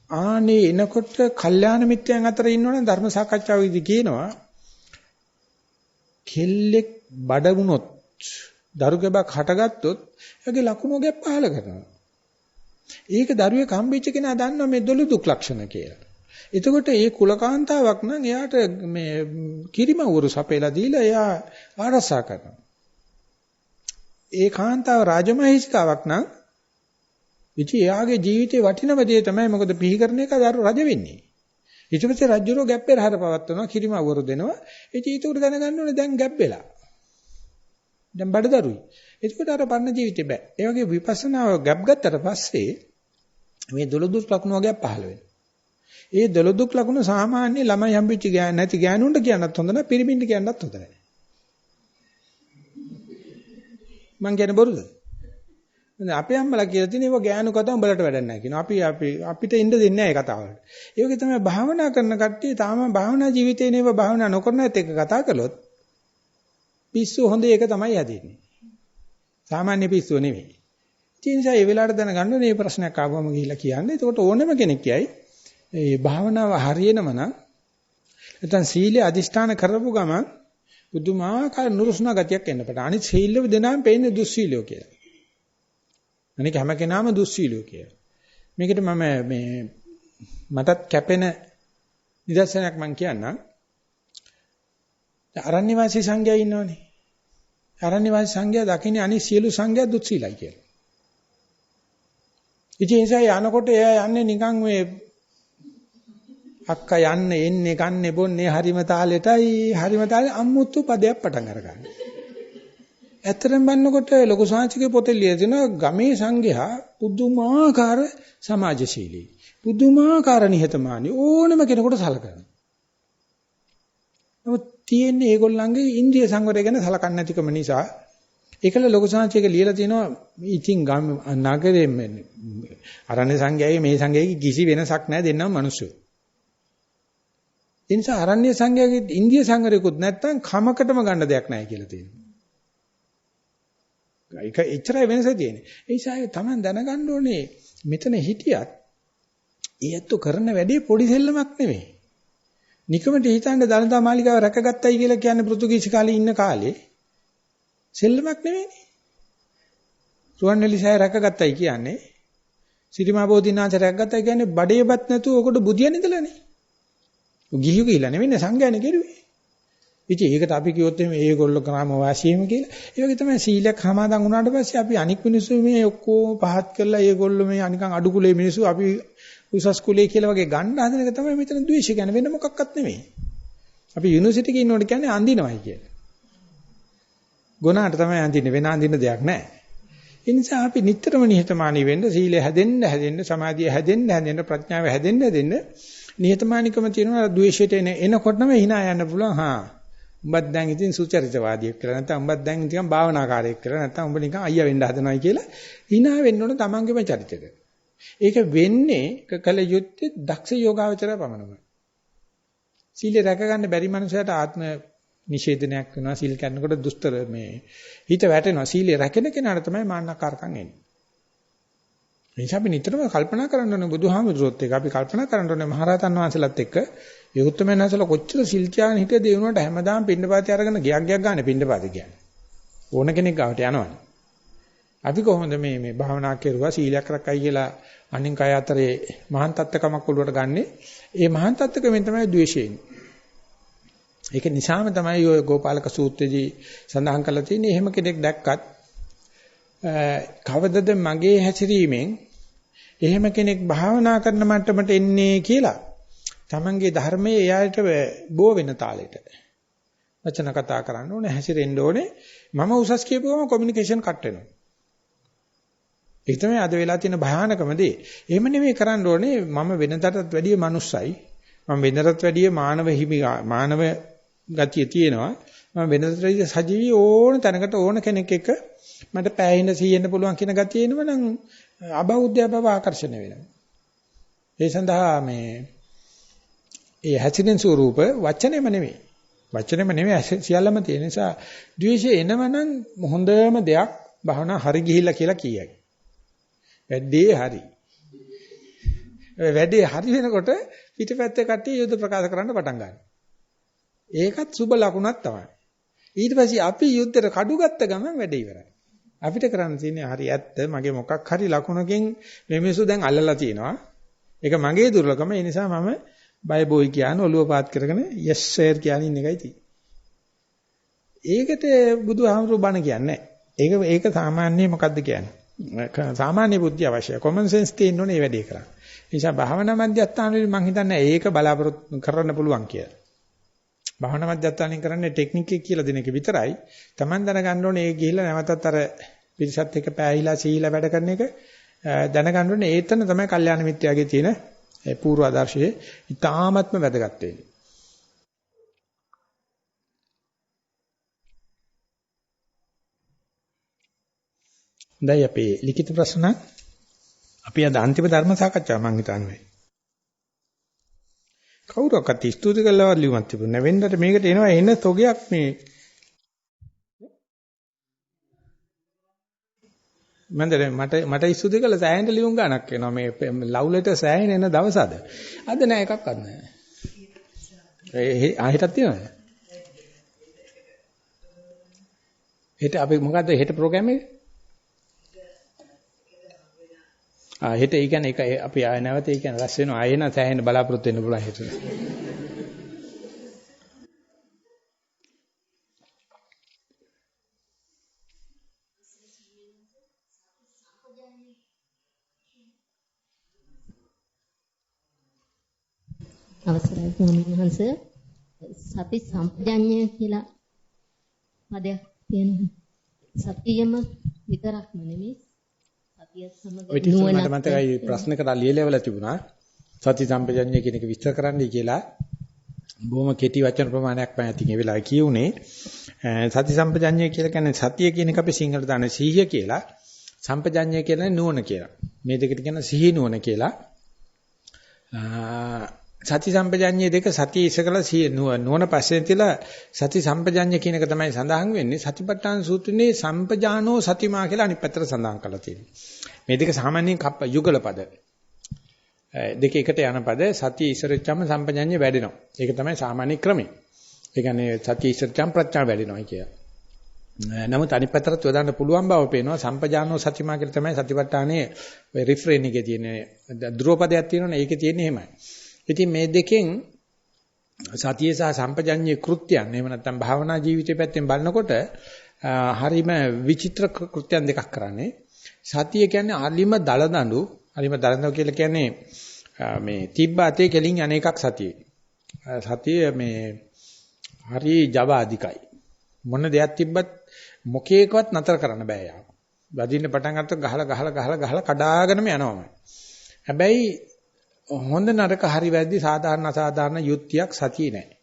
ආනේ එනකොට කල්යාණ මිත්‍යයන් අතර ඉන්නවනේ ධර්ම සාකච්ඡාවේදී කියනවා කෙල්ලෙක් බඩ වුණොත් දරුගැබක් හටගත්තොත් එයාගේ ලකුණු ගැප් පහළ කරනවා. ඒක දරුවේ කම්බිච්ච කෙනා දන්නවා මේ දොළු දුක් ලක්ෂණ කියලා. එතකොට ඒ කුලකාන්තාවක් නම් එයාට මේ කිරිමවුරු සපේලා දීලා එයා ආරසා කරනවා. ඒ කාන්තාව රාජමහේෂිකාවක් නම් ඉති එයාගේ ජීවිතේ වටිනම දේ තමයි මොකද පිහිකරන එක රජ වෙන්නේ. ඊට පස්සේ රජුරෝ ගැප්පේ රහර පවත්වනවා කිරිමවුරු දෙනවා. ඉතින් ඒක උඩ දැනගන්න ඕනේ දැන් ගැප්පෙලා. දැන් බඩදරුයි. එතකොට අර පන්න ජීවිතේ බෑ. ඒ වගේ විපස්සනාව ගැප් ගත්තට පස්සේ මේ දොළදුක් ලකුණු වගේ පහළ වෙනවා. ඒ දොළදුක් ලකුණු සාමාන්‍ය ළමයි හම්බෙච්ච නැති ගෑනුන්ට කියන්නත් හොඳ නැහැ, පිරිමින්ට කියන්නත් හොඳ නැහැ. මං කියන්නේ බොරුද? අපේ අම්මලා කියලා තියෙන ඒවා ගෑනු කතා උඹලට වැඩක් නැහැ කියනවා. අපිට ඉන්න දෙන්නේ නැහැ ඒ කතාවලට. ඒ වගේ තමයි භාවනා කරන කට්ටිය තාම භාවනා ජීවිතේ නේව භාවනා නොකරනත් එක කතා කළොත් පිස්සු හොඳ එක තමයි හැදෙන්නේ. සාමාන්‍ය පිස්සුව නෙවෙයි. ඒ නිසා ඒ වෙලාවට දැනගන්න ඕනේ මේ ප්‍රශ්නයක් ආවම ගිහිල්ලා කියන්නේ. එතකොට ඕනම කෙනෙක් කියයි මේ භාවනාව හරියනම නම් නැත්නම් සීලය අදිෂ්ඨාන කරපු ගමන් බුදුමාකාර නුරුස්නා ගතියක් එන්න පටන්. අනිත් සීලව දෙනාම පෙන්නේ දුස්සීලියෝ කියලා. අනික හැම කෙනාම දුස්සීලියෝ කියලා. මේකට මටත් කැපෙන නිදර්ශනයක් මම කියන්නම්. අරණ්‍ය වාසී සංඝයා ඉන්නවනේ. අරණ්‍ය වාසී සංඝයා දකින්නේ අනිත් සියලු සංඝයා දුස්සීලයි කියලා. ඉතින් ඒ නිසා යනකොට එයා යන්නේ නිකන් මේ අක්කා යන්නේ එන්නේ කන්නේ බොන්නේ හරිම තාලෙටයි අම්මුතු පදයක් පටන් අරගන්න. ඇත්තටම බannකොට ලොකු සාංශිකේ පොතේ ලියලා තිනවා ගමේ සංඝයා පුදුමාකාර සමාජශීලී. පුදුමාකාර නිහතමානී ඕනම කෙනෙකුට සලකනවා. නමුත් තියෙන්නේ ඒගොල්ලන්ගේ ඉන්ද්‍රිය සංවරය ගැන සලකන්නේ නැතිකම නිසා ඒකල ලොකු සාංශිකේ ලියලා තිනවා ඉතින් නගරේ අරණ්‍ය සංඝයාගේ මේ සංඝයාගේ කිසි වෙනසක් නැහැ දෙන්නම මිනිස්සු. ඒ නිසා ආරණ්‍ය සංඝයාගේ ඉන්දිය සංවරයකුත් නැත්තම් කමකටම ගන්න දෙයක් නැහැ කියලා තියෙනවා. ඒක එච්චරයි වෙනස තියෙන්නේ. ඒ නිසා තමයි දැනගන්න ඕනේ මෙතන හිටියත් ඊයත් කරන වැඩේ පොඩි සෙල්ලමක් නෙවෙයි. නිකමට හිතන්නේ දලදා මාලිගාව රැකගත්තයි කියලා කියන්නේ පෘතුගීසි කාලේ ඉන්න කාලේ සෙල්ලමක් නෙවෙයිනේ. රුවන්වැලි සෑය රැකගත්තයි කියන්නේ සිරිමා බෝධිනාථ රැකගත්තයි කියන්නේ බඩේපත් නැතුව ඔකට බුදියන් ඉඳලානේ. ගිහියු කියලා නෙවෙයි සංඝයානේ කෙරුවේ. ඉතින් ඒකට අපි කිව්වොත් එimhe ඒගොල්ලෝ ග්‍රාම වාසීම කියලා. ඒ වගේ තමයි සීලයක් සමාදන් වුණාට පස්සේ අපි අනික් මිනිස්සු මේ ඔක්කොම පහත් කරලා ඒගොල්ලෝ මේ අනිකන් අඩු කුලේ මිනිස්සු අපි උසස් කුලේ කියලා වගේ ගන්න හදන එක තමයි මෙතන ද්වේෂය කියන්නේ වෙන මොකක්වත් නෙමෙයි. අපි යුනිවර්සිටි එකේ ඉන්නකොට කියන්නේ අඳිනවයි කියලා. ගුණාට තමයි අඳින්නේ වෙන අඳින්න දෙයක් නැහැ. ඒ නිසා අපි නිතරම නිහතමානී වෙන්න සීලය හැදෙන්න සමාධිය හැදෙන්න ප්‍රඥාව හැදෙන්න නිහතමානීකම තියෙනවා ද්වේෂයට එනකොටම hina යන්න පුළුවන්. උඹත් දැන් ඉතින් සුචරිතවාදියෙක් කියලා නැත්නම් උඹත් දැන් නිකන් භාවනාකාරයෙක් කියලා නැත්නම් උඹ නිකන් අයියා වෙන්න හදනවයි කියලා hina වෙන්න ඕන තමන්ගේම චරිතෙට. ඒක වෙන්නේ කකල යුත්තේ දක්ෂ යෝගාවචරය පමණයි. සීල රැක ගන්න බැරි මනුස්සයට ආත්ම නිෂේධනයක් වෙනවා. සීල් කැඩනකොට දුස්තර මේ හිත වැටෙනවා. සීලය රැකෙන කෙනාට තමයි මාන්නකාරකම් එන්නේ. ඒ නිසා අපි නිතරම කල්පනා කරන්න ඕනේ බුදුහාමුදුරුවොත් එක්ක අපි කල්පනා කරන්න ඕනේ මහරහතන් වහන්සේලාත් එක්ක ඒ උත්තරමයන් වහන්සේලා කොච්චර සිල් ත්‍යාගන හිටියද ඒ වුණාට හැමදාම පින්නපාතේ අරගෙන ගියක් ගන්න පින්නපාතේ කියන්නේ. ඕන කෙනෙක් ගාවට යනවනේ. අපි කොහොමද මේ භාවනා කෙරුවා සීලයක් රැකයි කියලා අනින් කය අතරේ මහාන් තත්ත්වකමක් ඔළුවට ගන්නෙ. ඒ මහාන් තත්ත්වකමෙන් තමයි ද්වේෂය එන්නේ. ඒක නිසාම තමයි ඔය ගෝපාලක සූත්‍රයේදී සඳහන් කරලා තියෙන්නේ එහෙම කෙනෙක් දැක්කත් කවදද මගේ හැසිරීමෙන් එහෙම කෙනෙක් භාවනා කරන මට්ටමට එන්නේ කියලා තමන්ගේ ධර්මයේ එයාට බෝ වෙන තාලෙට වචන කතා කරන්න ඕනේ හැසිරෙන්න ඕනේ. මම උසස් කියපුවම කොමියුනිකේෂන් කට් වෙනවා. ඒක තමයි අද වෙලා තියෙන භයානකම දේ. එහෙම නෙමෙයි කරන්න ඕනේ මම වෙනදටත් වැඩිය මනුස්සයි. මම වෙනදටත් වැඩිය මානව ගතිය තියෙනවා. මම වෙනදට වැඩිය සජීවී ඕන තැනකට ඕන කෙනෙක් එක්ක මට පෑහෙන්න සීයෙන්න පුළුවන් කියන ගතිය එනවනම් අබෞද්ධය බව ආකර්ෂණය වෙනවා. ඒ සඳහා ඒ හැසිරෙන ස්වරූප වචනේම නෙමෙයි. වචනේම නෙමෙයි සියල්ලම තියෙන නිසා ද්වේෂය එනවනම් හොඳම දෙයක් භවනා හරි ගිහිල්ලා කියලා කියයි. වැඩේ හරි. වැඩේ හරි වෙනකොට පිටපැත්තේ කට්ටිය යුද්ධ ප්‍රකාශ කරන්න පටන් ගන්නවා. ඒකත් සුබ ලකුණක් තමයි. ඊට පස්සේ අපි යුද්ධයට කඩු ගත්ත ගමන් වැඩේ ඉවරයි. අපිට කරන්න තියෙන්නේ හරි ඇත්ත මගේ මොකක් හරි ලකුණකින් මේ මිනිස්සු දැන් අල්ලලා තියෙනවා. ඒක මගේ දුර්ලභම. ඒ නිසා මම බය බොයි කියන ඔළුව පාත් කරගෙන yes sir කියන ඉන්න එකයි තියෙන්නේ. ඒකට බුදුහාමුදුරු බණ කියන්නේ නැහැ. ඒක සාමාන්‍ය මොකද්ද කියන්නේ? සාමාන්‍ය බුද්ධිය අවශ්‍යයි. common sense තියෙන්න ඕනේ මේ වැඩේ කරන්න. ඒ නිසා භාවනා මධ්‍යස්ථානවලදී මම හිතන්නේ ඒක බලාපොරොත්තු කරන්න පුළුවන් කියලා. භාවනා මධ්‍යස්ථානින් කරන්නේ ටෙක්නික් එක කියලා දෙන එක විතරයි. Taman දැනගන්න ඕනේ ඒ ගිහිල්ලා නැවතත් අර පිරිසත් එක්ක පෑහිලා සීලා වැඩ කරන එක දැනගන්න ඕනේ. ඒතන තමයි කල්යාණ මිත්‍යාගේ තියෙන පූර්ව ආදර්ශයේ ඉතාමත්ම වැදගත් වෙන්නේ. දැන් අපි ලිඛිත ප්‍රශ්න අපි අද අන්තිම ධර්ම සාකච්ඡාව මම හිතන්නේ. කවුරක්වත් ස්තුති කළාවත් ලියුමක් තිබුණේ නැහැ. වෙන්නට මේකට එනවා එන තොගයක් මේ මට ස්තුති කළා සෑහෙන ලියුම් ගන්නක් එනවා මේ ලව් ලෙටර් සෑහෙන එන දවස් අද. අද නෑ එකක්වත් නෑ. හෙටක් තියෙනවද? හෙට අපි මොකද්ද හෙට ප්‍රෝග්‍රෑම් එක? හෙට ඒ කියන්නේ ඒක අපි ආය නැවත ඒ කියන්නේ රැස් වෙනවා ආයෙ න සෑහෙන බලාපොරොත්තු වෙන්න පුළුවන් හෙට. අවසරයි ස්වාමීන් වහන්සේ සති සම්පජඤ්ඤය කියලා පදයක් තියෙනවා. සතියම විතරක්ම නෙමෙයි ඔය ටික මට මතකයි ප්‍රශ්නකට ලියලවල තිබුණා සති සම්පජඤ්ඤය කියන එක විස්තර කරන්නයි කියලා බොහොම කෙටි වචන ප්‍රමාණයක් මම අතින් ඒ වෙලාවේ කියුනේ සති සම්පජඤ්ඤය කියලා කියන්නේ සතිය කියන එක අපි සිංහලට දාන සිහිය කියලා සම්පජඤ්ඤය කියන්නේ නුවණ කියලා මේ දෙකට කියන සිහි නුවණ කියලා සති සම්පජඤ්ඤය දෙක සතිය ඉස්සකලා නුවණ පස්සේ තියලා සති සම්පජඤ්ඤය කියන එක තමයි සඳහන් වෙන්නේ. සතිපට්ඨාන සූත්‍රයේ සම්පජානෝ සතිමා කියලා අනිත් පැත්තට සඳහන් කරලා තියෙනවා. මේ දෙක සාමාන්‍යයෙන් යුගල පද. දෙක එකට යන පද සතිය ඉස්සරච්චම සම්පජඤ්ඤය වැඩෙනවා. ඒක තමයි සාමාන්‍ය ක්‍රමය. ඒ කියන්නේ සතිය ඉස්සරච්චම ප්‍රඥා වැඩෙනවා කියලා. නමුත් අනිත් පැත්තට යොදන්න පුළුවන් බව පේනවා. සම්පජානෝ සතිමා කියලා තමයි සතිපට්ඨානයේ ඔය රිෆ්‍රේන් එකේ තියෙන ධ්‍රුවපදයක් තියෙනවනේ. ඒකේ තියෙන්නේ එහෙමයි. ඉතින් මේ දෙකෙන් සතිය සහ සම්පජඤ්ඤේ කෘත්‍යයන් එහෙම නැත්නම් භාවනා ජීවිතය පැත්තෙන් බලනකොට හරිම විචිත්‍ර කෘත්‍යයන් දෙකක් කරන්නේ. සතිය කියන්නේ අලිම දලදඬු කියලා කියන්නේ මේ තිබ්බ අතේ කෙලින් අනේකක් සතියේ. සතිය මේ හරි Java අධිකයි. මොන දෙයක් තිබ්බත් මොකේකවත් නතර කරන්න බෑ යාව. වදින්න පටන් ගත්තොත් ගහලා කඩාගෙනම යනවාමයි. හැබැයි හොඳ නරක හරි වැරදි සාධාරණ අසාධාරණ යුක්තියක් සතියේ නැහැ.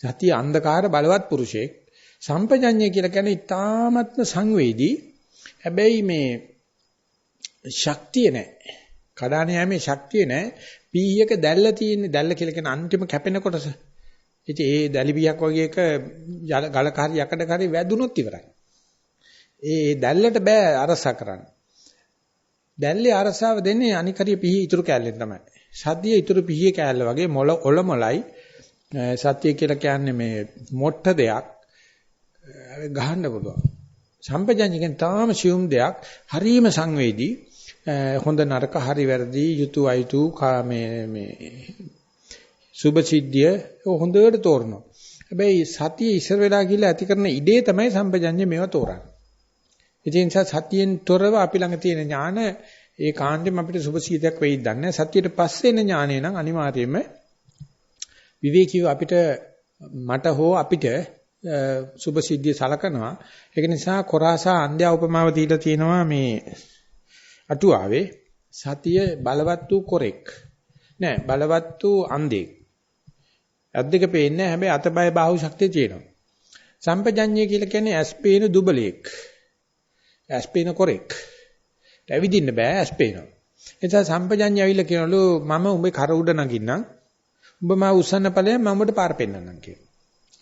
සතිය අන්ධකාර බලවත් පුරුෂයෙක්. සම්පජඤ්ඤය කියලා කියන්නේ ඊ타ත්ම සංවේදී. හැබැයි මේ ශක්තිය නැහැ. කඩාන යෑමේ ශක්තිය නැහැ. පීහියක දැල්ල තියෙන්නේ. දැල්ල කියලා කියන අන්තිම කැපෙන කොටස. ඉතින් ඒ දැලි බියක් වගේ එක ගලක හරි යකඩක හරි වැදුනොත් ඉවරයි. ඒ දැල්ලට බෑ අරසා කරන්න. දැල්ලේ අරසාව දෙන්නේ අනිකරිය පිහි ඉතුරු කෑල්ලෙන් තමයි. සතිය ඉතුරු පිහියේ කෑල්ල වගේ මොළයි සතිය කියලා කියන්නේ මේ මොට්ට දෙයක් ගහන්න පුළුවන්. සම්පජඤ්ඤයෙන් තාම සියුම් දෙයක් හරීම සංවේදී හොඳ නරක හරි වැරදි යුතු අයුතු මේ සුභ සිද්ධිය හොඳට තෝරනවා. හැබැයි සතිය ඉස්සර වෙලා ගිහලා ඇති කරන ඉඩේ තමයි සම්පජඤ්ඤය මේව තෝරන්නේ. ඒ නිසා සතියෙන් තොරව අපි ළඟ තියෙන ඥාන ඒ කාණ්ඩෙම අපිට සුභ සිද්ධියක් වෙයිද දන්නේ. සතියට පස්සේ එන ඥානය නම් අනිවාර්යයෙන්ම විවේකීව අපිට මට හෝ අපිට සුභ සිද්ධිය සලකනවා. ඒක නිසා කොරාසා අන්ධයා උපමාව දීලා තියෙනවා මේ අටුවාවේ සතිය බලවත් වූ කොරෙක්. නෑ බලවත් වූ අන්ධෙක්. අද්දක පේන්නේ හැබැයි අතපය බාහුව ශක්තිය තියෙනවා. සම්පජඤ්ඤය කියලා කියන්නේ ඇස්පේන දුබලෙක්. ඇස්පේන කොරෙක්. ඇවිදින්න බෑ ඇස්පේනවා. ඒ නිසා සම්පජඤ්ඤය ඇවිල්ලා කියනලු මම උඹේ කර උඩ නගින්නම්. උඹ මා උස්සන්න ඵලයෙන් මම උඹට පාර පෙන්නන්නම් කියලා.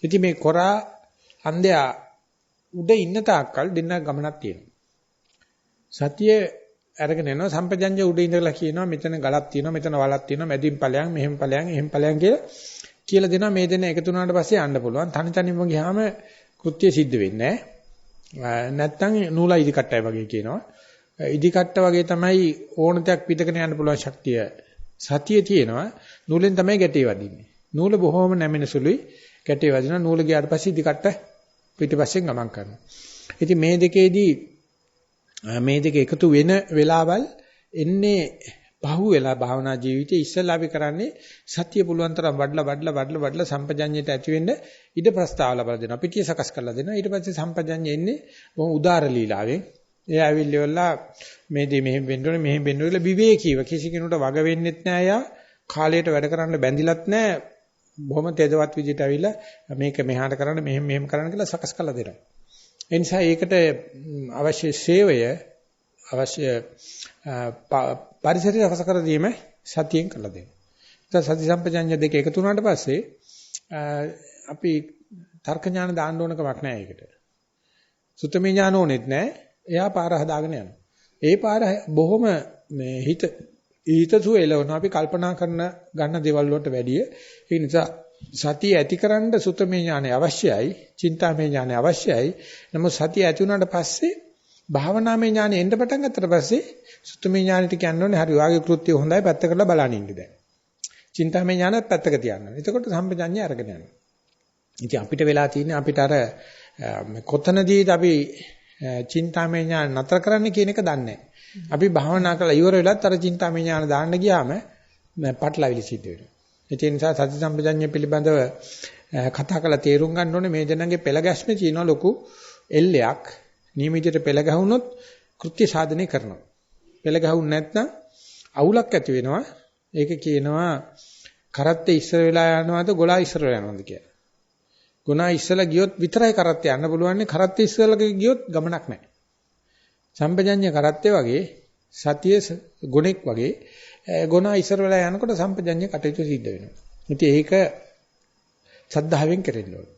ඉතින් මේ කොරා අන්ධයා උඩ ඉන්න තාක්කල් දෙන්න ගමනක් තියෙනවා. සතිය අරගෙන යනවා සම්පජඤ්ඤය උඩ ඉඳලා කියනවා මෙතන ගලක් තියෙනවා මෙතන වලක් තියෙනවා මැදින් ඵලයන් මෙහෙම ඵලයන් එහෙම ඵලයන් කියලා දෙනවා. මේ දෙන්න එකතු වුණාට පස්සේ යන්න පුළුවන්. තනි තනියම ගියාම කෘත්‍ය සිද්ධ වෙන්නේ නැහැ. නැත්තම් නූලා ඉදි කට්ටය වගේ කියනවා. ඉදි කට්ට වගේ තමයි ඕන දෙයක් පිටකන යන්න පුළුවන් ශක්තිය. සතිය තියෙනවා. නූලෙන් තමයි ගැටේ වදින්නේ. නූල බොහොම නැමෙන සුළුයි. ගැටේ වදිනවා. නූල ගියාට පස්සේ ඉදි කට්ට පිටිපස්සෙන් ගමන් කරනවා. ඉතින් මේ දෙකේදී මේ දෙක එකතු වෙන වෙලාවල් එන්නේ පහු වෙලා භාවනා ජීවිතයේ ඉස්සෙල්ලා අපි කරන්නේ සතිය පුළුවන් තරම් වඩලා සම්පජඤ්ඤයට ඇති වෙන්න ඉඩ ප්‍රස්තාව ලබා දෙනවා. පිටිය සකස් කරලා දෙනවා. ඊට පස්සේ සම්පජඤ්ඤය එන්නේ බොහොම උදාර ලීලාවෙන්. එයා ඇවිල්ලිවලා මේ දේ මෙහෙම වෙන්න ඕනේ මෙහෙම වෙන්න ඕනේ විවේකීව කිසි කෙනෙකුට වග වෙන්නෙත් නෑ. යා කාලයට වැඩ කරන්න බැඳිලත් නෑ. බොහොම තේදවත් විදිහට ඇවිල්ලා මේක මෙහාට කරන්න මෙහෙම කරන්න කියලා සකස් කරලා දෙනවා. ඒ නිසා ඒකට අවශ්‍ය සේවය අවශ්‍ය පරිසරය සකස් කර දීම සතියෙන් කළා දෙනවා. ඒ සති සම්පජඤ්ඤ දෙක එකතු වුණාට පස්සේ අපි තර්ක ඥාන දාන්න ඕන කමක් නැහැ ඒකට. සුත්තමේ ඥාන ඕනෙත් නැහැ. එයා පාර හදාගෙන යනවා. ඒ පාර බොහොම මේ හිතසුව එළවන අපි කල්පනා කරන ගන්න දේවල් වලට වැඩිය. ඒ නිසා සතිය ඇතිකරන්න සුත්තමේ ඥානය අවශ්‍යයි, චින්තාමේ ඥානය අවශ්‍යයි. නමුත් සතිය ඇති වුණාට පස්සේ භාවනාමය ඥානෙ එන්න පටන් ගත්තට පස්සේ සුත්තමේ ඥානෙට කියන්න ඕනේ හරි වාගේ කෘත්‍ය හොඳයි පැත්ත කරලා බලන්න ඉන්න දැන්. චින්තාමය ඥානත් පැත්තක තියන්න. එතකොට සම්පජඤ්ඤය අරගෙන යනවා. ඉතින් අපිට වෙලා තියෙන්නේ අපිට අර කොතනදීද අපි චින්තාමය ඥාන නතර කරන්න කියන එක දන්නේ නැහැ. අපි භාවනා කරලා ඉවර වෙලත් අර චින්තාමය ඥාන දාන්න ගියාම පටලවිලි සිද්ධ වෙනවා. ඒ නිසා සති සම්පජඤ්ඤය පිළිබඳව කතා කරලා තේරුම් ගන්න ඕනේ මේ දෙන්නගේ පෙළ ගැස්මේ තියෙන ලොකු එල්ලයක්. නියමිතයට පෙළ ගැහුනොත් කෘත්‍ය සාධනය කරනවා. පෙළ ගැහුන්නේ නැත්නම් අවුලක් ඇති වෙනවා. ඒක කියනවා කරත්තේ ඉස්සර වෙලා යනවාද ගොලා ඉස්සර වෙලා යනවාද කියලා. ගුණා ඉස්සලා ගියොත් විතරයි කරත්තේ යන්න පුළුවන්. කරත්තේ ඉස්සලා ගියොත් ගමනක් නැහැ. සම්පජඤ්ඤ කරත්තේ වගේ සතිය ගුණෙක් වගේ ගුණ ඉස්සර වෙලා යනකොට සම්පජඤ්ඤය කටයුතු සිද්ධ වෙනවා. ඉතින් ඒක සද්ධාවෙන් කරෙන්න ඕනේ.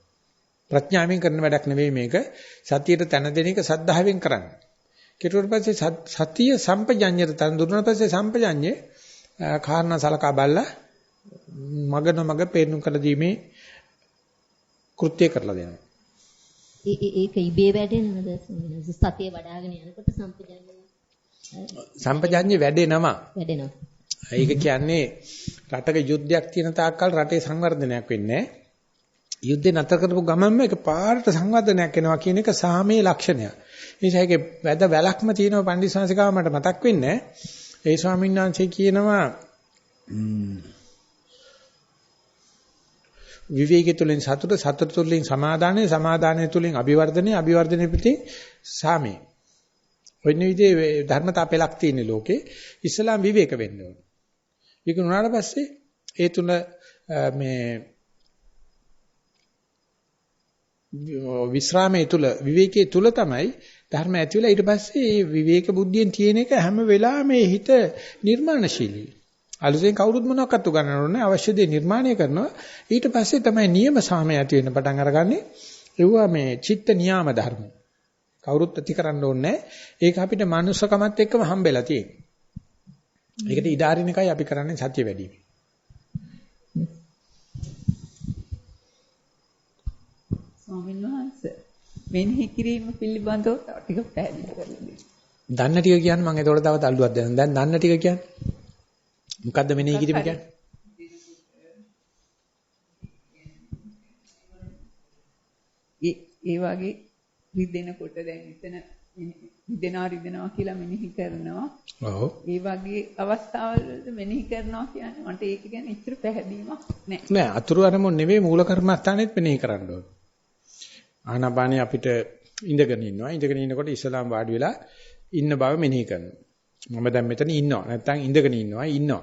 ප්‍රඥාවෙන් කරන වැඩක් නෙවෙයි මේක. සතියට තන දෙන එක සද්ධාවෙන් කරන්න. කෙරුවට පස්සේ සතිය සම්පජඤ්ඤයට තන දුන්නාට පස්සේ සම්පජඤ්ඤේ කාරණා සලකා බලලා මග පේරුම් කළ දීමේ කෘත්‍ය කරලා දෙනවා. ඒක ඉබේ වැඩෙනවද? සතිය වඩ아가ගෙන යනකොට සම්පජඤ්ඤේ වැඩෙනවා. වැඩෙනවා. ඒක කියන්නේ රටක යුද්ධයක් තියෙන තාක්කල් රටේ සංවර්ධනයක් වෙන්නේ නැහැ. යුද්ධේ නතර කරපු ගමන්ම ඒක පාරට සංවර්ධනයක් වෙනවා කියන එක සාමයේ ලක්ෂණයක්. ඒ නිසා ඒකේ වැලක්ම තියෙනවා පණ්ඩිතසංශිකාව මට මතක් වෙන්නේ. ඒ ස්වාමීන් වහන්සේ කියනවා විවේකී තුලින් සතුට තුලින් සමාදානය තුලින් අභිවර්ධනය පිටින් සාමය. ඔය විදිහේ ධර්මතා පෙළක් තියෙන ලෝකේ ඉස්ලාම් විවේක වෙන්න ඕන. ඒක උනාට පස්සේ ඒ තුන මේ විස්රාමයේ තුල විවේකයේ තුල තමයි ධර්ම ඇති වෙලා ඊට පස්සේ මේ විවේක බුද්ධියෙන් තියෙන එක හැම වෙලාවෙම මේ හිත නිර්මාණශීලී. අලුතෙන් කවුරුත් මොනවක්වත් උගන්වන්නේ අවශ්‍ය දේ නිර්මාණය කරනවා. ඊට පස්සේ තමයි නියම සාමය ඇති වෙන්න පටන් අරගන්නේ. ඒවා මේ චිත්ත නියාම ධර්ම. කවුරුත් ඇති කරන්න ඕනේ නැහැ. ඒක අපිට manussකමත් එක්කම හම්බෙලා තියෙන්නේ. ඒකට ඉඩාරින එකයි අපි කරන්නේ සත්‍ය වැඩි වීම. ස්වාමීන් වහන්සේ මෙනෙහි කිරීම පිළිබඳව ටික පැහැදිලි කරලා දෙන්න. දන්න ටික කියන්නේ මම ඒතකොට තව තල්ලුවක් දෙන්න. දැන් දන්න ටික කියන්නේ මොකද්ද මෙනෙහි කිරීම කියන්නේ? ඒ වගේ රිදෙනකොට දැන් එතන රිදෙනවා කියලා මෙනෙහි කරනවා. ඔව්. ඒ වගේ අවස්ථාවල මෙනෙහි කරනවා කියන්නේ මට ඒක ගැන ඉච්චර පැහැදීමක් නැහැ. නෑ අතුරු අරමුණ නෙවෙයි මූල කර්මස්ථානෙත් මෙනෙහි කරන්න ඕනේ. ආනාපානිය අපිට ඉඳගෙන ඉන්නවා. ඉඳගෙන ඉන්නකොට ඉස්ලාම් වාඩි වෙලා ඉන්න බව මෙනෙහි කරනවා. මම දැන් මෙතන ඉන්නවා. නැත්තම් ඉඳගෙන ඉන්නවා.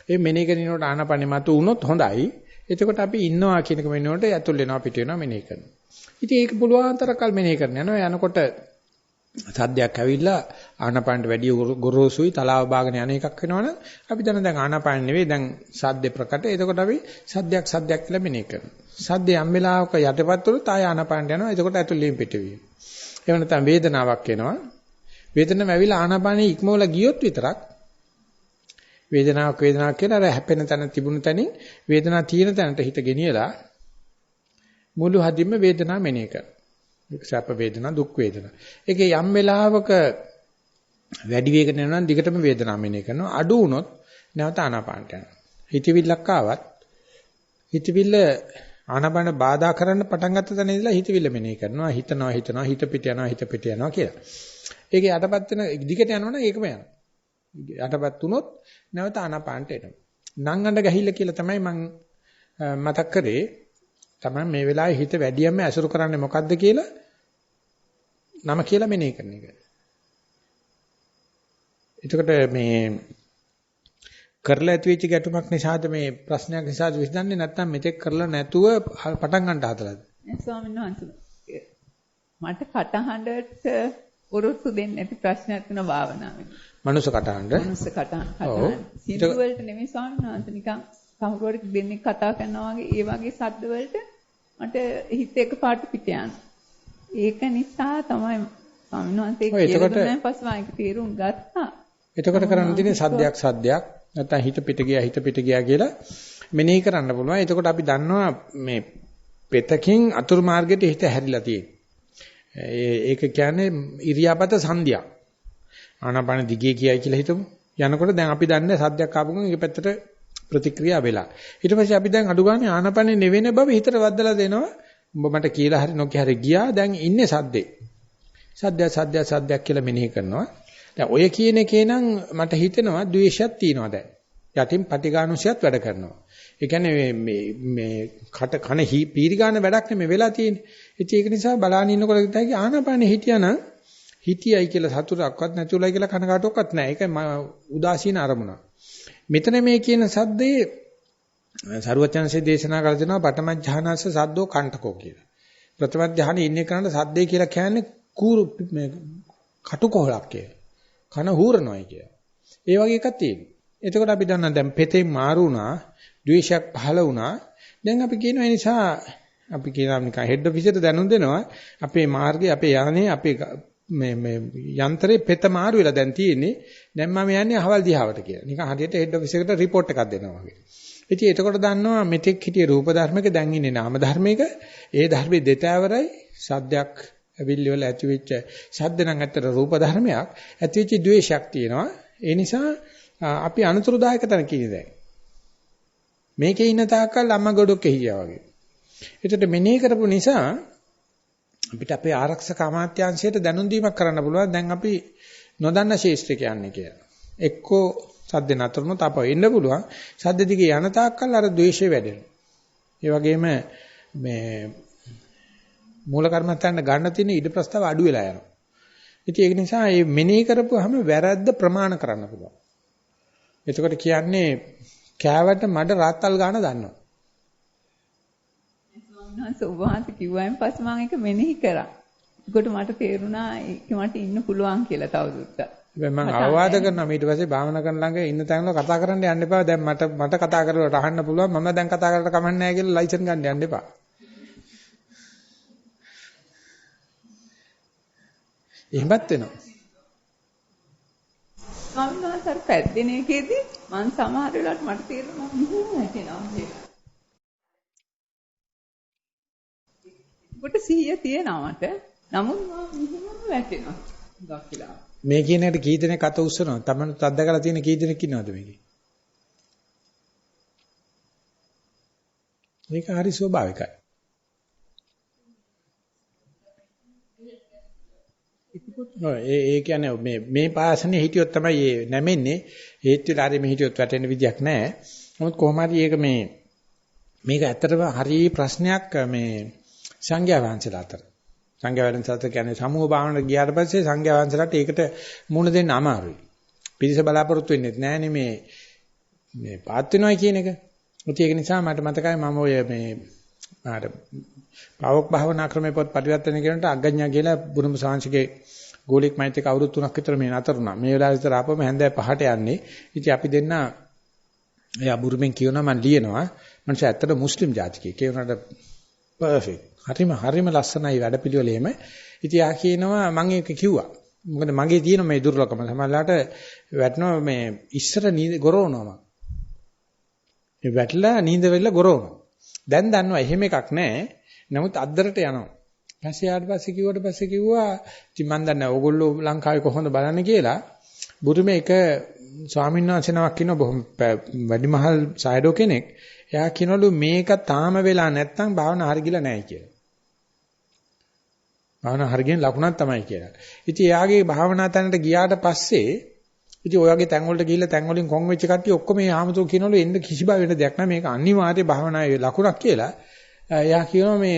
ඒ මෙනෙහි කරනකොට ආනාපානිය මතු වුණොත් හොඳයි. එතකොට අපි ඉන්නවා කියන එක මෙන්නකොට ඇතුල් වෙනවා පිට වෙනවා මෙනෙහි කරනවා. ඉතින් ඒක පුළුවන් තරකල් මෙනෙහි කරන්න යනවා. යනකොට සද්දයක් ඇවිල්ලා ආනාපානට වැඩි ගොරෝසුයි තලාව බාගෙන යන එකක් වෙනවනම් අපි දැන් ආනාපාන නෙවෙයි දැන් සද්දේ ප්‍රකට. එතකොට අපි සද්දයක් කියලා මෙනෙහි කරනවා. සද්දේ යම් වෙලාවක යටපත් වුණොත් ආය ආනාපානට යනවා. එතකොට ඇතුළේම පිටවීම. එහෙම නැත්නම් වේදනාවක් එනවා. වේදනාව ඇවිල්ලා ආනාපානෙ ඉක්මවලා ගියොත් විතරක් වේදනාවක් කියලා අර හැපෙන තැන තිබුණු තැනින් වේදනාව තියෙන තැනට හිත ගෙනියලා මුළු හදින්ම වේදනාව මෙනෙහි කරනවා. සැප වේදනා දුක් වේදනා. ඒකේ යම් වෙලාවක වැඩි වේගන යනවා නම් දිගටම වේදනාව මෙනෙහි කරනවා. අඩු වුණොත් නැවත ආනාපානට යනවා. හිතවිල්ලක් ආවත් හිතවිල්ල ආනාපාන බාධා කරන්න පටන් ගත්ත තැන ඉඳලා හිතවිල්ල මෙනෙහි කරනවා. හිතනවා හිත පිට යනවා කියලා. ඒකේ යටපත් වෙන දිගට යනවනම් ඒකම යනවා. යටපත් වුණොත් නැවත ආනාපානට එනවා. නංගඬ ගහිල්ල කියලා තමයි මම මතක් කරේ. තමයි මේ වෙලාවේ හිත වැඩියෙන්ම ඇසුරු කරන්නේ මොකද්ද කියලා නම කියලා මෙනෙහි කරන එක. එතකොට මේ කරලා ඇති වෙච්ච ගැටුමක් නිසාද මේ ප්‍රශ්නයක් නිසාද විසඳන්නේ නැත්නම් මෙතෙක් කරලා නැතුව පටන් ගන්න හදලාද? නෑ ස්වාමීන් වහන්සේ. මට කටහඬට උරුස්සු දෙන්නේ නැති ප්‍රශ්නයක් වෙන භාවනාවෙන්. මනුස්ස කටහඬ. සින්දු වලට නෙමෙයි ස්වාමීන් වහන්සේ නිකන් කවුරු හරි දෙන්නෙක් කතා කරනවා වගේ ඒ වගේ ශබ්ද වලට මට හිත එකපාරට පිට යනවා. ඒක නිසා තමයි ස්වාමීන් වහන්සේ කියලා දුන්නා පස්සේ මම ඒක තීරුම් ගත්තා. එතකොට කරන්න තියෙන්නේ සද්දයක් නැත්නම් හිත පිට ගියා කියලා මෙනෙහි කරන්න පුළුවන්. එතකොට අපි දන්නවා මේ පෙතකින් අතුරු මාර්ගයට හිත හැරිලා තියෙන්නේ. ඒක කියන්නේ ඉරියාපත සංධියක්. ආනාපාන දිගේ කියයි කියලා හිතමු. යනකොට දැන් අපි දන්නේ සද්දයක් ආපු ගමන් ඒක පැත්තට ප්‍රතික්‍රියා වෙලා. ඊට පස්සේ අපි දැන් අඩු ගානේ ආනාපානේ නෙවෙන බව හිතට වදලා දෙනවා. උඹ මට කියලා හරි නොකිය හරි ගියා. දැන් ඉන්නේ සද්දේ. සද්දයක් කියලා මෙනෙහි කරනවා. දැන් ඔය කියන එකේ නම් මට හිතෙනවා ද්වේෂයක් තියෙනවා දැන්. යටින් පටිඝානුසයත් වැඩ කරනවා. ඒ කියන්නේ මේ කන පීරි ගන්න වැඩක් නෙමෙයි වෙලා තියෙන්නේ. ඉතින් ඒක නිසා බලාගෙන ඉන්නකොට හිතයි ආනාපානේ හිටියානම් හිටියයි කියලා සතුටක්වත් නැතුළයි කියලා කනකාටුවක්වත් නැහැ. ඒක උදාසීන අරමුණක්. මෙතන මේ කියන සද්දේ සරුවචනසේ දේශනා කළ දෙනවා පඨම ඥානස්ස සද්දෝ කණ්ඨකෝ කියලා. ප්‍රථම ඥානෙ ඉන්නේ කරන්න සද්දේ කියලා කියන්නේ කටුකොහලක් කියලා. කන හූරනවායි කියලා. ඒ වගේ එකක් තියෙනවා. එතකොට අපි දන්නා දැන් පෙතෙන් මාරු වුණා, ද්වේෂයක් පහළ වුණා. දැන් අපි කියනවා ඒ නිසා අපි කියනවා නිකන් හෙඩ් ඔෆිස් එකට දැනුම් දෙනවා අපේ මාර්ගයේ අපේ යානේ අපේ මේ යන්ත්‍රේ පෙත මාරු වෙලා දැන් තියෙන්නේ. දැන් මම යන්නේ අහවල් දිහාවට කියලා. නිකන් හරියට හෙඩ් ඔෆිස් එකට report එකක් දෙනවා වගේ. ඉතින් එතකොට දන්නවා මෙතෙක් හිටිය රූප ධර්මයක දැන් ඉන්නේ නාම ධර්මයක. ඒ ධර්මයේ දෙතෑවරයි සද්දයක් අවිල්ල වල ඇති වෙච්ච සද්ද නම් ඇත්තට රූප ධර්මයක් ඇති වෙච්ච ද්වේෂයක් තියෙනවා. ඒ නිසා අපි අනුතරදායක තැන කියන්නේ දැන්. මේකේ ඉන්න තාක්කල් අම්මා ගොඩක් හිටියා වගේ. ඒකට මෙනෙහි කරපු නිසා අපිට අපේ ආරක්ෂක අමාත්‍යාංශයට දැනුම් දීමක් කරන්න පුළුවන්. දැන් අපි නොදන්න ශේෂ්ත්‍රය කියන්නේ කියලා. එක්කෝ සද්ද නතරුනොත් අපව එන්න පුළුවන්. සද්ද දිගේ යන තාක්කල් අර ද්වේෂය වැඩෙනවා. ඒ වගේම මේ මූල කර්මත්තන්න ගන්න තියෙන ඉඩ ප්‍රස්තාව අඩු වෙලා යනවා. ඉතින් ඒක නිසා මේ මෙනෙහි කරපුවාම වැරද්ද ප්‍රමාණ කරන්න පුළුවන්. එතකොට කියන්නේ කෑවට මඩ රාත්තල් ගන්න දන්නවා. ස්වාමීන් වහන්සේ කිව්වයින් පස්සේ මම ඒක මෙනෙහි කරා. ඒකට මට තේරුණා ඒක මට ඉන්න පුළුවන් කියලා තවදුරටත්. මම අවවාද කරනවා ඊට පස්සේ භාවනා කරන ළඟ ඉන්න තැනල කතා කරන්න යන්න එපා. දැන් මට කතා කරලා අහන්න පුළුවන්. මම දැන් කතා කරලා කමන්නේ නැහැ කියලා ලයිසන් ගන්න යන්න එපා. එහෙමත් වෙනවා. ස්වාමීන් වහන්සේ පැද්දෙන එකේදී මම සමහර වෙලාවට මට තේරෙනවා මෙහෙම නැටෙනවා කියලා. කොට 100 තියෙනවා මට. නමුත් මම මෙහෙම වැටෙනවා. ගොඩක් වෙලා. මේ කියන එකට කී දෙනෙක් අත උස්සනවා? තමනුත් අත්දකලා තියෙන කී දෙනෙක් ඉන්නවද මේකේ? මේක හරි ස්වභාවිකයි. ඒ කියන්නේ මේ පාසනේ හිටියොත් තමයි මේ නැමෙන්නේ. හේත් වෙලා හරි මේ හිටියොත් වැටෙන්න විදියක් නැහැ. නමුත් කොහොම හරි මේක ඇත්තටම හරි ප්‍රශ්නයක් මේ සංඝයා වහන්සේලා අතර. සංඝයා වහන්සේලා කියන්නේ සමූහ භාවනාවට ගියාට පස්සේ සංඝයා වහන්සේලාට ඒකට මුණ දෙන්න අමාරුයි. පිරිස බලාපොරොත්තු වෙන්නේ නැහැ මේ පාත් වෙනවා කියන එක. ඒක නිසා මට මතකයි මම ඔය මේ ආර පාවොක් භාවනා ක්‍රමයේ පොත් පරිවර්තන කරනට අග්ගඤ්ඤා කියලා බුදුම සාංශිකේ ගෝලික මෛත්‍රික අවුරුදු 3ක් විතර මේ නතරුණා. මේ වෙලාවට විතර ආපම හැන්දෑ 5ට යන්නේ. ඉතින් අපි දෙන්න එයා බුරුමෙන් කියනවා මම ලියනවා. මං ඇත්තට මුස්ලිම් ජාතිකයෙක්. ඒ වුණාට පර්ෆෙක්ට්. හරිම ලස්සනයි වැඩපිළිවෙලෙම. ඉතින් යා කියනවා මම ඒක කිව්වා. මොකද මගේ තියෙන මේ දුර්ලභකම සමහරලාට වැටෙනවා මේ ඉස්සර ගොරවනවා මම. මේ වැටලා නිඳ වෙලා ගොරවනවා. දැන් දන්නවා එහෙම එකක් නැහැ. නමුත් අද්දරට යනවා. ඊපස්සේ යාට පස්සේ කිව්වා ඉතින් මම දන්නේ ඕගොල්ලෝ ලංකාවේ කොහොමද බලන්නේ කියලා. බුරුමේ එක ස්වාමීන් වහන්සේ නමක් ඉන්න බොහොම වැඩිමහල් සයඩෝ කෙනෙක්. එයා කියනවලු මේක තාම වෙලා නැත්තම් භාවනා හරියලා නැහැ කියලා. භාවනා හරියගෙන ලකුණක් තමයි කියලා. ඉතින් එයාගේ භාවනා තැනට ගියාට පස්සේ ඉතින් ඔය වගේ තැන් වලට ගිහිල්ලා තැන් වලින් කොන් වෙච්ච කට්ටිය ඔක්කොම මේ ආමතුරු කියනවලු එන්න කිසි බය වෙන දෙයක් නැහැ මේක අනිවාර්ය භාවනාවේ ලකුණක් කියලා. එයා කියනවා මේ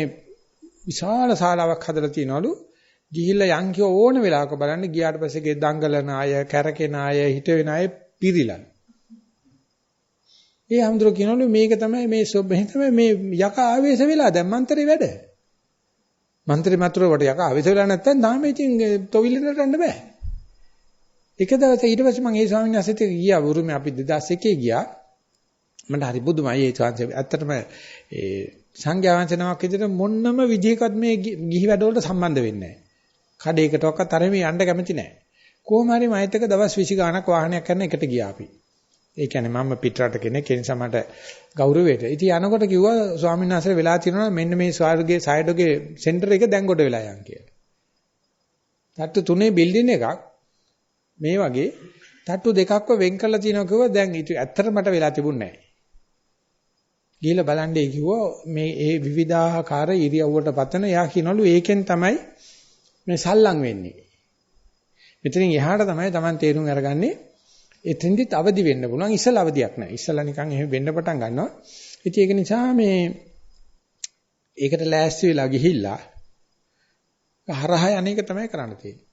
විශාල ශාලාවක් හදලා තියනවලු ගිහිල්ලා යන් කිය ඕන වෙලාවක බලන්න ගියාට පස්සේ ගේ දංගලන අය කැරකෙන අය හිට වෙන අය පිරිලන. ඒ ආමතුරු කියනවලු මේක තමයි මේ යකා ආවේශ වෙලා දැන් මන්තරේ වැඩ. මන්ත්‍රී මතුරු වට යකා ආවේශ වෙලා නැත්තම් තාම ඉතින් තොවිලට යන්න බෑ. එක දවසක් ඊට පස්සේ මම ඒ ස්වාමීන් වහන්සේට ගියා බුරුමේ අපි 2001 ගියා මට හරි බුදුමයි ඒ ස්වාමීන් ඇත්තටම ඒ සංඝයා වහන්සේ නමක් විදිහට මොන්නම විදිහකට මේ ගිහි වැඩවලට සම්බන්ධ වෙන්නේ නැහැ කඩේකටවත් අර මේ යන්න කැමති නැහැ කොහොම හරි මයිත් එක දවස් 20 ගාණක් වාහනයක් කරන එකට ගියා අපි ඒ කියන්නේ මම පිටරට කෙනෙක් ඒ නිසා මට ගෞරවයට ඉතින් යනකොට කිව්වා ස්වාමීන් වහන්සේ වෙලා තියෙනවා මෙන්න මේ ස්වාර්ගයේ සයිඩෝගේ සෙන්ටර් එක දැන් කොට වෙලා යන් කියලා තට්ටු 3 බිල්ඩින් එකක් මේ වගේ තට්ටු දෙකක්ව වෙන් කරලා තියෙනවා කිව්වා දැන් ඇත්තට මට වෙලා තිබුණේ නැහැ. ගිහලා බලන්නේ කිව්වා මේ ඒ විවිධාකාර ඉරියව්වට පතන යා කියනවලු ඒකෙන් තමයි මේ සල්ලම් වෙන්නේ. මෙතනින් එහාට තමයි Taman තේරුම් අරගන්නේ එතෙන්දිත් අවදි වෙන්න පුළුවන් ඉස්සලා අවදියක් නැහැ. ඉස්සලා නිකන් එහෙම වෙන්න පටන් ගන්නවා. ඉතින් ඒක නිසා මේ ඒකට ලෑස්ති වෙලා ගිහිල්ලා හරහා අනේක තමයි කරන්න තියෙන්නේ.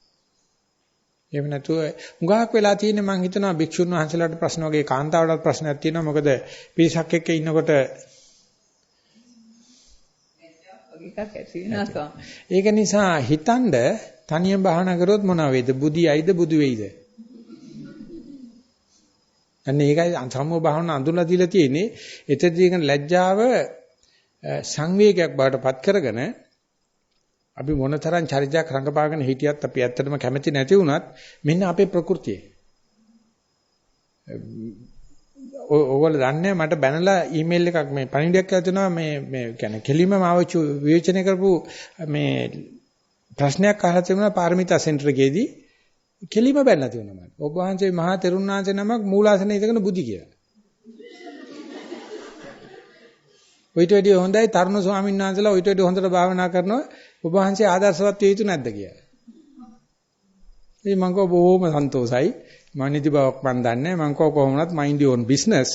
එහෙම නැතුව උගාක් වෙලා තියෙන්නේ මම හිතනවා භික්ෂුන් වහන්සේලාට ප්‍රශ්න වගේ කාන්තාවටත් ප්‍රශ්නයක් තියෙනවා මොකද පිරිසක් එක්ක ඉන්නකොට ඒක නිසා හිතනද තනියම භාවනා කරොත් මොනවා වේද බුදි ඇයිද බුදු වෙයිද අන්න ඒකයි සම්මෝහ භාවනා අඳුරලා දීලා තියෙන්නේ. එතෙන්දී කියන ලැජ්ජාව සංවේගයක් බවට පත් කරගෙන අපි මොනතරම් චරිතයක් රඟපාගෙන හිටියත් අපි ඇත්තටම කැමති නැති වුණත් මෙන්න අපේ ප්‍රകൃතිය. ඕගොල්ලෝ දන්නේ මට බැනලා ඊමේල් එකක් මේ පණිවිඩයක් කියලා දෙනවා මේ කියන්නේ කෙලිම මාව විවේචනය කරපු මේ ප්‍රශ්නයක් අහලා තිබුණා පාරමිතා සෙන්ටර් එකේදී කෙලිම බැලලා තිබුණා මම. ඔබ වහන්සේ මහා තෙරුන් වහන්සේ නමක් මූලාසනයේ ඉඳගෙන බුදි කියලා. ඔයිට වැඩිය හොඳයි තරුණ ස්වාමීන් වහන්සේලා ඔයිට වැඩිය හොඳට භාවනා කරනවා ඔබ වහන්සේ ආදර්ශවත් විය යුතු නැද්ද කියලා. ඉතින් මම කව බොහොම සන්තෝසයි. මානිදි බවක් මන් දන්නේ මම කව කොහොමවත් mind your own business.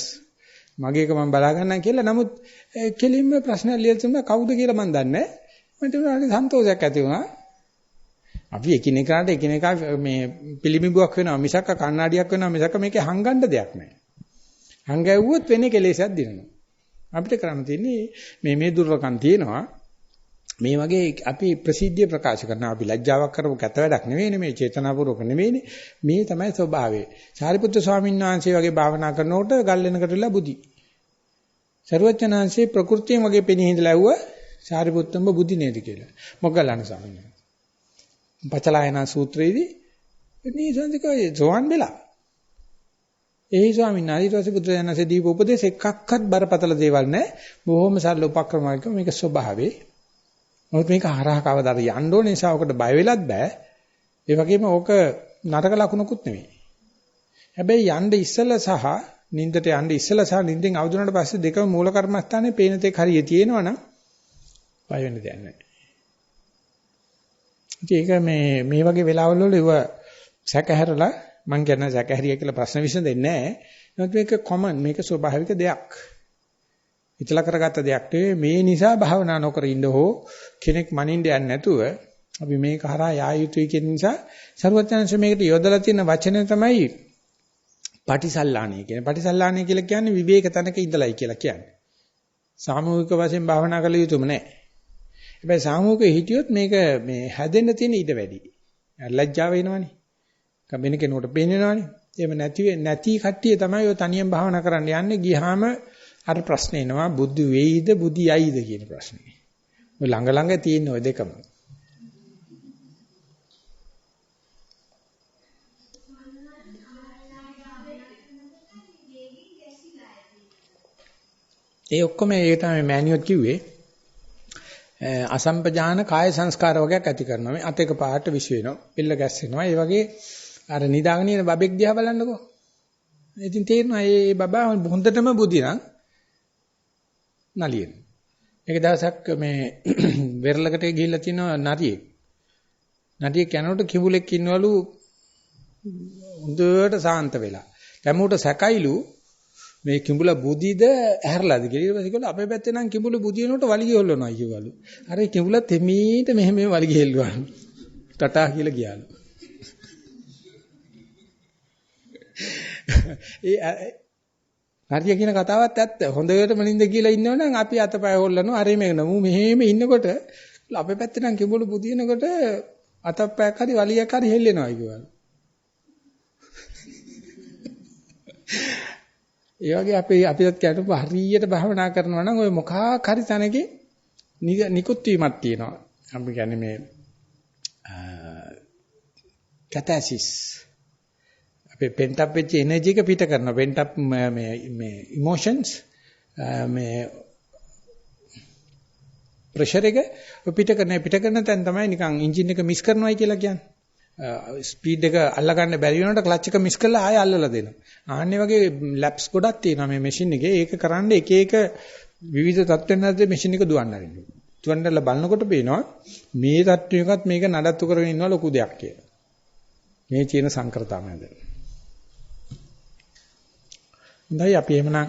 මගේ එක මම බලා ගන්නම් කියලා. නමුත් කෙලින්ම ප්‍රශ්න ලියලා තිබුණා කවුද කියලා මන් දන්නේ නැහැ. මට හරි සන්තෝෂයක් ඇති වුණා. අපි එකිනෙකාට එකිනෙකා මේ පිළිඹුවක් වෙනවා මිසක් කණ්ණාඩියක් වෙනවා මිසක් මේකේ හංගන්න දෙයක් නැහැ. හංගැව්වොත් වෙන්නේ කෙලෙසක් දිනනවා. අපිට කරන්න තියෙන්නේ මේ දුර්ලකම් තියෙනවා. මේ වගේ අපි ප්‍රසිද්ධිය ප්‍රකාශ කරනවා. අපි ලැජ්ජාවක් කරපු කැත වැඩක් නෙවෙයිනේ මේ චේතනාපූර්වක නෙවෙයිනේ. මේ තමයි ස්වභාවය. සාරිපුත්‍ර ස්වාමීන් වහන්සේ වගේ භාවනා කරනකොට ගල් වෙනකට වෙලා බුදි. සර්වඥාන්සේ ප්‍රകൃතියෙන් වගේ පෙනී හිඳලා ඇව්වා සාරිපුත්තම්බ බුදි නේද කියලා. මොග්ගල්ලාන ස්වාමීන් වහන්සේ. පචලායන සූත්‍රයේදී මේ සංසිකය සෝවන් වෙලා. ඒ ස්වාමීන් වහන්සේ ඊට පස්සේ බුදුරජාණන්සේ දීපු උපදේශ එකක්වත් බරපතල දේවල් නැහැ. බොහොම සරල උපක්‍රමයක මේක ස්වභාවේ. මොකද මේක හරහා කවදාද යන්න ඕනේ නිසා ඔකට බය වෙලත් බෑ. ඒ වගේම ඕක නරක ලකුණකුත් නෙවෙයි. හැබැයි යන්න ඉස්සලා සහ නින්දට යන්න ඉස්සලා සහ නින්දෙන් අවදුනට පස්සේ දෙකම මූල කර්මස්ථානේ පේන තේ හරිය තියෙනවනම් බය වෙන්න දෙයක් නැහැ. ඒක මේ වගේ වෙලාවල් වල ඒව සැකහැරලා මං කියන්නේ සැකහැරිය කියලා ප්‍රශ්න විසඳෙන්නේ නැහැ. නමුත් මේක කොමන් මේක ස්වභාවික දෙයක්. ඉතලා කරගත්ත දෙයක් නෙවෙයි මේ නිසා භාවනා නොකර ඉන්න හෝ කෙනෙක් මනින්න යන්නේ නැතුව අපි මේක හරහා යා යුතුයි කියන නිසා සර්වඥාන්සේ මේකට යොදලා තියෙන වචනේ තමයි පටිසල්ලාණිය කියන්නේ. පටිසල්ලාණිය කියලා කියන්නේ විවේක තනක ඉඳලයි කියලා කියන්නේ. සාමූහික වශයෙන් භාවනා කළ යුතුම නැහැ. හැබැයි සාමූහිකව හිටියොත් මේක මේ හැදෙන්න තියෙන ඉඩ වැඩි. ලැජ්ජාව වෙනවනේ. වෙන කෙනෙකුට පේනවනේ. එහෙම නැති කට්ටිය තමයි ඔය තනියෙන් භාවනා කරන්න යන්නේ. ගියාම අර ප්‍රශ්නේ එනවා බුද්ධ වෙයිද බුද්ධි යයිද කියන ප්‍රශ්නේ. ඔය ළඟ තියෙන ඔය දෙකම. ඒ ඔක්කොම ඒක තමයි මෑනියොත් කිව්වේ. අසම්පජාන කාය සංස්කාර වගේක් ඇති කරනවා. මේ අත එක පාට විශ් වෙනවා. පිල්ල ගැස්සෙනවා. ඒ වගේ අර නිදාගෙන ඉන්න බබෙක් දිහා බලන්නකෝ. ඉතින් තේරෙනවා මේ බබා හොඳටම බුද්ධි නම් නලියෙන. එක දවසක් මේ වෙරළකට ගිහිල්ලා තිනවා නරියෙක්. නරියෙක් යනකොට කිඹුලෙක් ඉන්නවලු හොඳට සාන්ත වෙලා. දැමුට සැකයිලු මේ කිඹුල බුදිද ඇහැරලාද කියලා. ඊට පස්සේ කිව්වලු අපේ පැත්තේ නම් කිඹුල බුදි වෙනකොට වලිගය හොල්ලනවා කිව්වලු. අර ඒ කිඹුල තෙමීට මෙහෙම වලිගය හෙල්ලුවාලු. ටටා කියලා ගියාලු. ඒ හරිය කියන කතාවත් ඇත්ත. හොඳටම නින්ද කියලා ඉන්නවනම් අපි අතපය හොල්ලනවා. අර මේ නමු මෙහෙම ඉන්නකොට අපේ පැත්තේ නම් කිඹුල බුදි වෙනකොට අතපයක් හරි වලියක් හරි හෙල්ලෙනවා කිව්වලු. ඒ වගේ අපිත් කියනකො හරියට භාවනා කරනවා නම් ඔය මොකක් හරි තැනකේ නිකුත් වීමක් තියෙනවා. අපි කියන්නේ මේ කැතැසිස් අපේ pent up වෙච්ච එනර්ජි එක පිට කරනවා. pent up මේ emotions මේ ප්‍රෙෂර් එක පිට කරන තැන තමයි නිකන් එන්ජින් එක මිස් කරනවායි කියලා කියන්නේ. ස්පීඩ් එක අල්ලගන්න බැරි වෙනකොට ක්ලච් එක මිස් කරලා ආයෙ අල්ලලා දෙනවා. ආන්නේ වගේ ලැප්ස් ගොඩක් තියෙනවා මේ මැෂින් එකේ. ඒක කරන්න එක එක විවිධ තත්ත්වෙන් නැද්ද මැෂින් එක දුවන්න ආරින්න. දුවන්නලා බලනකොට පේනවා මේ තත්ත්වයකත් මේක නඩත්තු කරගෙන ඉන්නවා ලොකු දෙයක් කියලා. මේ චීන සංකෘතමයද. හොඳයි අපි එහෙමනම්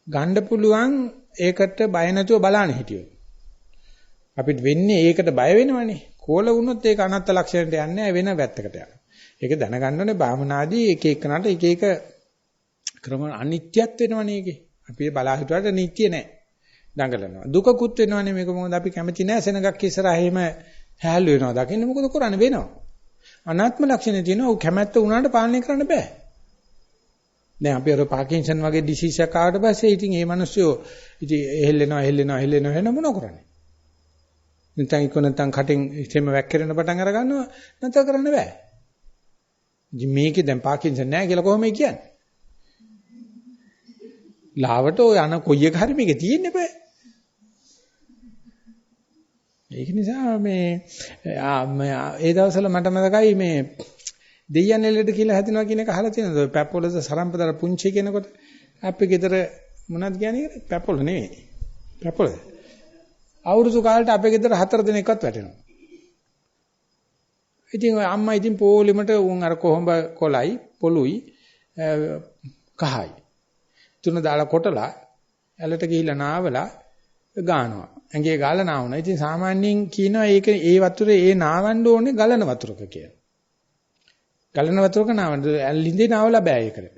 ගන්න පුළුවන් ඒකට බය නැතුව බලන්න හිටියොත්. අපිට වෙන්නේ ඒකට බය වෙනවනේ. කෝල වුණොත් ඒක අනත්ත ලක්ෂණයට යන්නේ නැහැ වෙන පැත්තකට යනවා. ඒක දැනගන්න ඕනේ භාවනාදී එක එකනට එක එක ක්‍රම අනිත්‍යත් වෙනවනේ ඒකේ. අපි බලා හිටුවාට නිට්ටිය නැහැ. දඟලනවා. දුකකුත් වෙනවනේ මේක මොකද අපි කැමති නැහැ සෙනගක් ඉස්සරහා එහෙම හැල්ලු වෙනවා. දකින්න මොකද කරන්නේ වෙනවා. අනාත්ම ලක්ෂණ තියෙනවා. ਉਹ කැමැත්ත උනාට පාලනය කරන්න බෑ. දැන් අපි අර පාකින්සන් වගේ ඩිසීස් එකක් ආවට පස්සේ ඉතින් මේ මිනිස්සු ඉතින් හෙල්ලෙනවා මොන කරන්නේ? නැත්නම් කටින් ඉතෙම වැක්කිරෙන පටන් අර ගන්නවා නැතර කරන්න බෑ. ඉතින් මේකේ දැන් පාකින්සන් නැහැ කියලා කොහොමද කියන්නේ? ලාවට ඔය අන කොයි එක හරි මේකේ තියෙන්නේ බෑ. ඒක නිසා මේ ඒ දවස්වල මට මතකයි මේ දෙයයන් එල්ලෙඩ කියලා හැදෙනවා කියන එක අහලා තියෙනවද? ඔය පැපොලද සරම්පදර පුංචි කෙනකොට අපි ගෙදර මොනවද කියන්නේ? පැපොල නෙවෙයි. පැපොල. අවුරුදු කාලේට අපේ ගෙදර 4 දිනකවත් වැටෙනවා. ඉතින් ඔය අම්මා ඉතින් පොලිමට උන් අර කොහොඹ කොලයි පොලුයි කහයි. තුන දාලා කොටලා ඇලට ගිහිල්ලා නාවලා ගානවා. ඇඟේ ගාලා නාවනවා. ඉතින් සාමාන්‍යයෙන් කියනවා ඒක ඒ වතුරේ ඒ නාවන්න ඕනේ ගලන වතුරක කියලා. ගලන වතුරක නාවන්න ලිඳේ නාවලා බෑ ඒකට.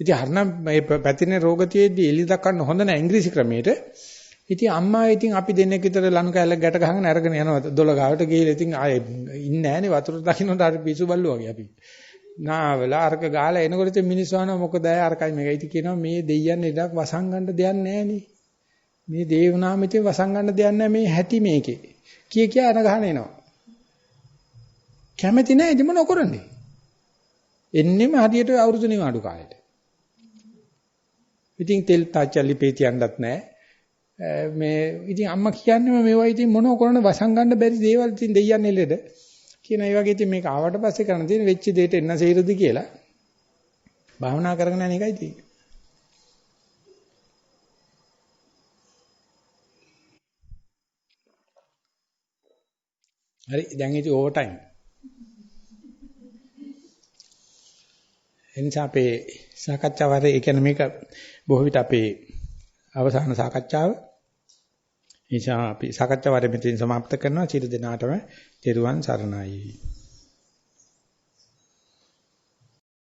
ඉතින් හරිනම් මේ පැතිරෙන රෝග තියෙද්දි එලි දක්වන්න හොඳ නැහැ ඉංග්‍රීසි ක්‍රමයට. ඉතින් අම්මා ඉතින් අපි දෙන්නෙක් විතර ලණු කැලක් ගැට ගහගෙන අරගෙන යනවා දොළ ගාවට ගිහලා ඉතින් ආයේ ඉන්නේ නැහනේ වතුර දකින්නට අර පිසු බල්ලෝ වගේ අපි. නාවලා අරක ගාලා එනකොට ඉතින් මිනිස්සු අහනවා මොකද අය අරකයි මේකයි. ඉතින් කියනවා මේ දෙයියන් ඉඩක් වසංගන්න දෙයක් නැහනේ. මේ දේවනාමිතේ වසංගන්න දෙයක් නැහැ මේ හැටි මේකේ. කිය අර ගහන එනවා. කැමති නැහැ ඉතින් මොන කරන්නේ? එන්නෙම හදියට අවුරුදු නිවාඩු කාලෙට. ඉතින් තෙල් තාච්චලි පේතියන්නත් නැහැ. මේ ඉතින් අම්මා කියන්නේ මේවා ඉතින් මොනව කරන්නේ වසංගන්න බැරි දේවල් ඉතින් දෙයියන් එල්ලෙද කියන ඒ වගේ ඉතින් මේක ආවට පස්සේ කරන්න තියෙන වෙච්ච දෙයට එන්න සේරද කියලා භාවනා කරගෙන යන එකයි තියෙන්නේ. හරි දැන් ඉතින් ඕවර් ටයිම්. එනිසා අපේ සාකච්ඡාව හරි ඒ කියන්නේ මේක බොහෝ විට අපේ අවසාන සාකච්ඡාව. එනිසා අපි සාකච්ඡාව හරි මෙතනින් સમાપ્ત කරනවා. චිර දිනාටම තෙරුවන් සරණයි.